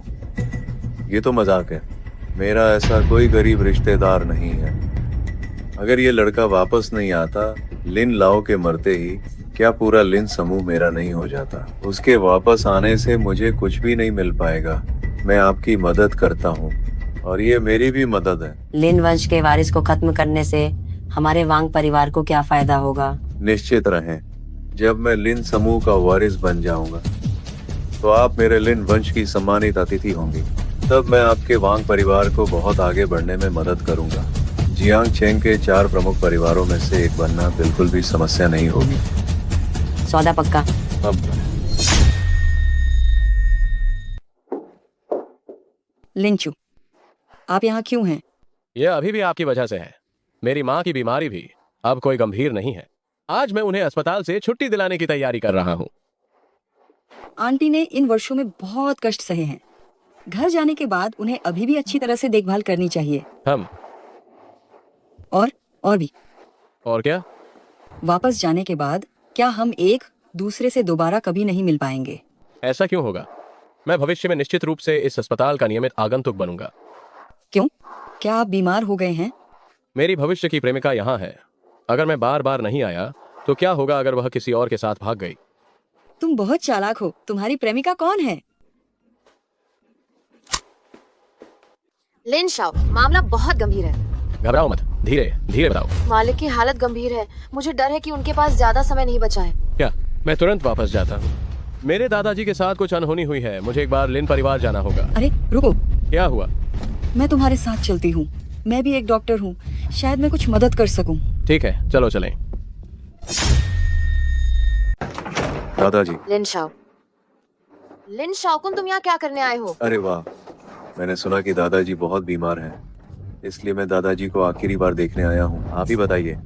ये तो मजाक है। मेरा ऐसा कोई गरीब रिश्तेदार नहीं है। अगर ये लड़का वापस नहीं आता लिन लाओ के मरते ही, क्या पूरा लिन समूह मेरा नहीं हो जाता? उसके वापस आने से मुझे कुछ भी नहीं मिल पाएगा। मैं आपकी मदद करता हूँ और ये मेरी भी मदद है। लिन वंश के वारिस को खत्म करने से हमारे वांग परिवार को क्या फायदा होगा? निश्चित रहें, जब मैं लिन समूह का वारिस बन जाऊंगा तो आप मेरे लिन वंश की सम्मानित अतिथि होंगी। तब मैं आपके वांग परिवार को बहुत आगे बढ़ने में मदद करूंगा। जियांगचेंग के 4 प्रमुख परिवारों में से एक बनना बिल्कुल भी समस्या नहीं होगी। सौदा पक्का? अब लिंचू, आप यहाँ क्यों हैं? यह अभी भी आपकी वजह से है। मेरी माँ की बीमारी भी अब कोई गंभीर नहीं है। आज मैं उन्हें अस्पताल से छुट्टी दिलाने की तैयारी कर रहा हूँ। आंटी ने इन वर्षों में बहुत कष्ट सहे हैं। घर जाने के बाद उन्हें अभी भी अच्छी तरह से देखभाल करनी चाहिए। हम और भी। और क्या? वापस जाने के बाद क्या हम एक दूसरे से दोबारा कभी नहीं मिल पाएंगे? ऐसा क्यों होगा? मैं भविष्य में निश्चित रूप से इस अस्पताल का नियमित आगंतुक बनूंगा। क्यों? क्या आप बीमार हो गए हैं? मेरी भविष्य की प्रेमिका यहाँ है। अगर मैं बार बार नहीं आया तो क्या होगा अगर वह किसी और के साथ भाग गई? तुम बहुत चालाक हो। तुम्हारी प्रेमिका कौन है? लिन शाओ, मामला बहुत गंभीर है। घबराओ मत, धीरे धीरे बताओ। मालिक की हालत गंभीर है। मुझे डर है कि उनके पास ज्यादा समय नहीं बचा है। क्या? मैं तुरंत वापस जाता हूँ। मेरे दादाजी के साथ कुछ अनहोनी हुई है। मुझे एक बार लिन परिवार जाना होगा। अरे रुको। क्या हुआ? मैं तुम्हारे साथ चलती हूँ। मैं भी एक डॉक्टर हूँ, शायद मैं कुछ मदद कर सकूँ। ठीक है, चलो चलें। दादाजी। लिन शाओकुन, तुम यहाँ क्या करने आए हो? अरे वाह, मैंने सुना कि दादाजी बहुत बीमार हैं, इसलिए मैं दादाजी को आखिरी बार देखने आया हूँ। आप ही बताइए,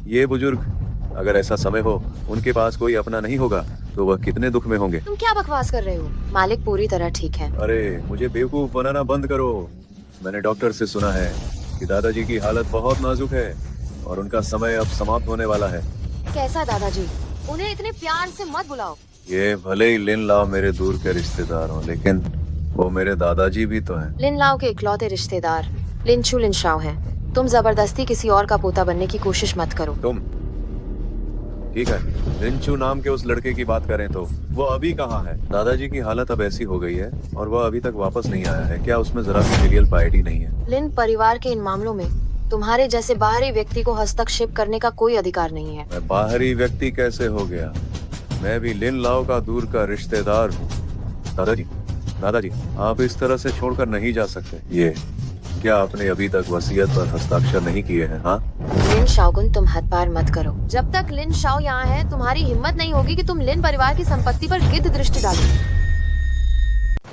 ये बुजुर्ग, अगर ऐसा समय हो उनके पास कोई अपना नहीं होगा तो वह कितने दुख में होंगे। तुम क्या बकवास कर रहे हो? मालिक पूरी तरह ठीक है। अरे मुझे बेवकूफ बनाना बंद करो। मैंने डॉक्टर से सुना है कि दादाजी की हालत बहुत नाजुक है और उनका समय अब समाप्त होने वाला है। कैसा दादाजी? उन्हें इतने प्यार से मत बुलाओ। ये भले ही लिन लाओ मेरे दूर के रिश्तेदार हों, लेकिन वो मेरे दादाजी भी तो हैं। लिन लाओ के इकलौते रिश्तेदार लिंचू लिन शाओ हैं। तुम जबरदस्ती किसी और का पोता बनने की कोशिश मत करो। तुम ठीक है, लिंचू नाम के उस लड़के की बात करें तो वो अभी कहाँ है? दादाजी की हालत अब ऐसी हो गई है और वह अभी तक वापस नहीं आया है। क्या उसमें जरा भी फिलियल पाइटी नहीं है? लिन परिवार के इन मामलों में तुम्हारे जैसे बाहरी व्यक्ति को हस्तक्षेप करने का कोई अधिकार नहीं है। मैं बाहरी व्यक्ति कैसे हो गया? मैं भी लिन लाओ का दूर का रिश्तेदार हूँ। दादाजी, आप इस तरह से छोड़कर नहीं जा सकते। ये क्या आपने अभी तक वसीयत पर हस्ताक्षर नहीं किए हैं? हाँ लिन शाओकुन, तुम हद पार मत करो। जब तक लिन शाओ यहाँ है, तुम्हारी हिम्मत नहीं होगी कि तुम लिन परिवार की संपत्ति पर गिद्ध दृष्टि डालो।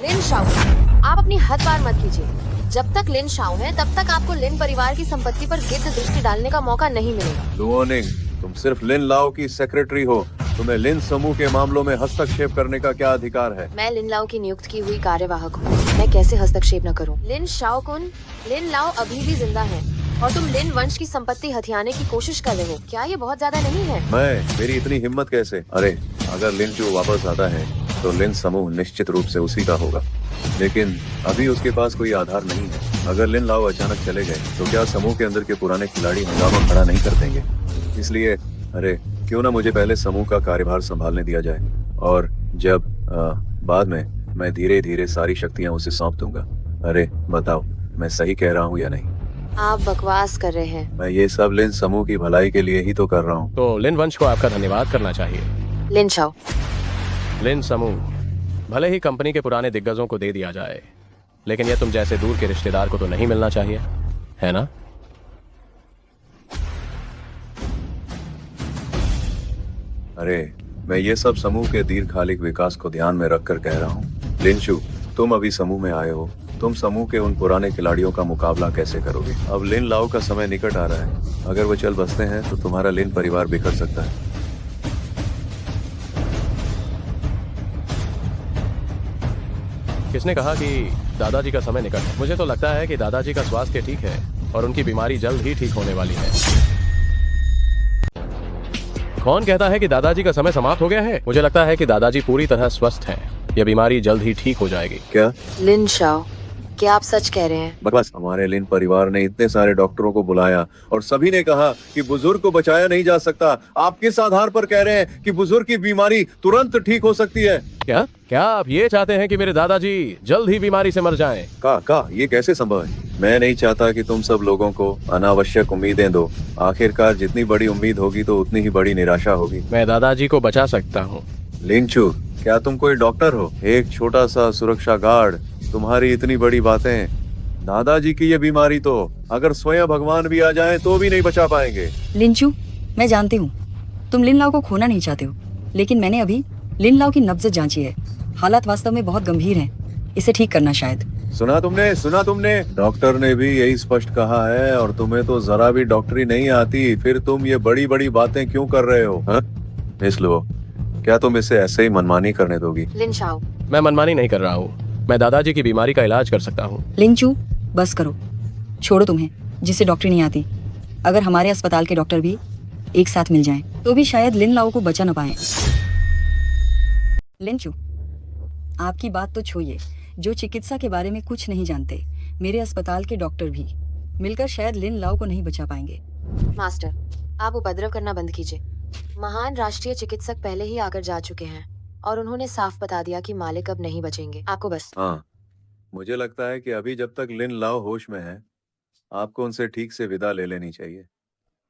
लिन शाओ, आप अपनी हद पार मत कीजिए। जब तक लिन शाओ है तब तक आपको लिन परिवार की संपत्ति पर गिद्ध दृष्टि डालने का मौका नहीं मिलेगा। लुओनिंग, तुम सिर्फ लिन लाओ की सेक्रेटरी हो। तुम्हें लिन समूह के मामलों में हस्तक्षेप करने का क्या अधिकार है? मैं लिन लाओ की नियुक्त की हुई कार्यवाहक हूँ, मैं कैसे हस्तक्षेप न करूँ? लिन शाओ कुन, लिन लाओ अभी भी जिंदा है और तुम लिन वंश की संपत्ति हथियाने की कोशिश कर रहे हो। क्या ये बहुत ज्यादा नहीं है? मेरी इतनी हिम्मत कैसे? अरे अगर लिन चू वापस आता है तो लिन समूह निश्चित रूप से उसी का होगा, लेकिन अभी उसके पास कोई आधार नहीं है। अगर लिन लाओ अचानक चले गए तो क्या समूह के अंदर के पुराने खिलाड़ी हंगामा खड़ा नहीं कर देंगे? इसलिए अरे क्यों ना मुझे पहले समूह का कार्यभार संभालने दिया जाए और जब बाद में मैं धीरे धीरे सारी शक्तियां उसे सौंप दूंगा। अरे बताओ, मैं सही कह रहा हूँ या नहीं? आप बकवास कर रहे हैं। मैं ये सब लिन समूह की भलाई के लिए ही तो कर रहा हूँ। तो लिन वंश को आपका धन्यवाद करना चाहिए। लिन शाओ, लिन समूह भले ही कंपनी के पुराने दिग्गजों को दे दिया जाए, लेकिन यह तुम जैसे दूर के रिश्तेदार को तो नहीं मिलना चाहिए, है ना? अरे मैं ये सब समूह के दीर्घकालिक विकास को ध्यान में रखकर कह रहा हूँ। लिनशु, तुम अभी समूह में आए हो, तुम समूह के उन पुराने खिलाड़ियों का मुकाबला कैसे करोगे? अब लिन लाओ का समय निकट आ रहा है, अगर वो चल बसते हैं तो तुम्हारा लिन परिवार बिखर सकता है। किसने कहा कि दादाजी का समय निकट है? मुझे तो लगता है कि दादाजी का स्वास्थ्य ठीक है और उनकी बीमारी जल्द ही ठीक होने वाली है। कौन कहता है कि दादाजी का समय समाप्त हो गया है? मुझे लगता है कि दादाजी पूरी तरह स्वस्थ हैं। यह बीमारी जल्द ही ठीक हो जाएगी। क्या? लिन शाओ, क्या आप सच कह रहे हैं? बस हमारे लिन परिवार ने इतने सारे डॉक्टरों को बुलाया और सभी ने कहा कि बुजुर्ग को बचाया नहीं जा सकता। आप किस आधार पर कह रहे हैं कि बुजुर्ग की बीमारी तुरंत ठीक हो सकती है? क्या आप ये चाहते हैं कि मेरे दादाजी जल्द ही बीमारी से मर जाएं? ये कैसे संभव है? मैं नहीं चाहता कि तुम सब लोगों को अनावश्यक उम्मीदें दो। आखिरकार जितनी बड़ी उम्मीद होगी तो उतनी ही बड़ी निराशा होगी। मैं दादाजी को बचा सकता हूँ। लिंचू, क्या तुम कोई डॉक्टर हो? एक छोटा सा सुरक्षा गार्ड, तुम्हारी इतनी बड़ी बातें। दादाजी की ये बीमारी तो अगर स्वयं भगवान भी आ जाएं तो भी नहीं बचा पाएंगे। लिंचू, मैं जानती हूँ तुम लिन लाओ को खोना नहीं चाहते हो, लेकिन मैंने अभी लिन लाओ की नब्ज जांची है। हालात वास्तव में बहुत गंभीर हैं। इसे ठीक करना शायद। सुना तुमने? डॉक्टर ने भी यही स्पष्ट कहा है और तुम्हें तो जरा भी डॉक्टरी नहीं आती, फिर तुम ये बड़ी बड़ी बातें क्यों कर रहे हो? मिस लो, क्या तुम इसे ऐसे ही मनमानी करने दोगी? लिन शाओ, मैं मनमानी नहीं कर रहा हूँ। मैं दादाजी की बीमारी का इलाज कर सकता हूँ। लिंचू, बस करो, छोड़ो तुम्हें जिससे डॉक्टरी नहीं आती। अगर हमारे अस्पताल के डॉक्टर भी एक साथ मिल जाएं, तो भी शायद लिन लाओ को बचा न पाए। लिंचू, आपकी बात तो छोड़िए, जो चिकित्सा के बारे में कुछ नहीं जानते, मेरे अस्पताल के डॉक्टर भी मिलकर शायद लिन लाओ को नहीं बचा पाएंगे। मास्टर, आप उपद्रव करना बंद कीजिए। महान राष्ट्रीय चिकित्सक पहले ही आकर जा चुके हैं और उन्होंने साफ बता दिया कि मालिक अब नहीं बचेंगे। आपको बस मुझे लगता है कि अभी जब तक लिन लाओ होश में है, आपको उनसे ठीक से विदा ले लेनी चाहिए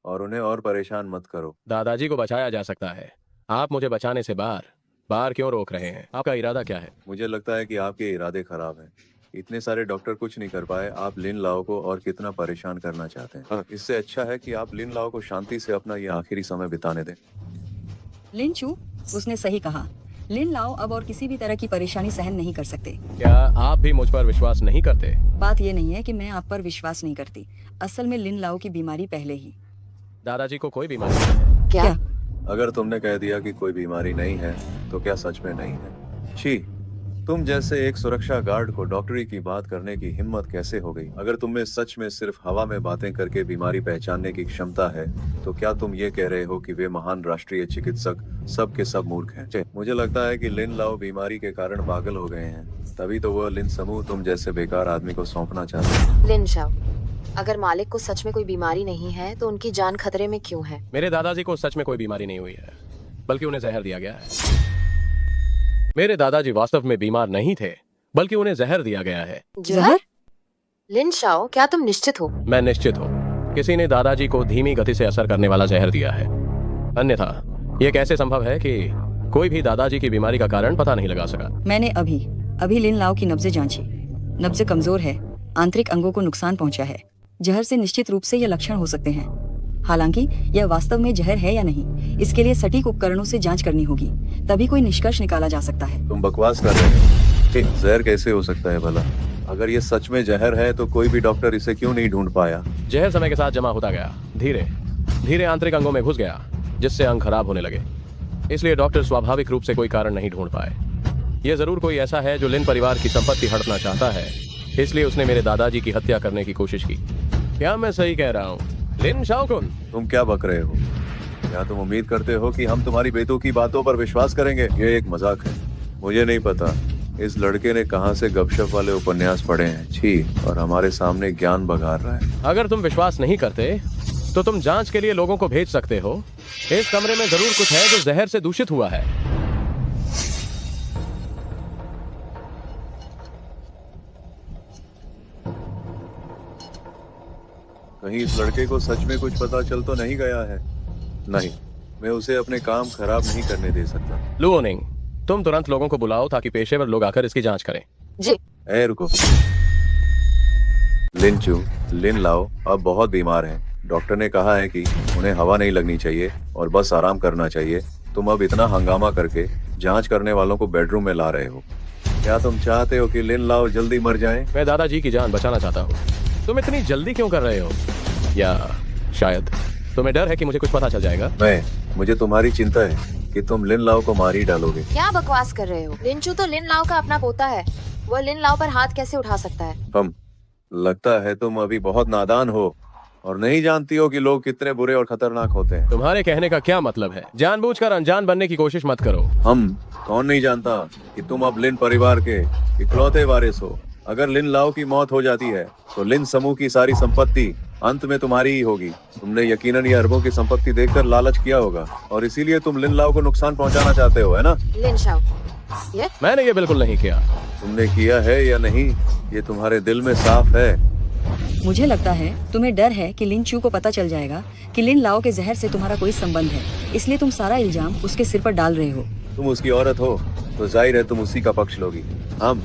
और उन्हें और परेशान मत करो। दादाजी को बचाया जा सकता है। आप मुझे बचाने से बार क्यों रोक रहे हैं? आपका इरादा क्या है? मुझे लगता है कि आपके इरादे खराब हैं। इतने सारे डॉक्टर कुछ नहीं कर पाए, आप लिन लाओ को और कितना परेशान करना चाहते हैं? इससे अच्छा है कि आप लिन लाओ को शांति से अपना ये आखिरी समय बिताने दें। लिंचू, उसने सही कहा। लिन लाओ अब और किसी भी तरह की परेशानी सहन नहीं कर सकते। क्या आप भी मुझ पर विश्वास नहीं करते? बात ये नहीं है कि मैं आप पर विश्वास नहीं करती। असल में लिन लाओ की बीमारी पहले ही। दादाजी को कोई बीमारी नहीं है। क्या? अगर तुमने कह दिया कि कोई बीमारी नहीं है तो क्या सच में नहीं है? छी, तुम जैसे एक सुरक्षा गार्ड को डॉक्टरी की बात करने की हिम्मत कैसे हो गई? अगर तुम में सच में सिर्फ हवा में बातें करके बीमारी पहचानने की क्षमता है तो क्या तुम ये कह रहे हो कि वे महान राष्ट्रीय चिकित्सक सब के सब मूर्ख हैं? मुझे लगता है कि लिन लाओ बीमारी के कारण पागल हो गए हैं, तभी तो वह लिन समूह तुम जैसे बेकार आदमी को सौंपना चाहते हैं। लिन शाओ, अगर मालिक को सच में कोई बीमारी नहीं है तो उनकी जान खतरे में क्यों है? मेरे दादाजी को सच में कोई बीमारी नहीं हुई है, बल्कि उन्हें जहर दिया गया है। मेरे दादाजी वास्तव में बीमार नहीं थे, बल्कि उन्हें जहर दिया गया है। जहर? लिन शाओ, क्या तुम निश्चित हो? मैं निश्चित हूँ। किसी ने दादाजी को धीमी गति से असर करने वाला जहर दिया है, अन्यथा ये कैसे संभव है कि कोई भी दादाजी की बीमारी का कारण पता नहीं लगा सका? मैंने अभी लिन लाओ की नब्जें जांची। नब्जें कमजोर है, आंतरिक अंगों को नुकसान पहुंचा है। जहर से निश्चित रूप से ये लक्षण हो सकते हैं। हालांकि यह वास्तव में जहर है या नहीं, इसके लिए सटीक उपकरणों से जांच करनी होगी, तभी कोई निष्कर्ष निकाला जा सकता है। तुम बकवास कर रहे हो। जहर कैसे हो सकता है भला? अगर ये सच में जहर है तो कोई भी डॉक्टर इसे क्यों नहीं ढूंढ पाया? जहर समय के साथ जमा होता गया, धीरे धीरे आंतरिक अंगों में घुस गया, जिससे अंग खराब होने लगे। इसलिए डॉक्टर स्वाभाविक रूप से कोई कारण नहीं ढूंढ पाए। ये जरूर कोई ऐसा है जो लिन परिवार की संपत्ति हड़पना चाहता है, इसलिए उसने मेरे दादाजी की हत्या करने की कोशिश की। क्या मैं सही कह रहा हूँ लिन शाओकुन? तुम क्या बक रहे हो? क्या तुम उम्मीद करते हो कि हम तुम्हारी बेटों की बातों पर विश्वास करेंगे? ये एक मजाक है। मुझे नहीं पता इस लड़के ने कहां से गपशप वाले उपन्यास पढ़े हैं, छी, और हमारे सामने ज्ञान बघार रहा है। अगर तुम विश्वास नहीं करते तो तुम जांच के लिए लोगों को भेज सकते हो। इस कमरे में जरूर कुछ है जो जहर से दूषित हुआ है। कहीं इस लड़के को सच में कुछ पता चल तो नहीं गया है? नहीं, मैं उसे अपने काम खराब नहीं करने दे सकता। लुओनिंग, तुम तुरंत लोगों को बुलाओ ताकि पेशेवर लोग आकर इसकी जांच करें। जी। रुको। लिन लाओ अब बहुत बीमार हैं। डॉक्टर ने कहा है कि उन्हें हवा नहीं लगनी चाहिए और बस आराम करना चाहिए। तुम अब इतना हंगामा करके जांच करने वालों को बेडरूम में ला रहे हो। क्या तुम चाहते हो कि लिन लाओ जल्दी मर जाएं? मैं दादाजी की जान बचाना चाहता हूँ। तुम इतनी जल्दी क्यों कर रहे हो? या शायद तुम्हें डर है कि मुझे कुछ पता चल जाएगा? मुझे तुम्हारी चिंता है कि तुम लिन लाओ को मार ही डालोगे। क्या बकवास कर रहे हो? लिंचू तो लिन लाओ का अपना पोता है, वो लिन लाओ पर हाथ कैसे उठा सकता है? लगता है तुम अभी बहुत नादान हो और नहीं जानती हो कि लोग कितने बुरे और खतरनाक होते हैं। तुम्हारे कहने का क्या मतलब है? जानबूझकर अनजान बनने की कोशिश मत करो। कौन नहीं जानता कि तुम अब लिन परिवार के इकलौते वारिस हो। अगर लिन लाओ की मौत हो जाती है तो लिन समूह की सारी संपत्ति अंत में तुम्हारी ही होगी। तुमने यकीनन ये अरबों की संपत्ति देखकर लालच किया होगा और इसीलिए तुम लिन लाओ को नुकसान पहुंचाना चाहते हो, है ना? लिन शाओ, मैंने ये बिल्कुल नहीं किया। तुमने किया है या नहीं, ये तुम्हारे दिल में साफ है। मुझे लगता है तुम्हें डर है कि लिन चू को पता चल जाएगा कि लिन लाओ के जहर से तुम्हारा कोई संबंध है, इसलिए तुम सारा इल्जाम उसके सिर पर डाल रहे हो। तुम उसकी औरत हो तो जाहिर है तुम उसी का पक्ष लोगी। हम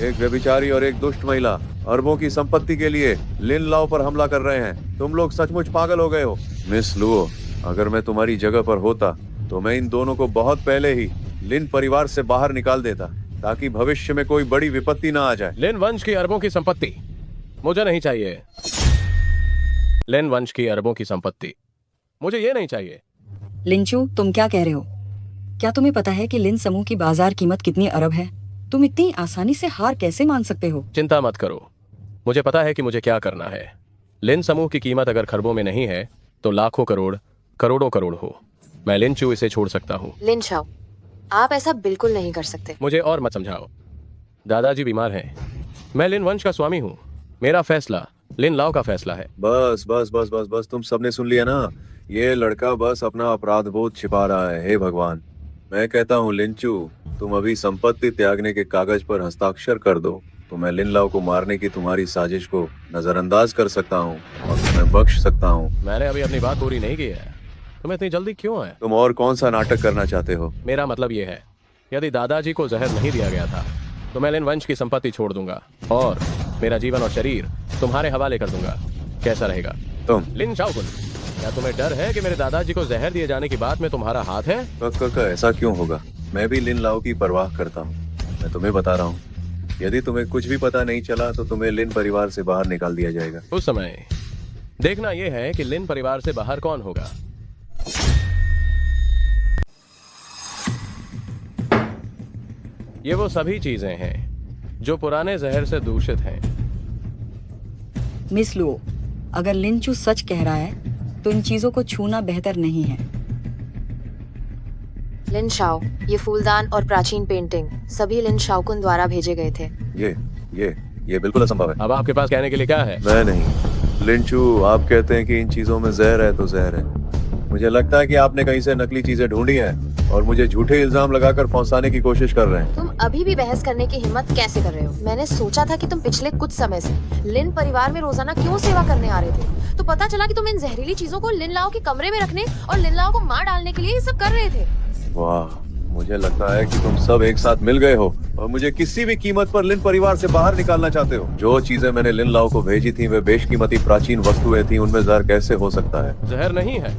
एक व्यभिचारी और एक दुष्ट महिला अरबों की संपत्ति के लिए लिन लाओ पर हमला कर रहे हैं। तुम लोग सचमुच पागल हो गए हो। मिस लुओ, अगर मैं तुम्हारी जगह पर होता तो मैं इन दोनों को बहुत पहले ही लिन परिवार से बाहर निकाल देता ताकि भविष्य में कोई बड़ी विपत्ति न आ जाए। लिन वंश की अरबों की संपत्ति मुझे नहीं चाहिए। लिन वंश की अरबों की संपत्ति मुझे ये नहीं चाहिए। लिंचू, तुम क्या कह रहे हो? क्या तुम्हें पता है कि लिन समूह की बाजार कीमत कितनी अरब है? तुम इतनी आसानी से हार कैसे मान सकते हो? चिंता मत करो, मुझे पता है कि मुझे क्या करना है। लिन समूह की कीमत अगर खरबों में नहीं है तो लाखों करोड़, करोड़ों करोड़ हो। मैं लिंचू इसे छोड़ सकता हूँ। लिन शाओ, आप ऐसा बिल्कुल नहीं कर सकते। मुझे और मत समझाओ। दादाजी बीमार हैं। मैं लिन वंश का स्वामी हूँ। मेरा फैसला लिन लाओ का फैसला है। बस बस बस बस बस, तुम सबने सुन लिया ना? ये लड़का बस अपना अपराध बोध छिपा रहा है। हे भगवान, मैं कहता हूँ लिंचू, तुम अभी संपत्ति त्यागने के कागज पर हस्ताक्षर कर दो तो मैं लिन लाओ को मारने की तुम्हारी साजिश को नजरअंदाज कर सकता हूँ और तुम्हें बख्श सकता हूँ। मैंने अभी अपनी बात पूरी नहीं की है। तुम इतनी जल्दी क्यों आए? तुम और कौन सा नाटक करना चाहते हो? मेरा मतलब ये है, यदि दादाजी को जहर नहीं दिया गया था तो मैं लिन वंश की संपत्ति छोड़ दूंगा और मेरा जीवन और शरीर तुम्हारे हवाले कर दूंगा। कैसा रहेगा? तुम लिन शाओकुन, क्या तुम्हें डर है कि मेरे दादाजी को जहर दिए जाने की बात में तुम्हारा हाथ है? ऐसा क्यों होगा? मैं भी लिन लाओ की परवाह करता हूँ। मैं तुम्हें बता रहा हूँ, यदि तुम्हें कुछ भी पता नहीं चला तो तुम्हें लिन परिवार से बाहर निकाल दिया जाएगा। उस समय देखना यह है कि लिन परिवार से बाहर कौन होगा। ये वो सभी चीजें हैं जो पुराने जहर से दूषित हैं। मिस लुओ, अगर लिंचू सच कह रहा है तो इन चीजों को छूना बेहतर नहीं है। लिन शाओ, ये फूलदान और प्राचीन पेंटिंग सभी लिन शाओकुन द्वारा भेजे गए थे। ये बिल्कुल असंभव है। अब आपके पास कहने के लिए क्या है? मैं नहीं। लिंचू, आप कहते हैं कि इन चीजों में जहर है तो जहर है। मुझे लगता है कि आपने कहीं से नकली चीजें ढूंढी हैं और मुझे झूठे इल्जाम लगाकर फंसाने की कोशिश कर रहे हैं। तुम अभी भी बहस करने की हिम्मत कैसे कर रहे हो? मैंने सोचा था कि तुम पिछले कुछ समय से लिन परिवार में रोजाना क्यों सेवा करने आ रहे थे, तो पता चला कि तुम इन जहरीली चीजों को लिन लाओ के कमरे में रखने और लिन लाओ को मार डालने के लिए ये सब कर रहे थे। वाह, मुझे लगता है कि तुम सब एक साथ मिल गए हो और मुझे किसी भी कीमत पर लिन परिवार से बाहर निकालना चाहते हो। जो चीजें मैंने लिन लाओ को भेजी थी वे बेशकीमती प्राचीन वस्तुएं थी, उनमें जहर कैसे हो सकता है? जहर नहीं है।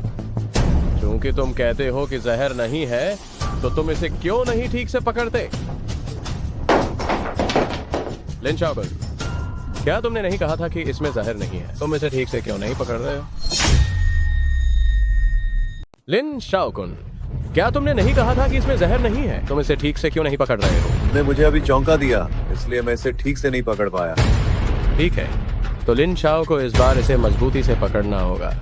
क्योंकि तुम कहते हो कि जहर नहीं है तो तुम इसे क्यों नहीं ठीक से पकड़ते? लिन शाओकुन, क्या तुमने नहीं कहा था कि इसमें जहर नहीं है? तुम इसे ठीक से क्यों नहीं पकड़ रहे हो? लिन शाओकुन, क्या तुमने नहीं कहा था कि इसमें जहर नहीं है? तुम इसे ठीक से क्यों नहीं पकड़ रहे हो? तुमने मुझे अभी चौंका दिया, इसलिए मैं इसे ठीक से नहीं पकड़ पाया। ठीक है, तो लिन शाओ को इस बार इसे मजबूती से पकड़ना होगा।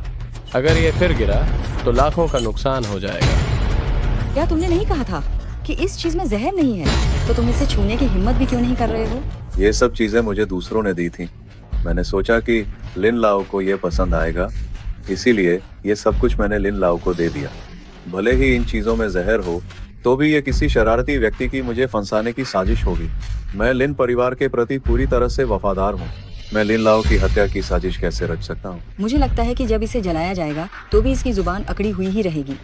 अगर ये फिर गिरा तो लाखों का नुकसान हो जाएगा। क्या तुमने नहीं कहा था कि इस चीज में जहर नहीं है? तो तुम इसे छूने की हिम्मत भी क्यों नहीं कर रहे हो? ये सब चीजें मुझे दूसरों ने दी थी। मैंने सोचा कि लिन लाओ को ये पसंद आएगा, इसीलिए ये सब कुछ मैंने लिन लाओ को दे दिया। भले ही इन चीजों में जहर हो, तो भी ये किसी शरारती व्यक्ति की मुझे फंसाने की साजिश होगी। मैं लिन परिवार के प्रति पूरी तरह से वफादार हूँ। मैं लिन लाओ की हत्या की साजिश कैसे रच सकता हूँ? मुझे लगता है कि जब इसे जलाया जाएगा तो भी इसकी जुबान अकड़ी हुई ही रहेगी।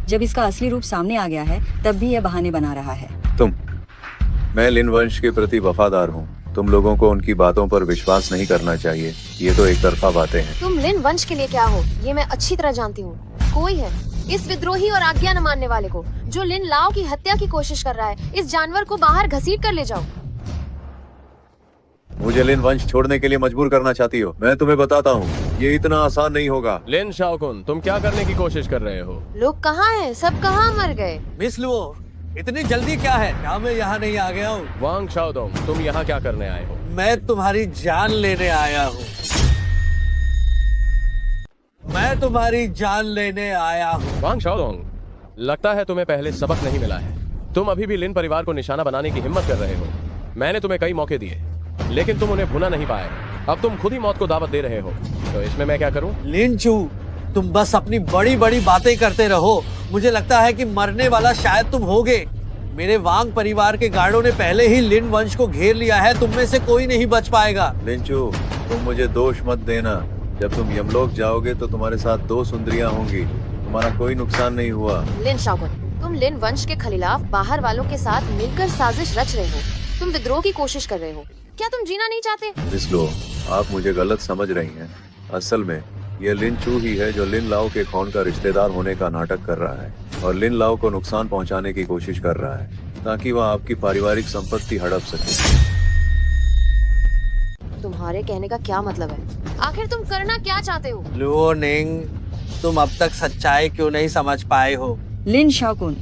जब इसका असली रूप सामने आ गया है तब भी यह बहाने बना रहा है। मैं लिन वंश के प्रति वफादार हूँ। तुम लोगों को उनकी बातों पर विश्वास नहीं करना चाहिए। ये तो एक तरफा बातें हैं। तुम लिन वंश के लिए क्या हो, ये मैं अच्छी तरह जानती हूँ। कोई है इस विद्रोही और आज्ञा न मानने वाले को, जो लिन लाओ की हत्या की कोशिश कर रहा है। इस जानवर को बाहर घसीट कर ले जाओ। मुझे लिन वंश छोड़ने के लिए मजबूर करना चाहती हो? मैं तुम्हें बताता हूँ, ये इतना आसान नहीं होगा। लिन शाओकुन, तुम क्या करने की कोशिश कर रहे हो? लोग कहाँ हैं? सब कहाँ मर गए? मिस लुओ, इतनी जल्दी क्या है? क्या मैं यहाँ नहीं आ गया हूँ? वांग शाओदोंग, तुम यहाँ क्या करने आए हो? मैं तुम्हारी जान लेने आया हूँ। मैं तुम्हारी जान लेने आया हूँ। वांग शाओदोंग, लगता है तुम्हें पहले सबक नहीं मिला है। तुम अभी भी लिन परिवार को निशाना बनाने की हिम्मत कर रहे हो। मैंने तुम्हें कई मौके दिए, लेकिन तुम उन्हें भुना नहीं पाए। अब तुम खुद ही मौत को दावत दे रहे हो, तो इसमें मैं क्या करूं? लिंचू, तुम बस अपनी बड़ी बड़ी बातें करते रहो। मुझे लगता है कि मरने वाला शायद तुम होगे। मेरे वांग परिवार के गार्डों ने पहले ही लिन वंश को घेर लिया है। तुम में से कोई नहीं बच पाएगा। लिंचू, तुम मुझे दोष मत देना। जब तुम यमलोक जाओगे तो तुम्हारे साथ 2 सुंदरियां होंगी। तुम्हारा कोई नुकसान नहीं हुआ। लिन शाओकुन, तुम लिन वंश के खिलाफ बाहर वालों के साथ मिलकर साजिश रच रहे हो। तुम विद्रोह की कोशिश कर रहे हो। क्या तुम जीना नहीं चाहते? मिस लो, आप मुझे गलत समझ रही हैं। असल में ये लिन चू ही है जो लिन लाओ के खून का रिश्तेदार होने का नाटक कर रहा है और लिन लाओ को नुकसान पहुंचाने की कोशिश कर रहा है, ताकि वह आपकी पारिवारिक संपत्ति हड़प सके। तुम्हारे कहने का क्या मतलब है? आखिर तुम करना क्या चाहते हो? लुओ निंग, तुम अब तक सच्चाई क्यों नहीं समझ पाए हो? लिन शाओकुन,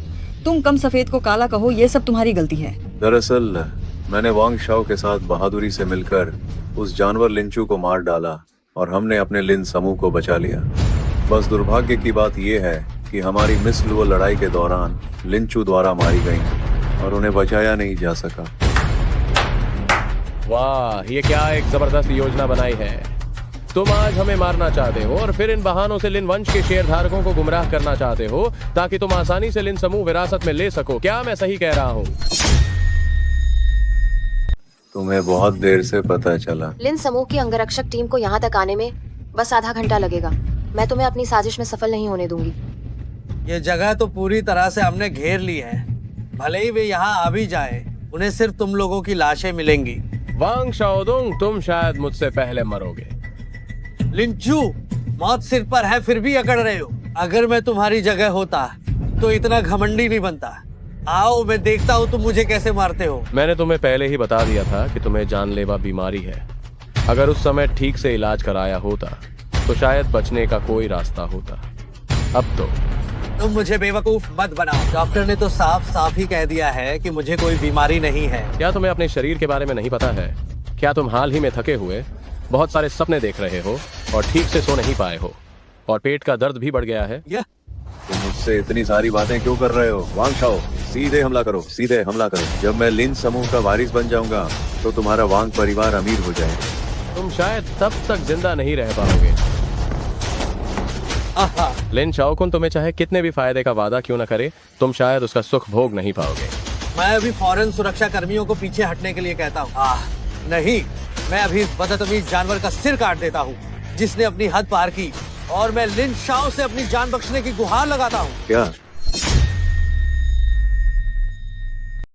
तुम कम सफेद को काला कहो, ये सब तुम्हारी गलती है। दरअसल मैंने वांग शाओ के साथ बहादुरी से मिलकर उस जानवर लिंचू को मार डाला और हमने अपने लिन समूह को बचा लिया। बस दुर्भाग्य की बात यह है कि हमारी मिस लुओ लड़ाई के दौरान लिंचू द्वारा मारी गई और उन्हें बचाया नहीं जा सका। वाह, ये क्या एक जबरदस्त योजना बनाई है। तुम आज हमें मारना चाहते हो और फिर इन बहानों से लिन वंश के शेयरधारकों को गुमराह करना चाहते हो, ताकि तुम आसानी से लिन समूह विरासत में ले सको। क्या मैं सही कह रहा हूँ? तुम्हें बहुत देर से पता चला। लिन समूह की अंगरक्षक टीम को यहाँ तक आने में बस आधा घंटा लगेगा। मैं तुम्हें अपनी साजिश में सफल नहीं होने दूंगी। ये जगह तो पूरी तरह से हमने घेर ली है। भले ही वे यहाँ आ भी जाए, उन्हें सिर्फ तुम लोगों की लाशें मिलेंगी। वांग शाओदोंग, तुम शायद मुझसे पहले मरोगे। लिंचू, मौत सिर पर है फिर भी अकड़ रहे हो। अगर मैं तुम्हारी जगह होता तो इतना घमंडी नहीं बनता। आओ, मैं देखता हूँ तुम मुझे कैसे मारते हो। मैंने तुम्हें पहले ही बता दिया था कि तुम्हें जानलेवा बीमारी है। अगर उस समय ठीक से इलाज कराया होता तो शायद बचने का कोई रास्ता होता। अब तो तुम मुझे बेवकूफ मत बनाओ। डॉक्टर ने तो साफ साफ ही कह दिया है कि मुझे कोई बीमारी नहीं है। क्या तुम्हें अपने शरीर के बारे में नहीं पता है? क्या तुम हाल ही में थके हुए बहुत सारे सपने देख रहे हो और ठीक से सो नहीं पाए हो और पेट का दर्द भी बढ़ गया है? तुम मुझसे इतनी सारी बातें क्यों कर रहे हो? वांग शाओ, सीधे हमला करो, सीधे हमला करो। जब मैं लिन समूह का वारिस बन जाऊंगा तो तुम्हारा वांग परिवार अमीर हो जाएगा। तुम शायद तब तक जिंदा नहीं रह पाओगे। लिन शाओकुन तुम्हें चाहे कितने भी फायदे का वादा क्यों न करे, तुम शायद उसका सुख भोग नहीं पाओगे। मैं अभी फौरन सुरक्षा कर्मियों को पीछे हटने के लिए कहता हूँ। नहीं, मैं अभी इस बदतमीज जानवर का सिर काट देता हूँ जिसने अपनी हद पार की, और मैं लिन शाओ से अपनी जान बख्शने की गुहार लगाता हूँ। क्या